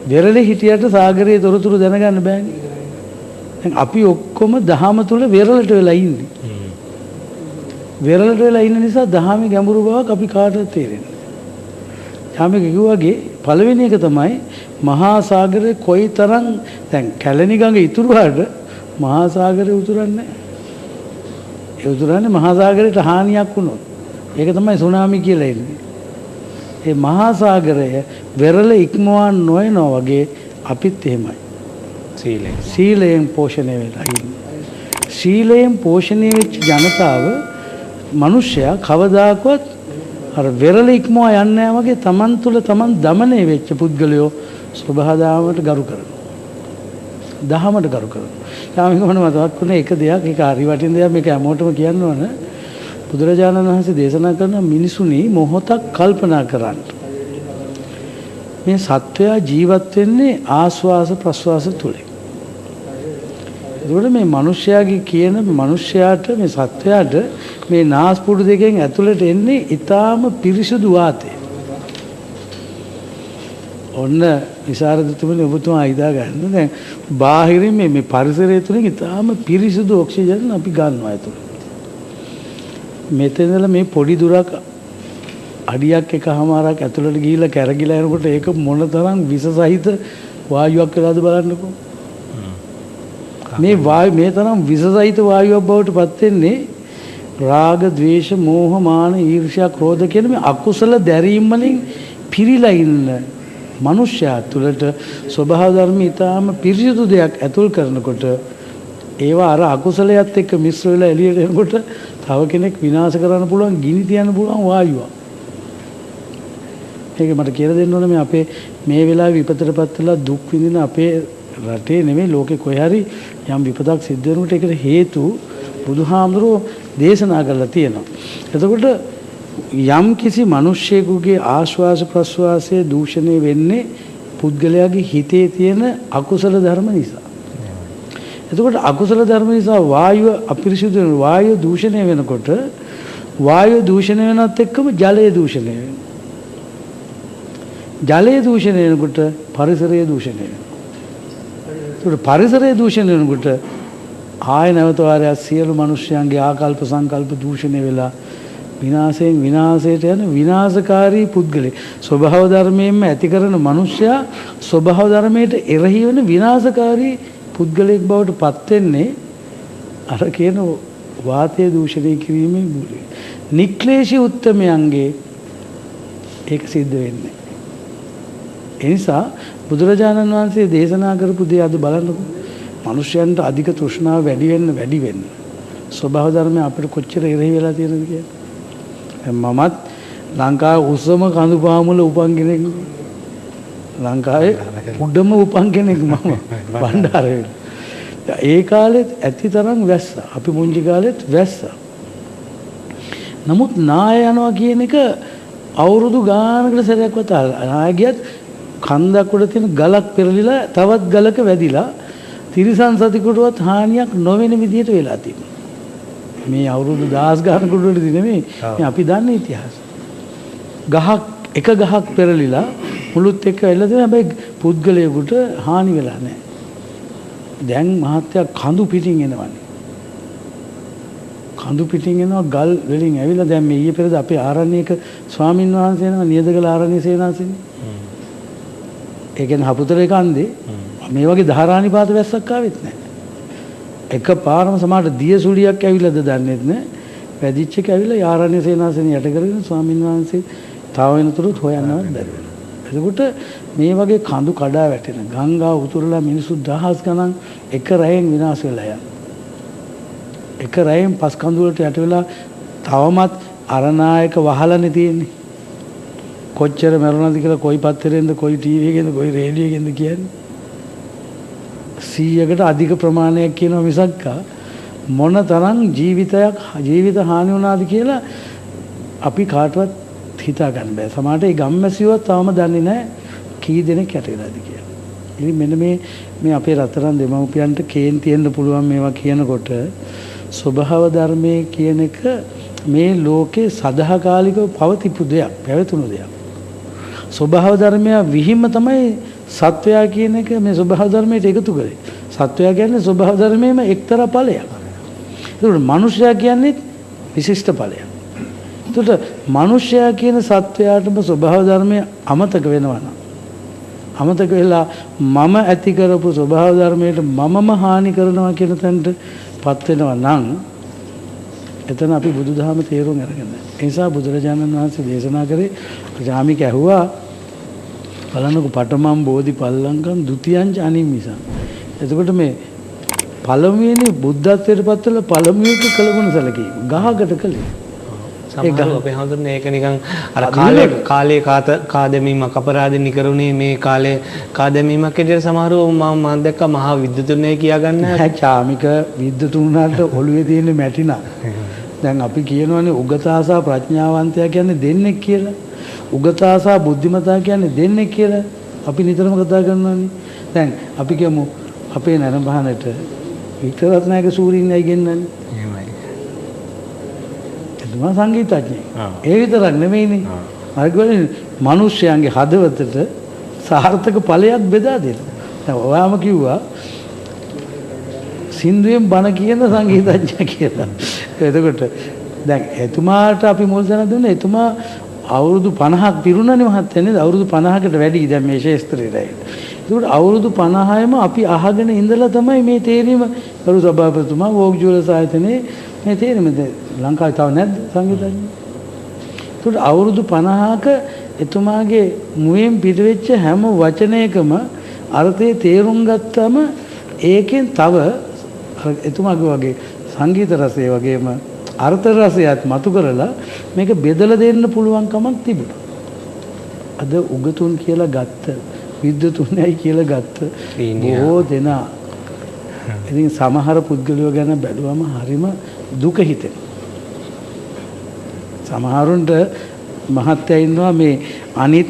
වෙරළේ හිටියට සාගරයේ තොරතුරු දැනගන්න බෑනේ. දැන් අපි ඔක්කොම දහම තුල වෙරළට වෙලා ඉන්නේ. වෙරළට වෙලා ඉන්න නිසා දහමේ ගැඹුරු බවක් අපි කාටවත් තේරෙන්නේ නැහැ. යාමක කිව්වාගේ පළවෙනි එක තමයි මහා සාගරේ කොයිතරම් දැන් කැලණි ගඟ ඉතුරුවාට මහා සාගරේ උතුරන්නේ නැහැ. ඒ උතුරන්නේ මහා සාගරයට හානියක් වුණොත්. ඒක තමයි සුනාමි කියලා එන්නේ. ඒ මහා සාගරය වෙරළ ඉක්මවා නොයනවා වගේ අපිත් එහෙමයි. සීලයෙන් පෝෂණය වෙලා ඉන්නේ. සීලයෙන් පෝෂණය වෙච්ච ජනතාව මිනිස්සයා කවදාකවත් අර වෙරළ ඉක්මවා යන්නේ වගේ තමන් තුළ තමන් দমনය වෙච්ච පුද්ගලයෝ ස්වභාවදාමයට ගරු කරනවා. දහමට ගරු කරනවා. යාමික මම මතක් වුණේ එක දෙයක්, ඒක හරි වටින දෙයක්, මේක හැමෝටම කියන්න ඕන. බුදුරජාණන් වහන්සේ දේශනා කරන මිනිසුනි මොහොතක් කල්පනා කරන්න. මේ සත්වයා ජීවත් වෙන්නේ ආස්වාස ප්‍රස්වාස තුලින්. ඒකට මේ මිනිස්යාගේ කියන මිනිස්යාට මේ සත්වයාට මේ නාස්පුඩු දෙකෙන් ඇතුළට එන්නේ ඊටාම පිරිසුදු වාතය. ඔන්න විසරදතුමනි ඔබතුමා හිතා ගන්න. දැන් බාහිරින් මේ පරිසරය තුලින් ඊටාම පිරිසුදු ඔක්සිජන් අපි ගන්නවා ඇතුළට. මෙතනදලා මේ පොඩි දුරක් අඩියක් එකමාරක් ඇතුළට ගිහිල්ලා කැරගිලා යනකොට ඒක මොනතරම් විස සහිත වායුවක් වෙලාද බලන්නකෝ. මේ තරම් විස සහිත වායුවක් බවට පත් වෙන්නේ රාග, ద్వේෂ, මෝහ, මාන, ඊර්ෂ්‍යා, ක්‍රෝධ කියන මේ අකුසල දැරීම් වලින් පිරීලා ඉන්න මනුෂ්‍යයා තුළට ස්වභාව ධර්ම ඊටාම පිරිසිදු දෙයක් ඇතුල් කරනකොට ඒවා අර අකුසලයට එක්ක මිශ්‍ර වෙලා එළියට එනකොට තව කෙනෙක් විනාශ කරන්න පුළුවන්, ගිනි තියන්න පුළුවන් වායුවක්. ඒක මට කියලා දෙන්න ඕනේ මේ අපේ මේ වෙලාවේ විපතටපත් වෙලා දුක් විඳින අපේ රටේ නෙමෙයි ලෝකේ කොහේ හරි යම් විපතක් සිද්ධ වෙනකොට ඒකට හේතු බුදුහාමුදුරුවෝ දේශනා කරලා තියෙනවා. එතකොට යම් කිසි මිනිස්සෙකුගේ ආශ්වාස ප්‍රශ්වාසයේ දූෂණය වෙන්නේ පුද්ගලයාගේ හිතේ තියෙන අකුසල ධර්ම නිසා. එතකොට අකුසල ධර්ම නිසා වායුව අපිරිසුදු වෙන වායුව දූෂණය වෙනකොට වායුව දූෂණය වෙනත් එක්කම ජලය දූෂණය වෙනවා. ජලය දූෂණය වෙනකොට පරිසරය දූෂණය වෙනවා. ඒකට පරිසරය දූෂණය වෙනකොට ආය නැවත වාරයක් සියලු මිනිස්යන්ගේ ආකල්ප සංකල්ප දූෂණය වෙලා විනාශයෙන් විනාශයට යන විනාශකාරී පුද්ගලෙක්. ස්වභාව ධර්මයෙන්ම ඇති කරන මිනිසයා ස්වභාව ධර්මයට එරෙහි වෙන විනාශකාරී පුද්ගලෙක් බවට පත් වෙන්නේ අර කියන වාතය දූෂණය කිරීමේ මුලින්. නික්ලේශී උත්තමයන්ගේ ඒක සිද්ධ වෙන්නේ. ඒ නිසා බුදුරජාණන් වහන්සේ දේශනා කරපු දේ අද බලන්නකො. මිනිස්යන්ට අධික තෘෂ්ණාව වැඩි වෙන්න ස්වභාව ධර්මය අපිට කොච්චර එරෙහි වෙලා තියෙනවද කියලා. මමත් ලංකාවේ උසම කඳු පාමුල උපන් කෙනෙක්. ලංකාවේ උඩම උපන් කෙනෙක් මම බණ්ඩාරේ. ඒ කාලෙත් ඇති තරම් වැස්සා. අපි මුංජි කාලෙත් වැස්සා. නමුත් නාය යනවා කියන එක අවුරුදු ගානකට සැරයක්වත් නාය ගියත් කන්දක් උඩ තියෙන ගලක් පෙරලිලා තවත් ගලක වැදිලා තිරිසන් සතෙකුටවත් හානියක් නොවන විදිහට වෙලා තියෙනවා. මේ අවුරුදු 10 ගානකට උඩදී නෙමෙයි මේ අපි දන්න ඉතිහාසය. එක ගහක් පෙරලිලා මුළුත් එක්ක වෙලා තියෙන හැබැයි පුද්ගලයෙකුට හානි වෙලා නැහැ. දැන් මහත්තයා කඳු පිටින් එනවනේ. කඳු පිටින් එනවා ගල් වලින් ඇවිල්ලා දැන් මේ ඊයේ පෙරේද අපේ ආරණ්‍යක ස්වාමින් වහන්සේ නම නියදගල ආරණ්‍ය සේනාසනේ. ඒ කියන්නේ හපුතරේ කන්දේ මේ වගේ ධාරානිපාත වැස්සක් ආවෙත් නැහැ. එක පාරම සමහරට දිය සුලියක් ඇවිල්ලාද දන්නේත් නැහැ. වැදිච්ච එක ඇවිල්ලා ආරණ්‍ය සේනාසනේ යට කරගෙන ස්වාමින් වහන්සේ තව වෙනතුරුත් හොයන්නවත් බැරි වෙනවා. එතකොට මේ වගේ කඳු කඩා වැටෙන ගංගා උතුරලා මිනිස්සු දහස් ගණන් එක රැයෙන් විනාශ වෙලා යනවා. එක රැයෙන් පස් කඳු වලට යට වෙලා තවමත් අරනායක වහලානේ තියෙන්නේ. කොච්චර මරුණාද කියලා කොයි පත්තරෙන්ද කොයි ටීවී එකෙන්ද කොයි රේඩියෝ එකෙන්ද කියන්නේ. 100කට අධික ප්‍රමාණයක් කියනවා මිසක් මොන තරම් ජීවිත හානි වුණාද කියලා අපි කාටවත් හිතා ගන්න බෑ. සමහරට ඒ ගම්මැසියෝ තාම දන්නේ නැහැ කී දෙනෙක් යට වෙලාද කියලා. ඉතින් මෙන්න මේ අපේ රත්තරන් දෙමව්පියන්ට කේන්ති එන්න පුළුවන් මේවා කියනකොට ස්වභාව ධර්මයේ කියන එක මේ ලෝකේ සදාකාලිකව පවතිපු දෙයක්, පැවතුණු දෙයක්. ස්වභාව ධර්මය විහිම තමයි සත්වයා කියන එක මේ ස්වභාව ධර්මයට එකතු කරේ. සත්වයා කියන්නේ ස්වභාව ධර්මයේම එක්තරා ඵලයක්. ඒකට මනුෂ්‍යයා කියන්නේ විශිෂ්ට ඵලයක්. ඒකට මනුෂ්‍යයා කියන සත්වයාටම ස්වභාව ධර්මය අමතක වෙනවා නම් අමතක වෙලා මම ඇති කරපු ස්වභාව ධර්මයට මමම හානි කරනවා කියන තැනට පත් වෙනවා නම් එතන අපි බුදුදහම තේරුම් අරගෙන. ඒ නිසා බුදුරජාණන් වහන්සේ දේශනා කරේ ජාමික ඇහුවා බලන්නකො පඨමම් බෝධි පල්ලංකම් ဒ ුතියංච අනිමිසං. එතකොට මේ පළමුවෙනි බුද්ධත්වයට පත් වෙලා පළමුවෙක කළගුණ සැලකීම ගහකට කළේ. සමහරව අපේ හඳුන්නේ ඒක නිකන් අර කාලේ කාදැමීමක් අපරාධෙනි කරුණේ මේ කාලේ කාදැමීමක් ඇදියට සමහරව මම දැක්කා මහා විද්‍යුතුනේ කියා ගන්න චාමික විද්‍යුතුන්ට ඔළුවේ තියෙන මැටිනා දැන් අපි කියනවානේ උගතාසා ප්‍රඥාවන්තයා කියන්නේ දෙන්නෙක් කියලා උගතාසා බුද්ධිමතා කියන්නේ දෙන්නෙක් කියලා අපි නිතරම කතා කරනවානේ දැන් අපි කියමු අපේ නරඹහනට වික්ටර් රත්නායක සූරීන්යි ගෙන්නන්නේ එහෙමයි එතුමා සංගීතඥයෙක් ඒ විතරක් නෙමෙයිනේ අර කියන්නේ මිනිස්යාගේ හදවතට සාර්ථක ඵලයක් බෙදා දෙනවා දැන් ඔයාම කිව්වා සින්දුවෙන් බණ කියන සංගීතඥයා කියලා එතකොට දැන් එතුමාට අපි මුල් තැන දුන්නේ එතුමා අවුරුදු 50ක් පිරුණනේ මහත්තයා නේද අවුරුදු 50කට වැඩි දැන් මේ ශාස්ත්‍රයේ ඒකට අවුරුදු 50ම අපි අහගෙන ඉඳලා තමයි මේ තේරීම කරු සභාපතිතුමා වෝග් ජුවලර්ස් ආයතනයේ මේ තේරීම ලංකාවේ තව නැද්ද සංගීතඥයෝ? ඒකට අවුරුදු 50ක එතුමාගේ මුවෙන් පිටවෙච්ච හැම වචනයකම අර්ථය තේරුම් ගත්තම ඒකෙන් තව එතුමාගේ වගේ සංගීත රසය වගේම අර්ථ රසයත් මතු කරලා මේක බෙදලා දෙන්න පුළුවන් කමක් තිබුණා. අද උගතුන් කියලා ගත්ත විද්‍යුතුන්යි කියලා ගත්ත බොහෝ දෙනා ඉතින් සමහර පුද්ගලයෝ ගැන බැලුවම හරිම දුක හිතෙනවා. සමහරුන්ට මහත්ය ඉන්නවා මේ අනිත්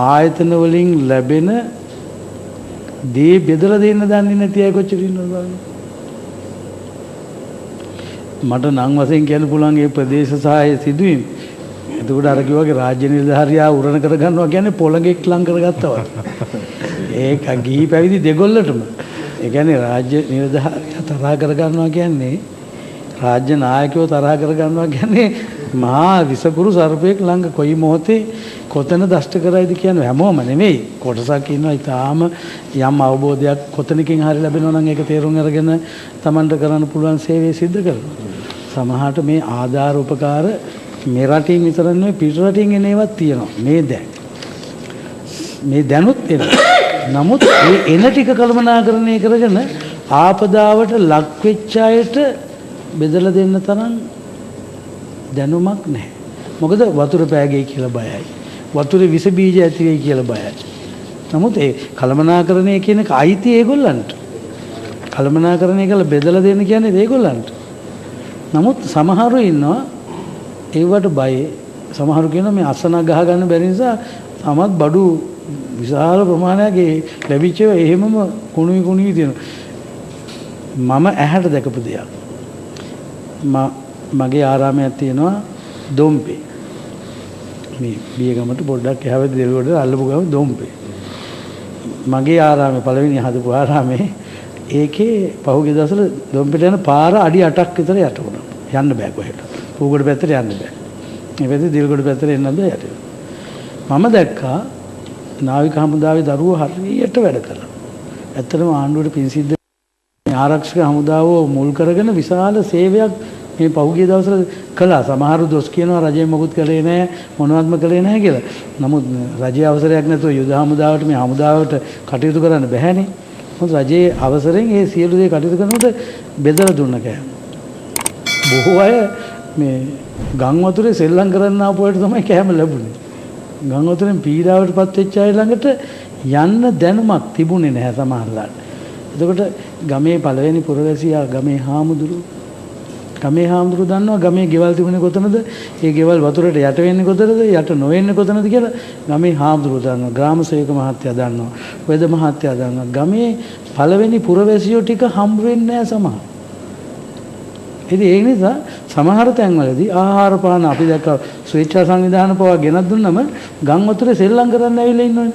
ආයතන වලින් ලැබෙන දේ බෙදලා දෙන්න දන්නේ නැති අය කොච්චර ඉන්නවද බලන්න. මට නම් වශයෙන් කියන්න පුළුවන් මේ ප්‍රදේශ සහාය සිදුවීම්. එතකොට අර කිව්වාගේ රාජ්‍ය නිලධාරියා උරණ කර ගන්නවා කියන්නේ පොළඟෙක් ලං කරගත්තා වගේ. ඒක ගිහි පැවිදි දෙගොල්ලටම. ඒ කියන්නේ රාජ්‍ය නිලධාරියා තරහ කර ගන්නවා කියන්නේ රාජ්‍ය නායකයෝ තරහ කර ගන්නවා කියන්නේ මහා විසකුරු සර්පයෙක් ළඟ කොයි මොහොතේ කොතන දෂ්ට කරයිද කියන්නේ හැමෝම නෙමෙයි. කොටසක් ඉන්නවා ඊටාම යම් අවබෝධයක් කොතනකින් හරි ලැබෙනවා නම් ඒක තේරුම් අරගෙන Tamanට කරන්න පුළුවන් සේවය සිද්ධ කරනවා. සමහරට මේ ආධාර උපකාර මේ රටින් විතර නෙවෙයි පිට රටින් එන ඒවාත් තියෙනවා. මේ දැනුත් එනවා. නමුත් මේ එන ටික කළමනාකරණය කරගෙන ආපදාවට ලක් වෙච්ච අයට බෙදලා දෙන්න තරම් දැනුමක් නැහැ. මොකද වතුර පෑගෙයි කියලා බයයි. වතුරේ විස බීජ ඇති වෙයි කියලා බයයි. නමුත් ඒ කළමනාකරණය කියන එක අයිති ඒගොල්ලන්ට. කළමනාකරණය කළ බෙදලා දෙන්න කියන්නේ ඒගොල්ලන්ට. නමුත් සමහරු ඉන්නවා ඒවට බයයි. සමහරු කියනවා මේ අසනක් ගහ ගන්න බැරි නිසා තමත් බඩු විශාල ප්‍රමාණයක් ලැබිච්ච එහෙමම කුණුයි තියෙනවා. මම ඇහැට දැකපු දෙයක්. මගේ ආරාමයක් තියෙනවා දොම්පේ. මේ බියගමට පොඩ්ඩක් එහාට දෙල්වලට අල්ලපු ගම දොම්පේ. මගේ ආරාමේ පළවෙනි හදපු ආරාමේ ඒකේ පහුගිය දවස්වල දොම්පෙට යන පාර අඩි 8ක් විතර යට වුණා. යන්න බෑ කොහෙට. පූගොඩ පැත්තට යන්න බෑ. මේ පැත්තේ දිල්ගොඩ පැත්තට එන්න බෑ යට. මම දැක්කා නාවික හමුදාවේ දරුවෝ හරියට වැඩ කළා. ඇත්තටම ආණ්ඩුවට පින් සිද්ධ ආරක්ෂක හමුදාව මුල් කරගෙන විශාල සේවයක් මේ පහුගිය දවස්වල කළා. සමහරු දොස් කියනවා රජයෙන් මොකුත් කළේ නැහැ මොනවත්ම කළේ නැහැ කියලා. නමුත් රජයේ අවසරයක් නැතුව යුද හමුදාවට මේ හමුදාවට කටයුතු කරන්න බැහැනේ. මොකද රජයේ අවසරෙන් ඒ සියලු දේ කටයුතු කරනකොට බෙදලා දුන්න කෑම. බොහෝ අය මේ ගම් වතුරේ සෙල්ලම් කරන්න ආපු අයට තමයි කෑම ලැබුණේ. ගම් වතුරෙන් පීඩාවටපත් වෙච්ච අය ළඟට යන්න දැනුමක් තිබුණේ නැහැ සමහරලාට. එතකොට ගමේ පළවෙනි පුරවැසියා ගමේ හාමුදුරු දන්නවා ගමේ ගෙවල් තිබුණේ කොතනද? ඒ ගෙවල් වතුරට යට වෙන්නේ කොතනද? යට නොවෙන්නේ කොතනද කියලා ගමේ හාමුදුරු දන්නවා. ග්‍රාම සේවක මහත්තයා දන්නවා. වෙද මහත්තයා දන්නවා. ගමේ පළවෙනි පුරවැසියෝ ටික හම්බ වෙන්නේ නැහැ සමහර. ඉතින් ඒ නිසා සමහර තැන්වලදී ආහාර පාන අපි දැක්ක ස්වේච්ඡා සංවිධාන පවා ගෙනත් දුන්නම ගම් වතුරේ සෙල්ලම් කරන්න ඇවිල්ලා ඉන්නවනේ.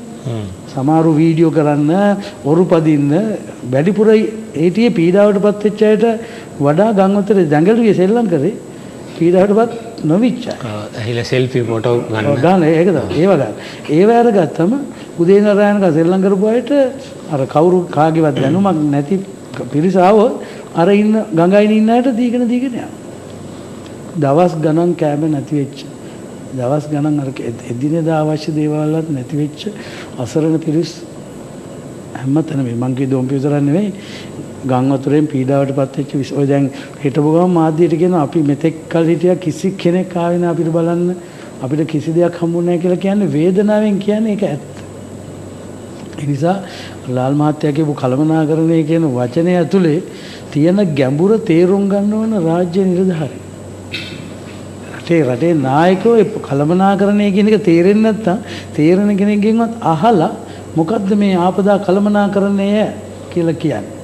සමහරු වීඩියෝ කරන්න, ඔරු පදින්න, වැඩිපුර ඒටියේ පීඩාවටපත් වෙච්ච අයට වඩා ගම් වතුරේ දඟලුවේ සෙල්ලම් කරේ පීඩාවටපත් නොවිච්ච අය. ඇහිලා සෙල්ෆි ෆොටෝ ගන්න. ගන්න ඒක තමයි. ඒව ගන්න. ඒව අරගත්තම උදේ නරයන්ක සෙල්ලම් කරපු අයට අර කවුරු කාගේවත් දැනුමක් නැති පිරිස ආවොත් අර ඉන්න ගඟයින් ඉන්න අයට දීගෙන යනවා. දවස් ගණන් කෑම නැති වෙච්ච දවස් ගණන් අර එදිනෙදා අවශ්‍ය දේවල්වත් නැති වෙච්ච අසරණ පිරිස් හැමතැනම මං කිය දොම්පිය විතරක් නෙවෙයි ගම් වතුරෙන් පීඩාවට පත් වෙච්ච ඔය දැන් හිටපු ගමන් මාධ්‍යයට කියන අපි මෙතෙක් කල් හිටියා කිසි කෙනෙක් ආවේ නැහැ අපිට බලන්න අපිට කිසි දෙයක් හම්බුනේ නැහැ කියලා කියන්නේ වේදනාවෙන් කියන්නේ ඒක ඇත්ත. ඒ නිසා ලාල් මහත්තයා කියපු කළමනාකරණය කියන වචනය ඇතුලේ තියෙන ගැඹුර තේරුම් ගන්න ඕන රාජ්‍ය නිලධාරී. රටේ නායකයෝ කළමනාකරණය කියන එක තේරෙන්නේ නැත්නම් තේරෙන කෙනෙක්ගෙන්වත් අහලා මොකද්ද මේ ආපදා කළමනාකරණය කියලා කියන්නේ.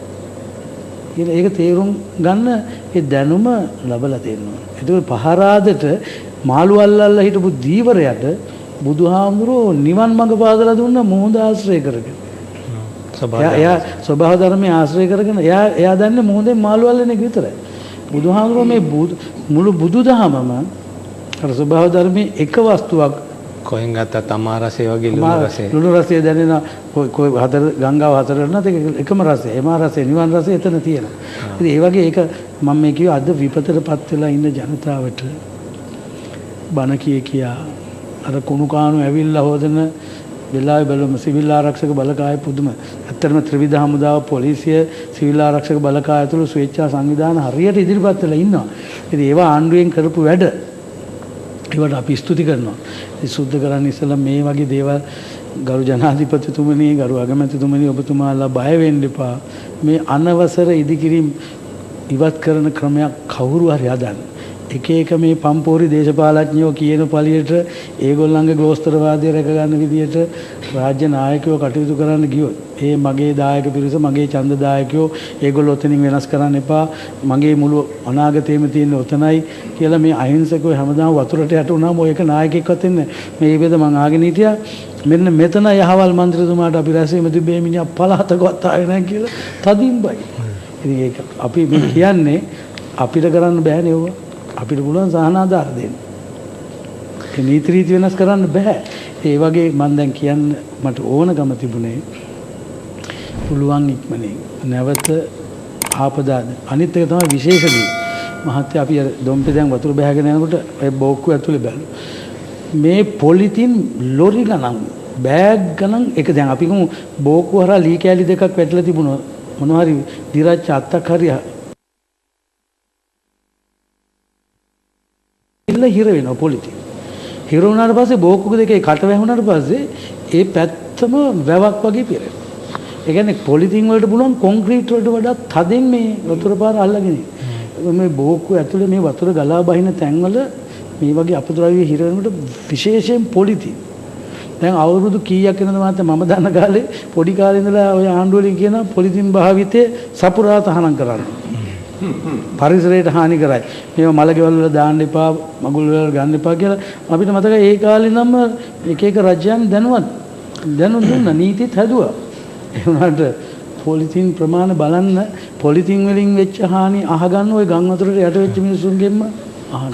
ඒක තේරුම් ගන්න ඒ දැනුම ලැබලා තියෙනවා. ඒක පහරාදට මාළු අල්ලල්ලා හිටපු දීවරයට බුදුහාමුදුරෝ නිවන් මඟ පාදලා දුන්න මොහොඳ ආශ්‍රය කරගෙන. එයා ස්වභාව ධර්මයේ ආශ්‍රය කරගෙන එයා දන්නේ මොහොතේ මාළු අල්ලන එක විතරයි. බුදුහාමුදුරෝ මේ මුළු බුදුදහමම අර ස්වභාව ධර්මයේ එක වස්තුවක් කොහෙන් ගත්තත් අමා රසය වගේ ලුණු රසය දැනෙන කොයි හතර ගංගාව හතරට නැත එකම රසය. එමා රසය නිවන් රසය එතන තියෙනවා. ඉතින් ඒ වගේ ඒක මම මේ කිව්ව අද විපතටපත් වෙලා ඉන්න ජනතාවට බණ කියා අර කුණු කාණු ඇවිල්ලා හොදන වෙලාවේ බලමු සිවිල් ආරක්ෂක බලකාය පුදුම. ඇත්තටම ත්‍රිවිධ හමුදාව පොලිසිය සිවිල් ආරක්ෂක බලකාය ඇතුළු ස්වේච්ඡා සංවිධාන හරියට ඉදිරිපත් වෙලා ඉන්නවා. ඉතින් ඒවා ආණ්ඩුවෙන් කරපු වැඩ ඒවට අපි ස්තුති කරනවා. ඒ සුද්ධ කරන්න ඉස්සෙල්ලා මේ වගේ දේවල් ගරු ජනාධිපතිතුමනි ගරු අගමැතිතුමනි ඔබතුමාලා බය වෙන්න එපා. මේ අනවසර ඉදිකිරීම ඉවත් කරන ක්‍රමයක් කවුරු හරි හදන්න. එක එක මේ පම්පෝරි දේශපාලඥයෝ කියන පළියට ඒගොල්ලන්ගේ ගෝස්තරවාදය රැක ගන්න විදියට රාජ්‍ය නායකයෝ කටයුතු කරන්න ගියොත් ඒ මගේ දායක පිරිස මගේ ඡන්ද දායකයෝ ඒගොල්ලෝ ඔතනින් වෙනස් කරන්න එපා මගේ මුළු අනාගතේම තියෙන ඔතනයි කියලා මේ අහිංසකව හැමදාම වතුරට යට වුණාම ඔය එක නායකයෙක්වත් ඉන්නේ මේ වේද මං ආගෙන හිටියා මෙන්න මෙතන යහවල් മന്ത്രിතුමාට අපි රැසෙම තිබේ මිනිහා පළාතකවත් ආවේ නැහැ කියලා තදින් බයි. ඉතින් ඒක අපි මේ කියන්නේ අපිට කරන්න බෑනේ ඕවා. අපිට පුළුවන් සහනාධාර දෙන්න. ඒ නීති රීති වෙනස් කරන්න බෑ. ඒ වගේ මම දැන් කියන්න මට ඕනකම තිබුණේ පුළුවන් ඉක්මනින් නැවත ආපදාද. අනිත් එක තමයි විශේෂදී. මහත්තයා අපි දොම්පේ දැන් වතුර බහගෙන යනකොට ඒ බෝක්කුව ඇතුලේ බැලුවා. මේ පොලිතින් ලොරි ගණන් බෑග් ගණන් එක දැන් අපි කොහොම බෝක්කුව හරහා ලී කෑලි දෙකක් වැටලා තිබුණා. මොනවා හරි දිරච්ච අත්තක් හරි හිර වෙනවා පොලිතින්. හිර වුණාට පස්සේ බෝක්කුක දෙකේ කට වැහුණාට පස්සේ ඒ පැත්තම වැවක් වගේ පිරෙනවා. ඒ කියන්නේ පොලිතින් වලට පුළුවන් කොන්ක්‍රීට් වලට වඩා තදින් මේ වතුර පාර අල්ලගෙන මේ බෝක්කුව ඇතුලේ මේ වතුර ගලා බහින තැන්වල මේ වගේ අපද්‍රව්‍ය හිර වෙනකොට විශේෂයෙන් පොලිතින්. දැන් අවුරුදු කීයක් වෙනද මම දන්න කාලේ පොඩි කාලේ ඉඳලා ඔය ආණ්ඩුව වලින් කියන පොලිතින් භාවිතයේ සපුරා තහනම් කරන්න. පරිසරයට හානි කරයි. මේවා මල ගෙවල් වල දාන්න එපා, මගුල් වල ගන්න එපා කියලා අපිට මතකයි ඒ කාලේ නම් එක එක රජයන් දැනුම් දුන්නා, නීතිත් හැදුවා. ඒ වුණාට පොලිතින් ප්‍රමාණ බලන්න පොලිතින් වලින් වෙච්ච හානි අහගන්න ওই ගම් වතුරට යට වෙච්ච මිනිස්සුන්ගෙන්ම අහන්න.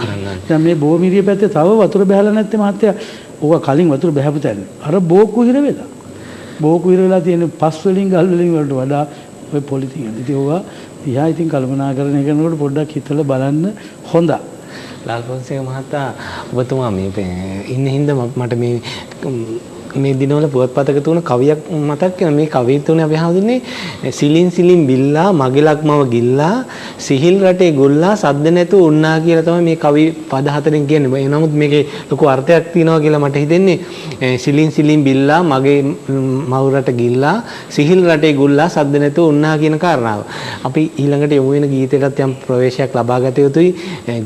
දැන් මේ බෝමිරිය පැත්තේ තව වතුර බහලා නැත්තේ මහත්තයා. ඕක කලින් වතුර බහපු තැන. අර බෝක්කු හිර වෙලා. බෝක්කු හිර වෙලා තියෙන පස් වලින් ගල් වලින් වලට වඩා ඔය පොලිතින්. ඉතින් ඕවා තියා ඉතින් කල්පනාකරණය කරනකොට පොඩ්ඩක් හිතලා බලන්න හොඳයි. ලාල් ෆොන්සේක මහතා ඔබතුමා මේ ඉන්න හින්දා මට මේ දිනවල පුවත්පතක තුන කවියක් මතක් වෙනවා. මේ කවිය තුනේ අපි හඳුන්නේ සිලින් සිලින් බිල්ලා මගලක් මව ගිල්ලා සිහිල් රටේ ගොල්ලා සද්ද නැතුව උන්නා කියලා තමයි මේ කවි පද හතරෙන් කියන්නේ. ඒ නමුත් මේකේ ලොකු අර්ථයක් තියෙනවා කියලා මට හිතෙන්නේ. සිලින් සිලින් බිල්ලා මගේ මව් රට ගිල්ලා සිහිල් රටේ ගොල්ලා සද්ද නැතුව උන්නා කියන කාරණාව. අපි ඊළඟට යමු වෙන ගීතයටත් යම් ප්‍රවේශයක් ලබා ගත යුතුයි.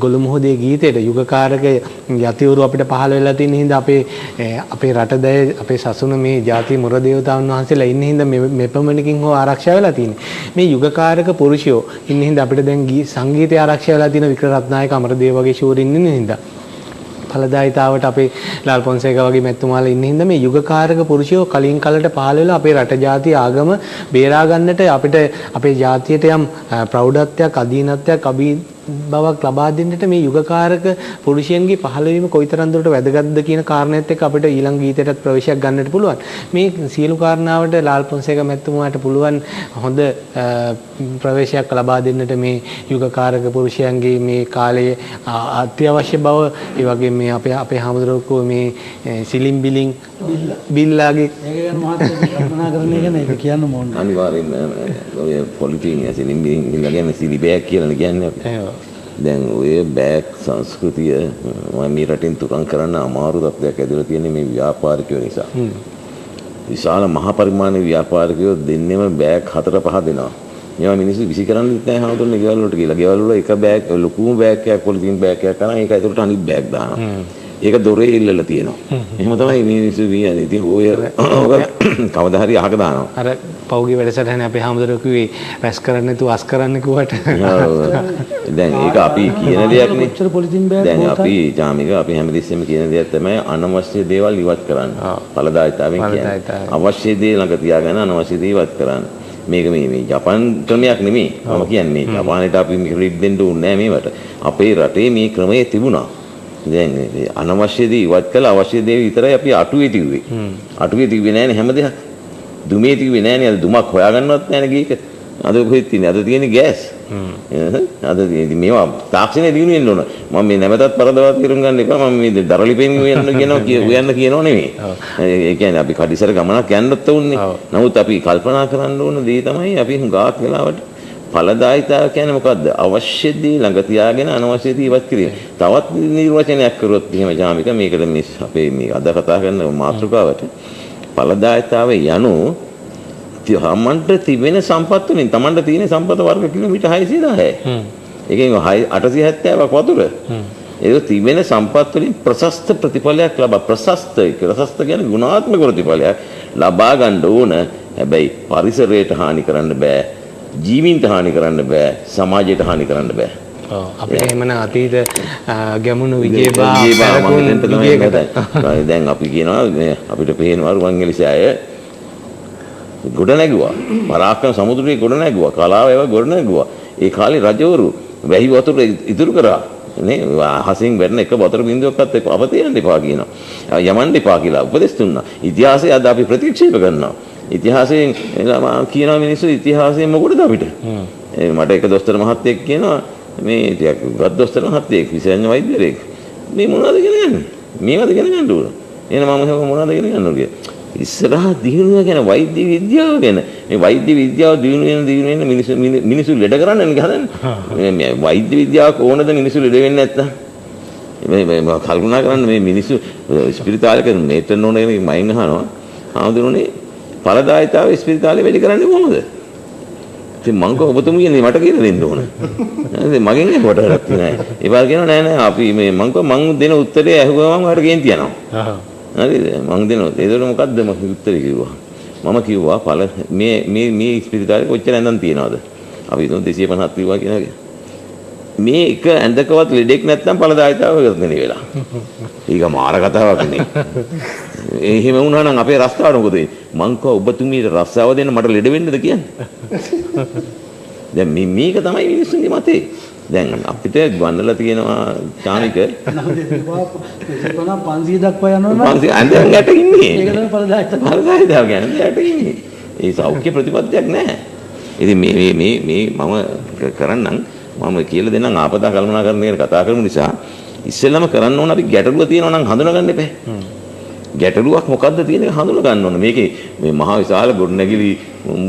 ගොළු මොහොතේ ගීතයට යුගකාරක යතිවරු අපිට පහළ වෙලා තියෙන හින්දා අපේ රටදය අපේ සසුන මේ ජාති මුර දේවතාවුන් වහන්සේලා ඉන්න හින්දා මෙපමණකින් හෝ ආරක්ෂා වෙලා තියෙන්නේ. මේ යුගකාරක පුරුෂයෝ ඉන්න හින්දා අපිට දැන් සංගීතය ආරක්ෂා වෙලා තියෙන වික්‍රරත්නායක අමරදේව වගේ ශූරින් ඉන්න හින්දා ඵලදායිතාවට අපේ ලාල් පොන්සේකා වගේ මැතිතුමාලා ඉන්න හින්දා මේ යුගකාරක පුරුෂයෝ කලින් කලට පහළ වෙලා අපේ රට ජාති ආගම බේරා ගන්නට අපිට අපේ ජාතියට යම් ප්‍රෞಢත්වයක් අධීනත්වයක් බවක් ලබා දෙන්නට මේ යුගකාරක පුරුෂයන්ගේ පහළවීම කොයිතරම් දුරට වැදගත්ද කියන කාරණේත් එක්ක අපිට ඊළඟ ගීතයටත් ප්‍රවේශයක් ගන්නට පුළුවන්. මේ සියලු කාරණාවට ලාල් පොන්සේකා මැතිතුමාට පුළුවන් හොඳ ප්‍රවේශයක් ලබා දෙන්නට මේ යුගකාරක පුරුෂයන්ගේ මේ කාලයේ අත්‍යවශ්‍ය බව, ඒ වගේම මේ අපේ හාමුදුරුවෝ මේ සිලිම් බිලින් බිල්ලාගේ ඒක ගැන මහත්තයා කල්පනා කරන එක නේද කියන්න ඕනේ. අනිවාර්යෙන්ම ඔය පොලිටින් ඇසිලින් බිලින් කියලා කියන්නේ සිලි බෑග් කියලා කියන්නේ අපි. දැන් ඔය බෑග් සංස්කෘතිය මේ රටින් තුරන් කරන්න අමාරු තත්ත්වයක් ඇදලා තියෙන්නේ මේ ව්‍යාපාරිකයෝ නිසා. විශාල මහා පරිමාණයේ ව්‍යාපාරිකයෝ දෙන්නෙම බෑග් 4-5 දෙනවා. මේවා මිනිස්සු විසි කරන්නේ නැහැ හාමුදුරනේ ගෙවල් වලට කියලා. ගෙවල් වල එක බෑග් ලොකුම බෑග් එකක් පොලිතින් බෑග් එකක් කරන් ඒක ඇතුළට අනිත් බෑග් දානවා. ඒක දොරේ ඉල්ලලා තියෙනවා. එහෙම තමයි මිනිස්සු කියන්නේ. ඉතින් ඔය කවදා හරි අහක දානවා. අර පෞගේ වැඩසටහනේ අපේ හාමුදුරුවෝ කිව්වේ රැස් කරන්න නැතුව අස් කරන්න කිව්වට. දැන් ඒක අපි කියන දෙයක් නේ. කොච්චර පොලිතින් බෑග් දැන් අපි ජාමික අපි හැමදෙස්සෙම කියන දෙයක් තමයි අනවශ්‍ය දේවල් ඉවත් කරන්න. ඵලදායීතාවෙන් කියන්නේ. අවශ්‍ය දේ ළඟ තියාගෙන අනවශ්‍ය දේ ඉවත් කරන්න. මේක මේ ජපාන් ක්‍රමයක් නෙමෙයි. මම කියන්නේ ජපානයට අපි ක්‍රෙඩිට් දෙන්න ඕනේ නැහැ මේවට. අපේ රටේ මේ ක්‍රමය තිබුණා. දැන් අනවශ්‍ය දේ ඉවත් කළා අවශ්‍ය දේ විතරයි අපි අටුවේ තිබ්බේ. අටුවේ තිබ්බේ නැහැනේ හැම දෙයක්. දුමේ තිබ්බේ නැහැනේ. අද දුමක් හොයාගන්නවත් නැහැනේ ගීක. අද කොහෙද තියෙන්නේ? අද තියෙන්නේ ගෑස්. අද මේවා තාක්ෂණය දිනු වෙන්න ඕන. මම මේ නැවතත් පරදවත් තේරුම් ගන්න එපා. මම මේ දරලිපෙන් උයන්න කියනෝ නෙමෙයි. ඒ කියන්නේ අපි කඩිසර ගමනක් යන්නත් උන්නේ. නමුත් අපි කල්පනා කරන්න ඕන දේ තමයි අපි හුඟක් වෙලාවට ඵලදායීතාව කියන්නේ මොකද්ද? අවශ්‍ය දේ ළඟ තියාගෙන අනවශ්‍ය දේ ඉවත් කිරීම. තවත් නිර්වචනයක් කරොත් එහෙම ජාමික මේකට මේ අපේ මේ අද කතා කරන මාතෘකාවට ඵලදායීතාව යනු තමන්ට තිබෙන සම්පත් වලින් තමන්ට තියෙන සම්පත වර්ග කිලෝමීටර් 610යි. ඒකෙන් 870ක් වතුර. ඒක තිබෙන සම්පත් වලින් ප්‍රශස්ත ප්‍රතිඵලයක් ලබා ප්‍රශස්ත කියන්නේ ගුණාත්මක ප්‍රතිඵලයක් ලබා ගන්න ඕන. හැබැයි පරිසරයට හානි කරන්න බෑ. ජීවින්ට හානි කරන්න බෑ. සමාජයට හානි කරන්න බෑ. ඔව් අපිට එහෙමනම් අතීත ගැමුණු විජේබා දැන් අපි කියනවා අපිට පේනවා රුවන්වැලිසෑය ගොඩ නැගුවා. පරාක්‍රම සමුද්‍රයේ ගොඩ නැගුවා. කලාව ඒවා ගොඩ නැගුවා. ඒ කාලේ රජවරු වැහි වතුර ඉතුරු කරා. නේ හසින් වැටෙන එක වතුර බින්දුවක්වත් අප තියන්න එපා කියනවා. යමන්න එපා කියලා උපදෙස් දුන්නා. ඉතිහාසය අද අපි ප්‍රතික්ෂේප කරනවා. ඉතිහාසයෙන් කියනවා මිනිස්සු ඉතිහාසයෙන් මොකටද අපිට? මට එක දොස්තර මහත්තයෙක් කියනවා මේ ටිකක් ගත් දොස්තර මහත්තයෙක් විශේෂඥ වෛද්‍යවරයෙක්. මේ මොනවද ඉගෙන ගන්න? මේවද ඉගෙන ගන්න ඕන. එහෙනම් මම මොනවද ඉගෙන ගන්න ඕන කියලා. ඉස්සරහා දිනුව ගැන වෛද්‍ය විද්‍යාව ගැන මේ වෛද්‍ය විද්‍යාව දිනු වෙන මිනිස්සු ලෙඩ කරන්න නේ හදන්නේ. මේ වෛද්‍ය විද්‍යාවක් ඕනද මිනිස්සු ලෙඩ වෙන්නේ නැත්තම්? මේ කල්පනා කරන්න මේ මිනිස්සු ස්පිරිතාලයක මේටන් ඕනේ මයින් අහනවා. ආමුදුනේ ඵලදායීතාව ස්පිරිතාලේ වැඩි කරන්නේ කොහොමද? ඉතින් මං කව ඔබතුමියනේ මට කියලා දෙන්න ඕන. ඉතින් මගෙන් ඒකට වැඩක් නෑ. ඒ වගේ කියනවා නෑ නෑ අපි මේ මං කව මං දෙන උත්තරේ ඇහුවම මට කේන්ති යනවා. හරිද? මං දෙනවා. ඒකට මොකද්ද මම උත්තරේ කිව්වා. මම කිව්වා මේ ස්පිරිතාලේ කොච්චර ඇඳන් තියනවද? අපි හිතමු 250ක් කිව්වා කියලා. මේ එක ඇඳකවත් ලෙඩෙක් නැත්නම් ඵලදායීතාව ගන්න වෙලා. ඒක මාර කතාවක් නේ. එහෙම වුණා නම් අපේ රස්තාවට මොකද වෙන්නේ? මං කව ඔබතුමීට රස්සාව දෙන්න මට ලෙඩ වෙන්නද කියන්නේ? දැන් මේක තමයි මිනිස්සුන්ගේ මතේ. දැන් අපිට ගන්නලා තියෙනවා චාමික 500 දක්වා යනවා 500 අන්දෙන් යට ඉන්නේ. ඒක තමයි ඵලදායීතාව කියන්නේ යට ඉන්නේ. ඒ සෞඛ්‍ය ප්‍රතිපත්තියක් නැහැ. ඉතින් මේ මම කරන්නම් මම කියලා දෙන්නම් ආපදා කල්පනා කරන එක කතා කරමු නිසා ඉස්සෙල්ලාම කරන්න ඕන අපි ගැටලුව තියෙනවා නම් හඳුනා ගන්න එපා. ගැටලුවක් මොකද්ද තියෙන එක හඳුනා ගන්න ඕන. මේකේ මේ මහා විශාල ගොඩනැගිලි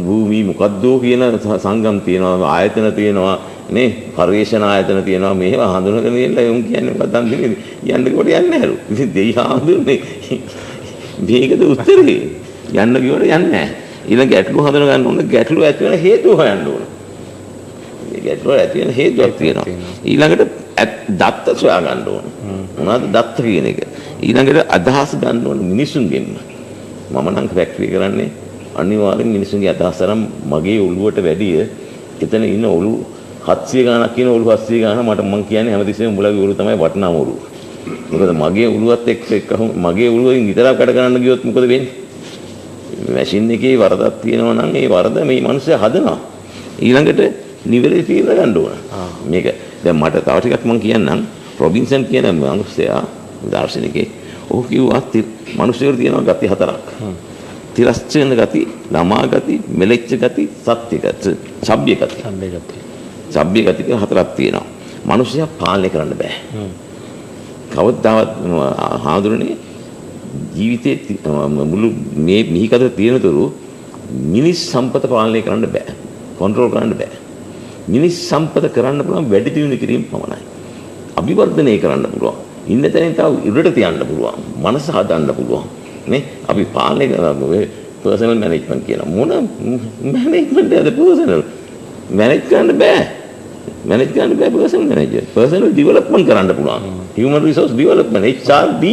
භූමි මොකද්දෝ කියන සංගම් තියෙනවා ආයතන තියෙනවා නේ පරිවේෂණ ආයතන තියෙනවා මේවා හඳුනාගෙන ඉන්න උන් කියන්නේ මොකක්ද අන්තිමේදී යන්න කොට යන්නේ නැහැලු. ඉතින් දෙයි හඳුන්නේ මේකද උත්තරේ යන්න කිව්වට යන්නේ නැහැ. ඊළඟ ගැටලුව හඳුනා ගන්න ඕන ගැටලුව ඇති වෙන හේතුව හොයන්න ඕන. ගැටලුව ඇති වෙන හේතුවක් තියෙනවා. ඊළඟට දත්ත සොයා ගන්න ඕන. මොනවද දත්ත කියන එක? ඊළඟට අදහස් ගන්න ඕන මිනිසුන්ගෙන්. මම නම් ෆැක්ටරි කරන්නේ අනිවාර්යෙන් මිනිසුන්ගේ අදහස් අරන් මගේ ඔළුවට වැඩිය එතන ඉන්න ඔළු 700 ගාණක් කියන ඔළු 700 ගාණ මම කියන්නේ හැමතිස්සෙම උඹලගේ ඔළුව තමයි වටිනාම ඔළුව. මොකද මගේ ඔළුවත් එක්ක මගේ ඔළුවෙන් විතරක් වැඩ කරන්න ගියොත් මොකද වෙන්නේ? මැෂින් එකේ වරදක් තියෙනවා නම් ඒ වරද මේ මිනිස්සයා හදනවා. ඊළඟට නිවැරදි තීරණ ගන්න ඕන. මේක දැන් මට තව ටිකක් මම කියන්නම්. රොබින්සන් කියන මිනිසයා දාර්ශනිකයෙක්. ඔහු කිව්වා මිනිස්සුන්ට තියෙනවා ගති හතරක්. තිරස්චන ගති, ළමා ගති, මෙලෙච්ච ගති, සත්‍ය ගති, සભ્ય ගති. සભ્ય ගති කියලා හතරක් තියෙනවා. මිනිසයා පාලනය කරන්න බෑ. කවදාවත් හාඳුරන්නේ ජීවිතේ මුළු මේ මිහිකතර තියෙන තුරු මිනිස් සම්පත පාලනය කරන්න බෑ. කන්ට්‍රෝල් කරන්න බෑ. මිනිස් සම්පත කරන්න පුළුවන් වැඩි දියුණු කිරීම පමණයි. අභිවර්ධනය කරන්න පුළුවන්. ඉන්න තැනින් තව ඉරට තියන්න පුළුවන්. මනස හදන්න පුළුවන්. නේ? අපි පාලනය කරනවා පර්සනල් මැනේජ්මන්ට් කියන මොන මැනේජ්මන්ට් එකද පර්සනල් මැනේජ් කරන්න බෑ. මැනේජ් කරන්න බෑ පර්සනල් මැනේජර්. පර්සනල් ඩෙවලොප්මන්ට් කරන්න පුළුවන්. Human resource development HRD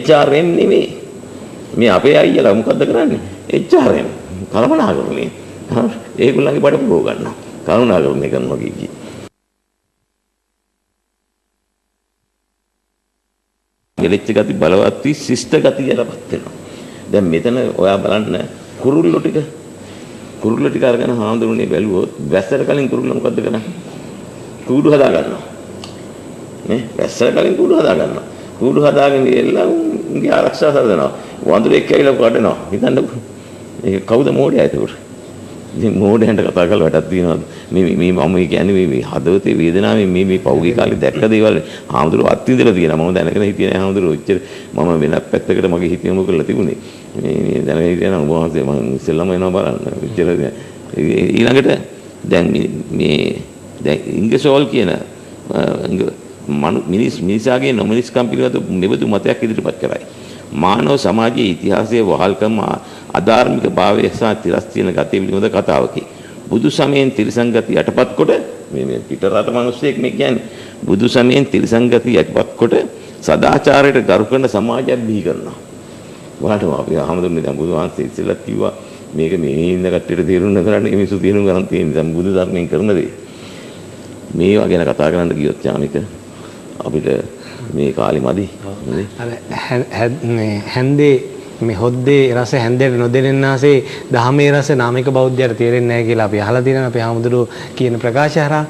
HRM නෙමෙයි. මේ අපේ අයියලා මොකද්ද කරන්නේ? HRM කල්පනාකරන්නේ. ඒගොල්ලන්ගේ බඩ පුරව ගන්නවා. කල්පනාකරණය කරනවා කිය. ගෙලිච්ච ගති බලවත් වී ශිෂ්ට ගති යටපත් වෙනවා. දැන් මෙතන ඔයා බලන්න කුරුල්ලෝ ටික අරගෙන හාමුදුරනේ බැලුවොත් වැස්සට කලින් කුරුල්ල මොකද්ද කරන්නේ? කූඩු හදා ගන්නවා. නේ? වැස්සට කලින් කූඩු හදා ගන්නවා. කූඩු හදාගෙන ඉල්ලලා උන්ගේ ආරක්ෂා සරදනවා. වඳුරෙක් ඇවිල්ලා කඩනවා. හිතන්නකෝ. ඒක කවුද මෝඩයා ඒකට? ඉතින් මෝඩයන්ට කතා කරලා වැඩක් තියෙනවද? මේ මම කියන්නේ මේ හදවතේ වේදනාවෙන් මේ පෞගේ කාලේ දැක්ක දේවල් හාමුදුරුවෝ අත්විඳලා තියෙනවා. මම දැනගෙන හිටියේ නෑ හාමුදුරුවෝ. ඔච්චර මම වෙනත් පැත්තකට මගේ හිත යොමු කරලා තිබුණේ. මේ දැනගෙන හිටියනම් ඔබ වහන්සේ මම ඉස්සෙල්ලාම එනවා බලන්න. ඔච්චර ඊළඟට දැන් ඉංගසෝල් කියන මිනිසාගේ නොමිනිස්කම් පිළිබඳ මෙබඳු මතයක් ඉදිරිපත් කරයි. මානව සමාජයේ ඉතිහාසයේ වහල්කම අධාර්මික භාවය සහ තිරස්චීන ගතිය පිළිබඳ කතාවකි. බුදු සමයෙන් තිරිසන් ගති යටපත් කොට මේ පිටරට මිනිස්සෙක් මේ කියන්නේ බුදු සමයෙන් තිරිසන් ගති යටපත් කොට සදාචාරයට ගරු කරන සමාජයක් බිහි කරනවා. වාටම අපි අහමදුන්නේ දැන් බුදු වහන්සේ ඉස්සෙල්ලා කිව්වා මේක මේ ඉන්න කට්ටියට තේරුම් කරන්නේ මිනිස්සු තේරුම් ගන්න තියෙන නිසා බුදු ධර්මයෙන් කරන දේ. මේවා ගැන කතා කරන්න ගියොත් යාමික අපිට මේ කාලෙ මදි. හැන්දේ මේ හොද්දේ රස හැන්දේට නොදෙන්නාසේ දහමේ රස නාමික බෞද්ධයට තේරෙන්නේ නැහැ කියලා අපි අහලා තියෙනවා. අපේ හාමුදුරුවෝ කියන ප්‍රකාශය හරහා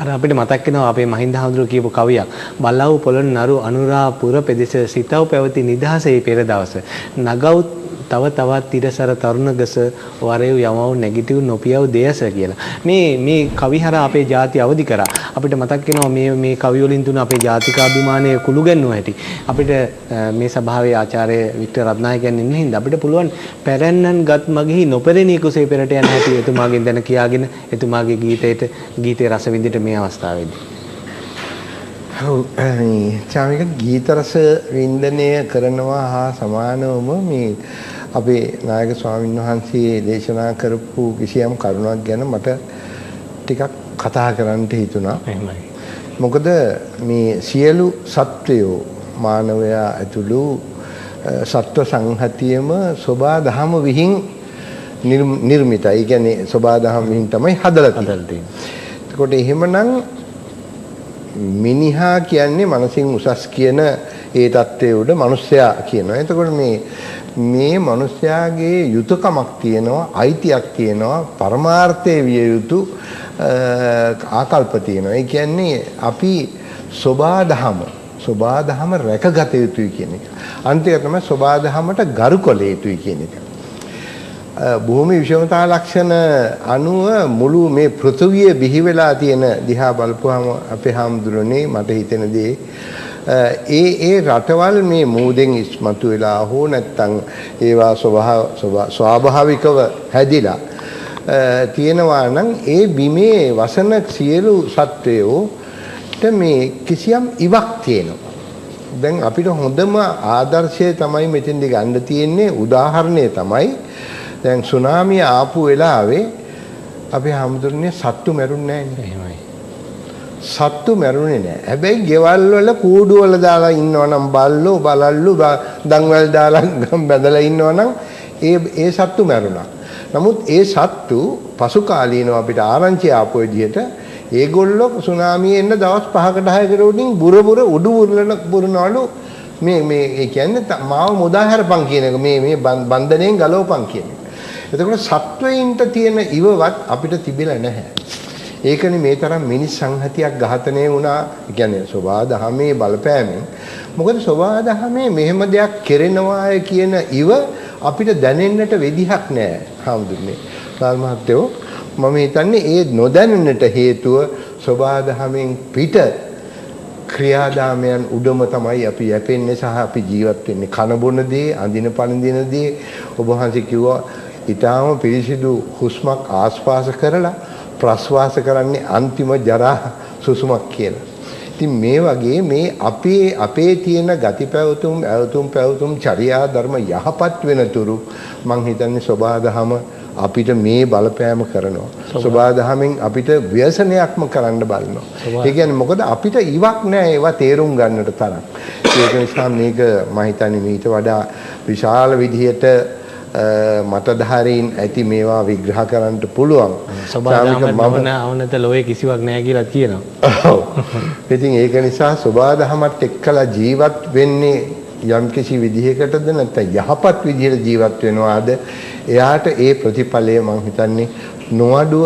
අර අපිට මතක් වෙනවා අපේ මහින්ද හාමුදුරුවෝ කියපු කවියක්. බලව් පොළොන්නරු අනුරාපුර පෙදෙස සිතව් පැවති නිදහසේ පෙර දවස නගව් තව තවත් තිරසර තරුණ ගස වරෙව් යමව් නැගිටිව් නොපියව් දෙයස කියලා. මේ කවි හරහා අපේ ජාතිය අවදි කරා. අපිට මතක් වෙනවා මේ කවි වලින් තුන අපේ ජාතිකාභිමානය කුළු ගැන්නුව හැටි. අපිට මේ සභාවේ ආචාර්ය වික්ටර් රත්නායකයන් ඉන්න හින්දා අපිට පුළුවන් පැරැන්නන් ගත් මගෙහි නොපෙරණී කුසේ පෙරට යන හැටි එතුමාගෙන් දැන කියාගෙන එතුමාගේ ගීතයේ රස විඳිට මේ අවස්ථාවේදී. ඔව් චාමික ගීත රස වින්දනය කරනවා හා සමානවම මේ අපේ නායක ස්වාමීන් වහන්සේ දේශනා කරපු කිසියම් කරුණක් ගැන මට ටිකක් කතා කරන්න හිතුණා. එහෙමයි. මොකද මේ සියලු සත්වයෝ මානවයා ඇතුළු සත්ව සංහතියම සෝබා දහම විහිං නිර්මිතයි. ඒ කියන්නේ සෝබා දහම විහිං තමයි හදලා තියෙන්නේ. ඒකට එහෙමනම් මිනිහා කියන්නේ මනසින් උසස් කියන ඒ தත්ත්වයේ උඩ මිනිස්සයා කියනවා. එතකොට මේ මිනිස්යාගේ යුතුයකමක් තියෙනවා, අයිතියක් තියෙනවා, පරමාර්ථයේ විය යුතු ආකල්ප තියෙනවා. ඒ කියන්නේ අපි සෝබාදහම රැකගත යුතුයි කියන එක. අන්තිමට තමයි සෝබාදහමට ගරු කළ යුතුයි කියන එක. භූමි විෂමතා ලක්ෂණ අනුව මුළු මේ පෘථුවිය බිහි වෙලා තියෙන දිහා බලපුවාම අපේ හාමුදුරනේ මට හිතෙන දේ ඒ රටවල් මේ මූදෙන් ඉස්මතු වෙලා හෝ නැත්තම් ඒවා ස්වාභාවිකව හැදිලා තියෙනවා නම් ඒ බිමේ වසන සියලු සත්වයෝට මේ කිසියම් ඉවක් තියෙනවා. දැන් අපිට හොඳම ආදර්ශය තමයි මෙතෙන්දි ගන්න තියෙන්නේ, උදාහරණය තමයි දැන් සුනාමිය ආපු වෙලාවේ අපි හාමුදුරනේ සත්තු මැරුන්නේ නැහැ. එහෙමයි. සත්තු මැරුණේ නැහැ. හැබැයි ගෙවල් වල කූඩු වල දාලා ඉන්නවනම් බලල්ලු දන්වැල් දාලා බැඳලා ඉන්නවනම් ඒ සත්තු මැරුණා. නමුත් ඒ සත්තු පසු කාලීනව අපිට ආරංචි ආපු විදිහට ඒගොල්ලෝ සුනාමියේ එන්න දවස් 5කට 6කට උඩින් උඩු බුරනවලු මේ ඒ කියන්නේ මාව මුදා හැරපන් කියන එක මේ බන්ධණයෙන් ගලවපන් කියන එක. එතකොට සත්වයින්ට තියෙන ඉවවත් අපිට තිබිලා නැහැ. ඒකනේ මේ තරම් මිනිස් සංහතියක් ඝාතනය වුණා. කියන්නේ සෝබා දහමේ බලපෑමෙන්. මොකද සෝබා දහමේ මෙහෙම දෙයක් කෙරෙනවාය කියන ඉව අපිට දැනෙන්නට වෙදිහක් නැහැ. හාමුදුරනේ. රාල් මහත්තයෝ මම හිතන්නේ ඒ නොදැනෙන්නට හේතුව සෝබා දහමෙන් පිට ක්‍රියාදාමයන් උඩම තමයි අපි යැපෙන්නේ සහ අපි ජීවත් වෙන්නේ. කන බොන දේ, අඳින පළඳින දේ ඔබ වහන්සේ කිව්වා ඊටාම පිරිසිදු හුස්මක් ආස්වාස කරලා ප්‍රස්වාස කරන්නේ අන්තිම ජරා සුසුමක් කියලා. ඉතින් මේ වගේ මේ අපේ තියෙන ගති පැවතුම් චර්යා ධර්ම යහපත් වෙනතුරු මං හිතන්නේ සෝබාදහම අපිට මේ බලපෑම කරනවා. සෝබාදහමෙන් අපිට ව්‍යසනයක්ම කරන්න බලනවා. ඒ කියන්නේ මොකද අපිට ඉවක් නැහැ ඒවා තේරුම් ගන්නට තරම්. ඒක නිසා මේක මම හිතන්නේ මීට වඩා විශාල විදිහට මතධාරීන් ඇති මේවා විග්‍රහ කරන්න පුළුවන්. සෝබාදහම අවනත ලෝයේ කිසිවක් නැහැ කියලා කියනවා. ඔව්. ඉතින් ඒක නිසා සෝබාදහමත් එක්කලා ජීවත් වෙන්නේ යම්කිසි විදිහකටද නැත්නම් යහපත් විදිහට ජීවත් වෙනවාද එයාට ඒ ප්‍රතිඵලය මම හිතන්නේ නොඅඩුව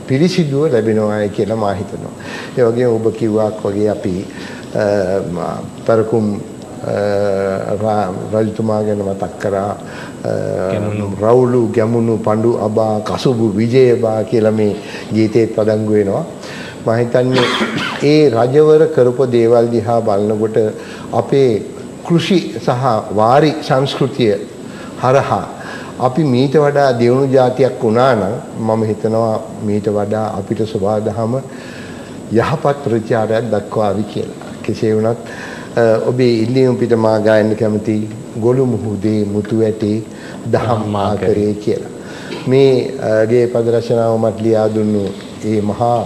පිරිසිදුව ලැබෙනවායි කියලා මම හිතනවා. ඒ වගේම ඔබ කිව්වාක් වගේ අපි පරකුම් රජතුමා ගැන මතක් කරා රවුලු ගැමුණු පඬු අබා කසුබු විජයබා කියලා මේ ගීතේ පදංගු වෙනවා. මම හිතන්නේ ඒ රජවර කරපු දේවල් දිහා බලනකොට අපේ කෘෂි සහ වාරි සංස්කෘතිය හරහා අපි මීට වඩා දියුණු జాතියක් වුණා නම් මම හිතනවා මීට වඩා අපිට සෝබාදහම යහපත් ප්‍රතිචාරයක් දක්වාවි කියලා. කෙසේ වුණත් ඔබේ ඉල්ලීම පිට මා ගායන්න කැමති ගොළු මුහුදේ මුතු ඇටේ දහම් ආකරේ කියලා. මේ ගේ පද රචනාව මට ලියා දුන්නු ඒ මහා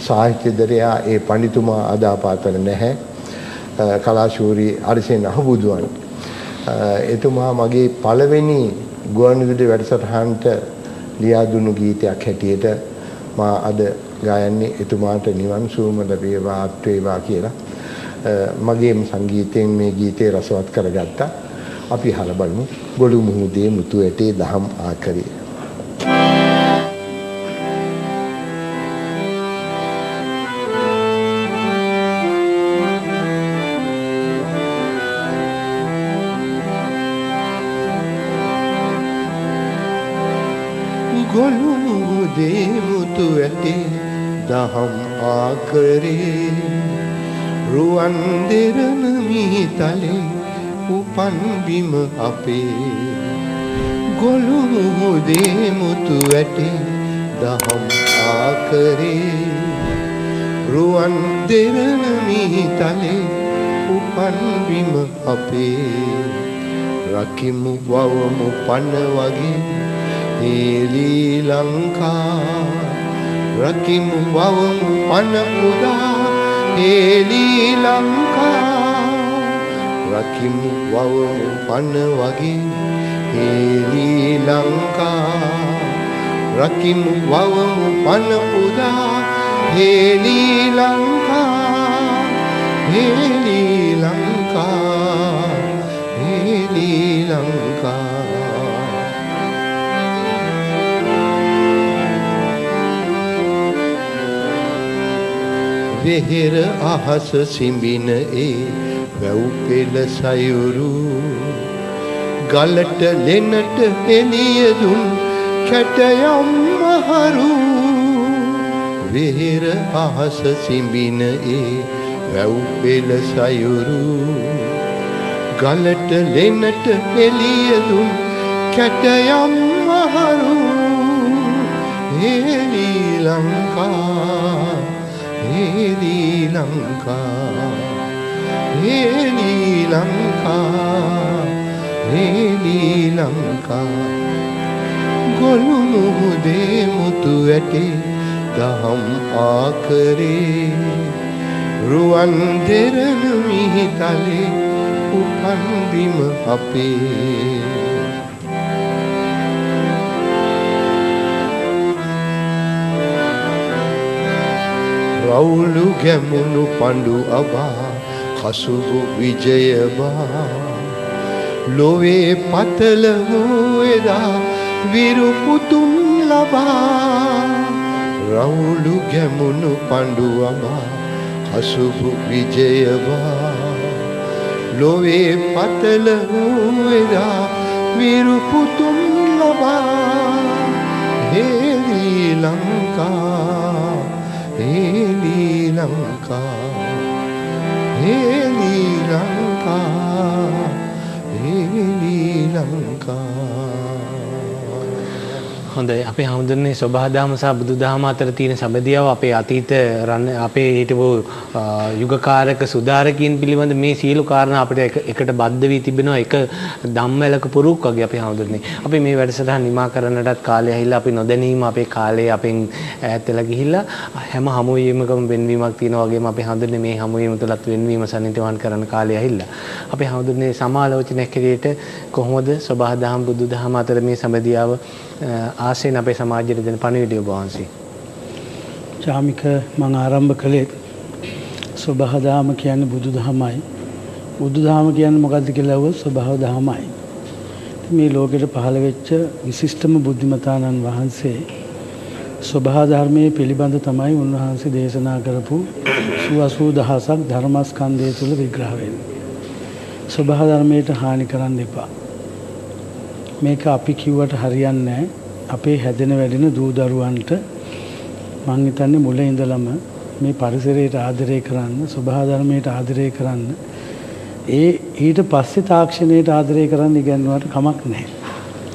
සාහිත්‍යදරයා ඒ පඬිතුමා අදාපාතල නැහැ. කලාශූරී අරිසෙන් අහබුදුවන්. එතුමා මගේ පළවෙනි ගුවන්විදුලි වැඩසටහනට ලියා දුන්නු ගීතයක් හැටියට මා අද ගායන්නේ එතුමාට නිවන් සුවම ලැබේවා අත් වේවා කියලා. මගේම සංගීතයෙන් මේ ගීතේ රසවත් කරගත්තා. අපි අහලා බලමු ගොළු මුහුදේ මුතු ඇටේ දහම් ආකරේ. ගොළු මුහුදේ මුතු ඇටේ දහම් ආකරේ රුවන් දෙරණ මිහිතලේ උපන් බිම අපේ ගොළු මුහුදේ මුතු ඇටේ දහම් ආකරේ රුවන් දෙරණ මිහිතලේ උපන් බිම අපේ රකිමු වවමු පන වගේ හේලී ලංකා රකිමු වවමු පන උදා හේලී ලංකා රකිමු වවමු පන වගේ හේලී ලංකා රකිමු වවමු පන උදා හේලී ලංකා හේලී ලංකා හේලී ලංකා වෙහෙර අහස සිඹින ඒ වැව් පෙළ සයුරු ගලට ලෙනට එළිය දුන් කැටයම් මහරු වෙහෙර අහස සිඹින ඒ වැව් පෙළ සයුරු ගලට ලෙනට එළිය දුන් කැටයම් මහරු හේලී ලංකා හේලී ලංකා හේලී ලංකා හේලී ලංකා ගොළු මුහුදේ මුතු ඇටේ දහම් ආකරේ රුවන් දෙරණ මිහිතලේ උපන් බිම අපේ රවුලු ගැමුණු පඬු අබා කසුබු විජයබා ලොවේ පතල වූ එදා විරුපුතුන් ලබා රවුළු ගැමුණු පඬුවමා අසුභ විජයවා ලොවේ පතල වූ එදා විරුපුතුම් ලබා හේලී ලංකා හේලී ලංකා හේලී ලංකා හේලී ලංකා. හොඳයි අපේ හැමදෙන්නේ සබහාදහම සහ බුදුදහම අතර තියෙන සම්බන්ධයව අපේ අතීත අපේ හිටපු යුගකාරක සුධාරකීන් පිළිබඳ මේ සියලු කාරණා අපිට එකට බද්ධ වී තිබෙනවා එක ධම්මලක පුරුක් වගේ අපේ හැමදෙන්නේ. අපි මේ වැඩසටහන නිමා කරන්නටත් කාලය ඇහිලා අපි නොදැනීම අපේ කාලය අපෙන් ඈත් වෙලා ගිහිල්ලා හැම හමු වීමකම වෙනවීමක් තියෙනවා වගේම අපේ හැමදෙන්නේ මේ හමු වීම තුලත් වෙනවීම සම්නිතවන් කරන කාලය ඇහිලා. අපේ හැමදෙන්නේ සමාලෝචනයක් හැටියට කොහොමද සබහාදහම බුදුදහම අතර මේ සම්බන්ධයව ආසෙන් අපේ සමාජයට දෙන පණිවිඩය ඔබ වහන්සේ. චාමික මම ආරම්භ කළේ සබහාදහම කියන්නේ බුදුදහමයි. බුදුදහම කියන්නේ මොකක්ද කියලා අහුවොත් සබහාදහමයි. මේ ලෝකෙට පහළ වෙච්ච විශිෂ්ටම බුද්ධිමතාණන් වහන්සේ සබහාධර්මයේ පිළිබඳ තමයි උන්වහන්සේ දේශනා කරපු 80000ක් ධර්මස්කන්ධය තුල විග්‍රහ වෙන්නේ. සබහාධර්මයට හානි කරන්න එපා. මේක අපි කිව්වට හරියන්නේ නැහැ. අපේ හැදෙන වැඩෙන දූ දරුවන්ට මං හිතන්නේ මුල ඉඳලම මේ පරිසරයට ආදරය කරන්න, සබහාධර්මයට ආදරය කරන්න, ඊට පස්සේ තාක්ෂණයට ආදරය කරන්න ඉගෙනුවාට කමක් නැහැ.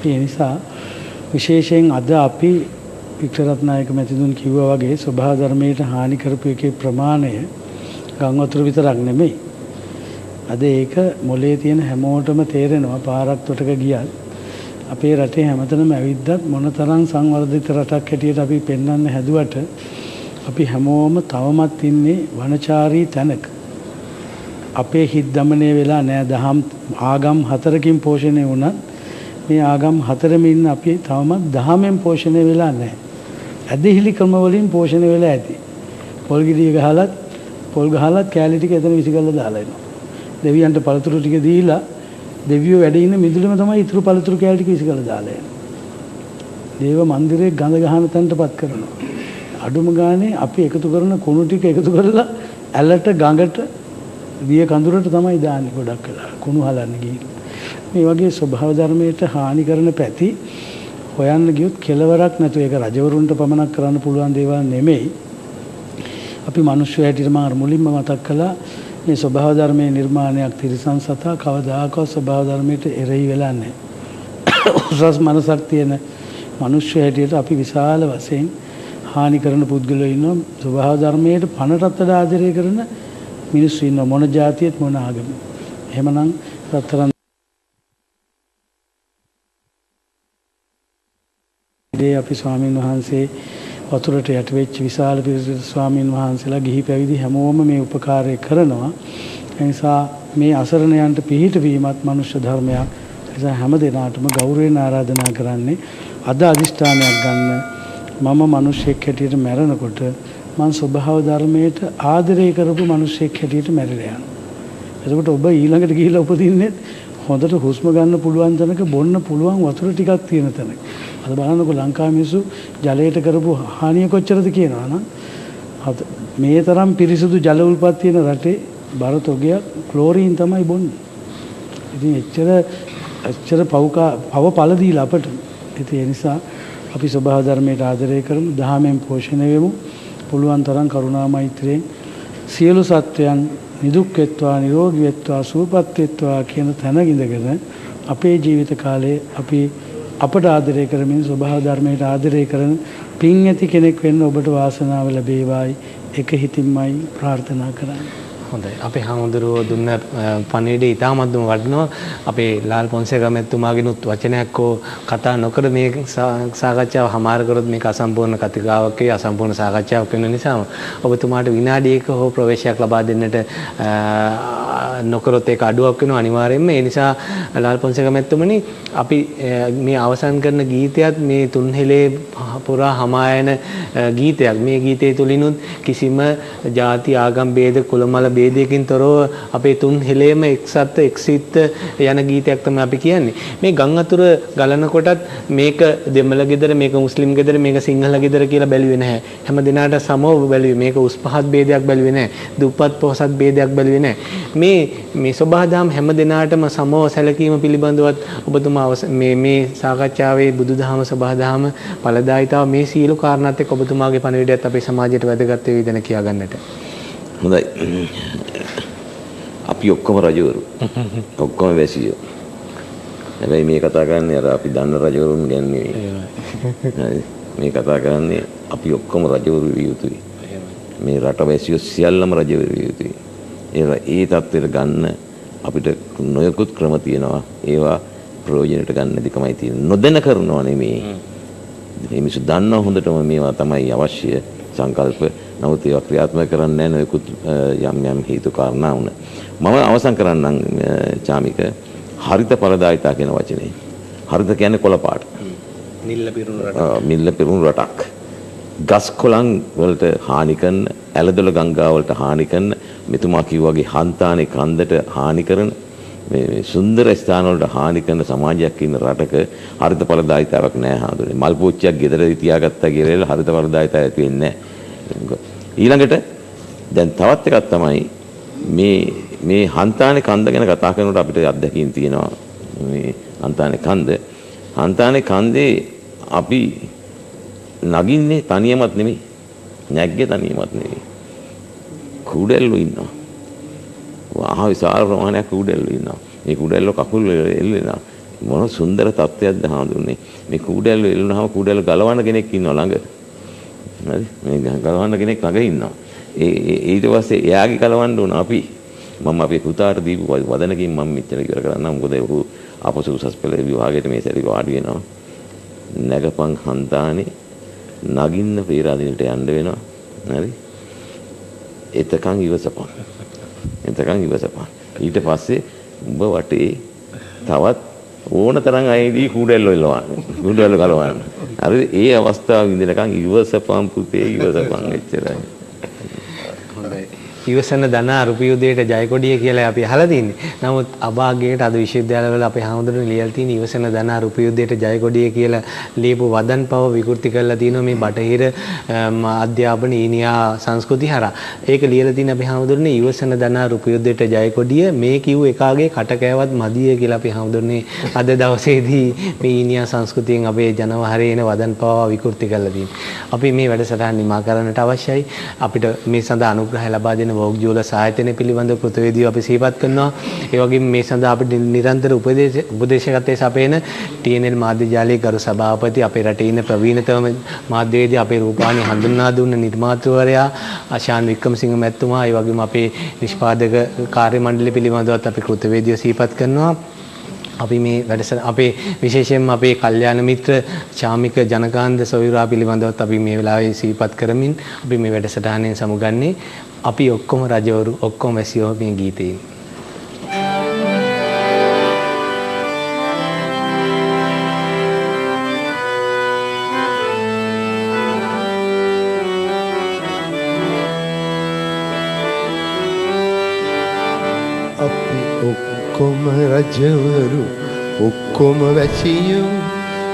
ඒ නිසා විශේෂයෙන් අද අපි වික්ටරත්නායක මැතිතුන් කිව්වා වගේ සබහාධර්මයට හානි කරපු එකේ ප්‍රමාණය ගම් වතුර විතරක් නෙමෙයි. අද ඒක මොලේ තියෙන හැමෝටම තේරෙනවා. පාරක් තොටක ගියත් අපේ රටේ හැමතැනම ඇවිද්දත් මොනතරම් සංවර්ධිත රටක් හැටියට අපි පෙන්වන්න හැදුවට අපි හැමෝම තවමත් ඉන්නේ වනචාරී තැනක. අපේ හිත් දමනය වෙලා නැහැ. දහම් ආගම් 4කින් පෝෂණය වුණත් මේ ආගම් 4ම ඉන්න අපි තවමත් දහමෙන් පෝෂණය වෙලා නැහැ. ඇදහිලි ක්‍රම වලින් පෝෂණය වෙලා ඇති. පොල් ගෙඩිය ගහලත් පොල් ගහලත් කැලේ ටික එතන විසිකලා දාලා එනවා. දෙවියන්ට පළතුරු ටික දීලා දෙවියෝ වැඩ ඉන්න මිදුලෙම තමයි ඉතුරු පළතුරු කැලේ ටික විසිකලා දාලා එනවා. දේව මන්දිරේ ගඳ ගහන තැනටපත් කරනවා. අඩුම ගානේ අපි එකතු කරන කුණු ටික එකතු කරලා ඇලට ගඟට දිය කඳුරට තමයි දාන්නේ ගොඩක් වෙලා. කුණු හලන්න ගිහින්. මේ වගේ ස්වභාව ධර්මයට හානි කරන පැති හොයන්න ගියොත් කෙලවරක් නැතුව ඒක රජවරුන්ට පමණක් කරන්න පුළුවන් දේවල් නෙමෙයි. අපි මිනිස්සු හැටියට මම මුලින්ම මතක් කළා මේ ස්වභාව ධර්මයේ නිර්මාණයක් තිරිසන් සතා කවදාකවත් ස්වභාව ධර්මයට එරෙහි වෙලා නැහැ. උසස් මනසක් තියෙන මිනිස්සු හැටියට අපි විශාල වශයෙන් හානි කරන පුද්ගලයෝ ඉන්නවා. ස්වභාව ධර්මයට පණටත් වඩා ආදරය කරන මිනිස්සු ඉන්නවා. මොන ජාතියෙත් මොන ආගමෙත්. එහෙමනම් රත්තරන් අපි ස්වාමීන් වහන්සේ වතුරට යට වෙච්ච විශාල පිරිසට ස්වාමීන් වහන්සේලා ගිහි පැවිදි හැමෝම මේ උපකාරය කරනවා. ඒ නිසා මේ අසරණයන්ට පිහිට වීමත් මනුෂ්‍ය ධර්මයක්. ඒ නිසා හැම දිනාටම ගෞරවයෙන් ආරාධනා කරන්නේ අද අදිෂ්ඨානයක් ගන්න. මම මිනිසෙක් හැටියට මැරෙනකොට මම ස්වභාව ධර්මයට ආදරය කරපු මිනිසෙක් හැටියට මැරිලා යනවා. එතකොට ඔබ ඊළඟට ගිහිල්ලා උපදින්නේ හොඳට හුස්ම ගන්න පුළුවන් තැනක, බොන්න පුළුවන් වතුර ටිකක් තියෙන තැනක. අද බලන්නකො ලංකාවේ මිනිස්සු ජලයට කරපු හානිය කොච්චරද කියනවා නම් මේ තරම් පිරිසිදු ජල උල්පත් තියෙන රටේ බර තොගයක් ක්ලෝරින් තමයි බොන්නේ. ඉතින් එච්චර පව පළ දීලා අපට. ඉතින් ඒ නිසා අපි ස්වභාව ධර්මයට ආදරය කරමු, දහමෙන් පෝෂණය වෙමු. පුළුවන් තරම් කරුණා මෛත්‍රියෙන් සියලු සත්වයන් නිදුක් වෙත්වා, නිරෝගී වෙත්වා, සුවපත් වෙත්වා කියන තැන ඉඳගෙන අපේ ජීවිත කාලේ අපි අපට ආදරය කරමින් ස්වභාව ධර්මයට ආදරය කරන පින් ඇති කෙනෙක් වෙන්න ඔබට වාසනාව ලැබේවායි එක හිතින්මයි ප්‍රාර්ථනා කරන්නේ. හොඳයි. අපේ හාමුදුරුවෝ දුන්න පණිවිඩය ඉතාමත්ම වටිනවා. අපේ ලාල් පොන්සේකා මැතිතුමාගෙනුත් වචනයක් හෝ කතා නොකර මේ සාකච්ඡාව හමාර කරොත් මේක අසම්පූර්ණ කතිකාවක් වේ, අසම්පූර්ණ සාකච්ඡාවක් වෙන නිසා ඔබතුමාට විනාඩියක හෝ ප්‍රවේශයක් ලබා දෙන්නට නොකරොත් ඒක අඩුවක් වෙනවා අනිවාර්යයෙන්ම. ඒ නිසා ලාල් පොන්සේක මැතිතුමනි අපි මේ අවසන් කරන ගීතයත් මේ තුන්හෙලේ පුරා හමායන ගීතයක්. මේ ගීතය තුලිනුත් කිසිම ಜಾති ආගම් ભેද කුල මල ભેදයකින් තොරව අපේ තුන්හෙලේම එක්සත් එක්සිත යන ගීතයක් තමයි අපි කියන්නේ. මේ ගම් අතුර ගලන කොටත් මේක දෙමළ ගෙදර මේක මුස්ලිම් ගෙදර මේක සිංහල ගෙදර කියලා බැලුවේ නැහැ. හැම දිනාට සමව බැලුවේ. මේක උස් පහත් ભેදයක් බැලුවේ නැහැ. දුප්පත් පොහොසත් ભેදයක් බැලුවේ නැහැ. මේ සබහාදම් හැම දිනාටම සමව සැලකීම පිළිබඳවත් ඔබතුමා මේ සාකච්ඡාවේ බුදුදහම සබහාදහම ඵලදායිතාව මේ සීල කාරණාත් එක්ක ඔබතුමාගේ පණිවිඩයත් අපේ සමාජයට වැදගත් වේ විදින කියා ගන්නට. හොඳයි. අපි ඔක්කොම රජවරු. ඔක්කොම වැසියෝ. හැබැයි මේ කතා කරන්නේ අර අපි දන්න රජවරුන් ගැන නෙවෙයි. මේ කතා කරන්නේ අපි ඔක්කොම රජවරු විය යුතුයි. මේ රට වැසියෝ සියල්ලම රජවරු විය යුතුයි. ඒ තත්ත්වයට ගන්න අපිට නොයෙකුත් ක්‍රම තියෙනවා. ඒවා ප්‍රයෝජනයට ගන්න දිකමයි තියෙන්නේ. නොදැන කරනවා නෙමෙයි. මේ මිනිස්සු දන්නවා හොඳටම මේවා තමයි අවශ්‍ය සංකල්ප. නමුත් ඒවා ක්‍රියාත්මක කරන්නේ නැහැ නොයෙකුත් යම් හේතු කාරණා වුණ. මම අවසන් කරන්නම් චාමික හරිත ඵලදායිතා කියන වචනේ. හරිත කියන්නේ කොළ පාට. නිල්ල පිරුණු රටක්. ගස් කොළන් වලට හානි කරන, ඇලදොල ගංගා වලට හානි කරන, මෙතුමා කිව්වාගේ හන්තානේ කන්දට හානි කරන මේ සුන්දර ස්ථාන වලට හානි කරන සමාජයක් ඉන්න රටක හරිත ඵලදායිතාවක් නැහැ හාඳුනේ. මල් පෝච්චියක් ගෙදර තියාගත්තා කියලා හරිත ඵලදායිතාවක් ඇති වෙන්නේ නැහැ. ඊළඟට දැන් තවත් එකක් තමයි මේ හන්තානේ කන්ද ගැන කතා කරනකොට අපිට අත්දැකීම් තියෙනවා. මේ හන්තානේ කන්දේ අපි නගින්නේ තනියමත් නෙමෙයි. නැග්ගේ තනියමත් නෙමෙයි. කුඩෙල්ලෝ ඉන්නවා. වහා විශාල ප්‍රමාණයක් කුඩෙල්ලෝ ඉන්නවා. මේ කුඩෙල්ලෝ කකුල් එල්ලෙනවා. මොන සුන්දර තත්ත්වයක්ද හඳුන්නේ. මේ කුඩෙල්ලෝ එල්ලුනහම කුඩෙල්ලෝ ගලවන්න කෙනෙක් ඉන්නවා ළඟ. හරි මේ ගලවන්න කෙනෙක් ළඟ ඉන්නවා. ඊට පස්සේ එයාගේ ගලවන්න උන අපි මම අපේ පුතාට දීපු වදනකින් මම මෙච්චර ඉවර කරන්නම්. මොකද ඔහු අපසු උසස් පෙළ විභාගයට මේ සැරේ වාඩි වෙනවා. නැගපන් හන්තානේ නගින්න පේරාදෙනට යන්න වෙනවා. හරි එතකන් ඉවසපන්. ඊට පස්සේ උඹ වටේ තවත් ඕන තරම් අයදී කුඩෙල්ලෝ ගලවන්න. හරි ඒ අවස්ථාව විඳිනකන් ඉවසපන් පුතේ ඉවසපන් එච්චරයි. හොඳයි. ඉවසන දනා රුපියුදයට ජයකොඩිය කියලා අපි අහලා තින්නේ. නමුත් අභාග්‍යයට අද විශ්වවිද්‍යාලවල අපේ හාමුදුරුවෝ ලියලා තියෙන ඉවසන දනා රුපියුදයට ජයකොඩිය කියලා ලියපු වදන් පව විකෘති කරලා තිනවා මේ බටහිර අධ්‍යාපන ඊනියා සංස්කෘතිය හරහා. ඒක ලියලා තියෙන අපේ හාමුදුරුවනේ ඉවසන දනා රුපියුදයට ජයකොඩිය මේ කිව් එකාගේ කට කෑවත් මදිය කියලා අපේ හාමුදුරුවනේ අද දවසේදී මේ ඊනියා සංස්කෘතියෙන් අපේ ජනවහරේ එන වදන් පව විකෘති කරලා තියෙනවා. අපි මේ වැඩසටහන නිමා කරන්නට අවශ්‍යයි. අපිට මේ සඳහා අනුග්‍රහය ලබා දෙන වෝග් ජුවලර්ස් ආයතනය පිළිබඳව කෘතවේදීව අපි සිහිපත් කරනවා. ඒ වගේම මේ සඳහා අපිට නිරන්තර උපදේශකත්වයේ සපයන TNL මාධ්‍ය ජාලයේ ගරු සභාපති අපේ රටේ ඉන්න ප්‍රවීණතම මාධ්‍යවේදී අපේ රූපවාහිනිය හඳුන්වා දුන්න නිර්මාතෘවරයා ආශාන් වික්‍රමසිංහ මැතිතුමා, ඒ වගේම අපේ නිෂ්පාදක කාර්ය මණ්ඩලය පිළිබඳවත් අපි කෘතවේදීව සිහිපත් කරනවා. අපි මේ වැඩසටහන අපේ විශේෂයෙන්ම අපේ කල්යාණ මිත්‍ර චාමික ජනකාන්ත සොයුරා පිළිබඳවත් අපි මේ වෙලාවේ සිහිපත් කරමින් අපි මේ වැඩසටහනෙන් සමුගන්නේ. අපි ඔක්කොම රජවරු ඔක්කොම වැසියෝ මේ ගීතේ. අපි ඔක්කොම රජවරු ඔක්කොම වැසියෝ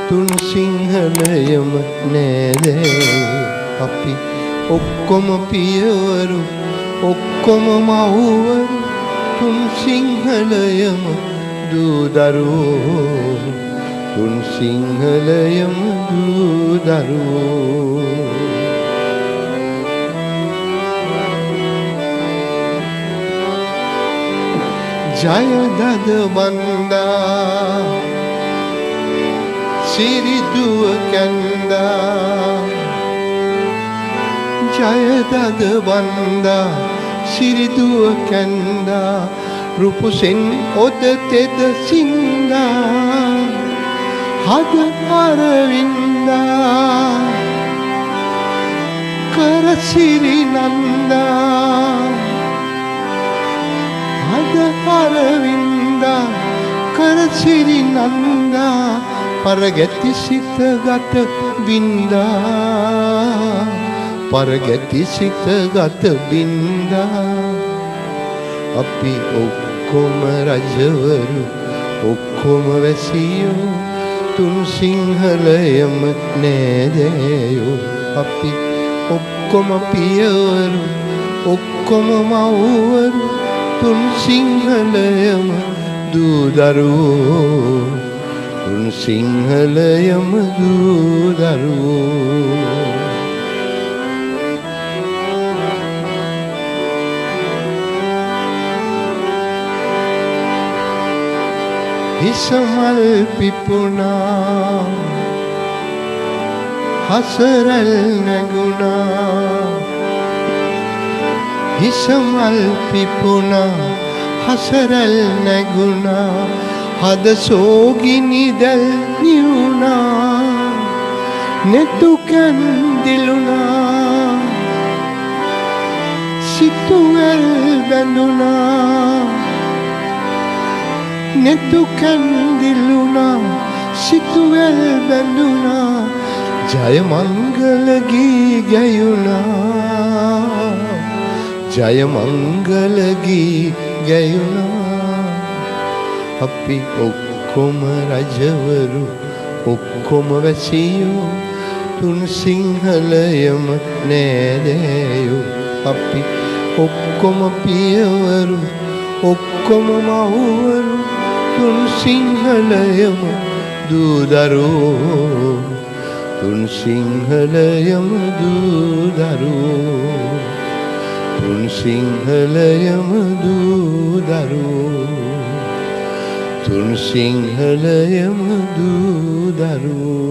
තුන් සිංහලයම නෑදෑයෝ. අපි ඔක්කොම පියවරු ඔක්කොම මව්වරු තුන් සිංහලයම දූ දරුවෝ. තුන් සිංහලයම දූ දරුවෝ. ජයදද වන්දා සිරිදුව කැන්දා. ජයදද වන්දා සිරිදුව කැන්දා. රුපුසෙන් ඔද තෙද සින්දා. හද අරවින්දා කර සිරි නන්දා. හද නන්දා පරගැති සිතගත බින්දා පරගැති සිතගත බින්දා අපි ඔක්කොම රජවරු ඔක්කොම වැසියෝ තුන් සිංහලයම නෑදෑයෝ අපි ඔක්කොම පියවරු ඔක්කොම මව්වරු තුන් සිංහලයම දූදරුවෝ තුන් සිංහලයම දූදරුවෝ හිසමල් පිපුණා හසරල් නැගුණා හිසමල් පිපුණා හසරල් නැගුණා හද සෝගිනි දැල් නිවුණා නෙතු කැන්දිලුණා සිතුවල් බැඳුණා නෙතු කැන්දිලුණා සිතුවල් බැඳුණා ජය මංගල ගී ගැයුණා ජය මංගල ගී ගැයුණා අපි ඔක්කොම රජවරු ඔක්කොම වැසියෝ තුන් සිංහලයම නෑදෑයෝ අපි ඔක්කොම පියවරු ඔක්කොම මව්වරු තුන් සිංහලයම දූදරුවෝ තුන් සිංහලයම දූදරුවෝ තුන් සිංහලයම දූදරුවෝ තුන් සිංහලයම දූදරුවෝ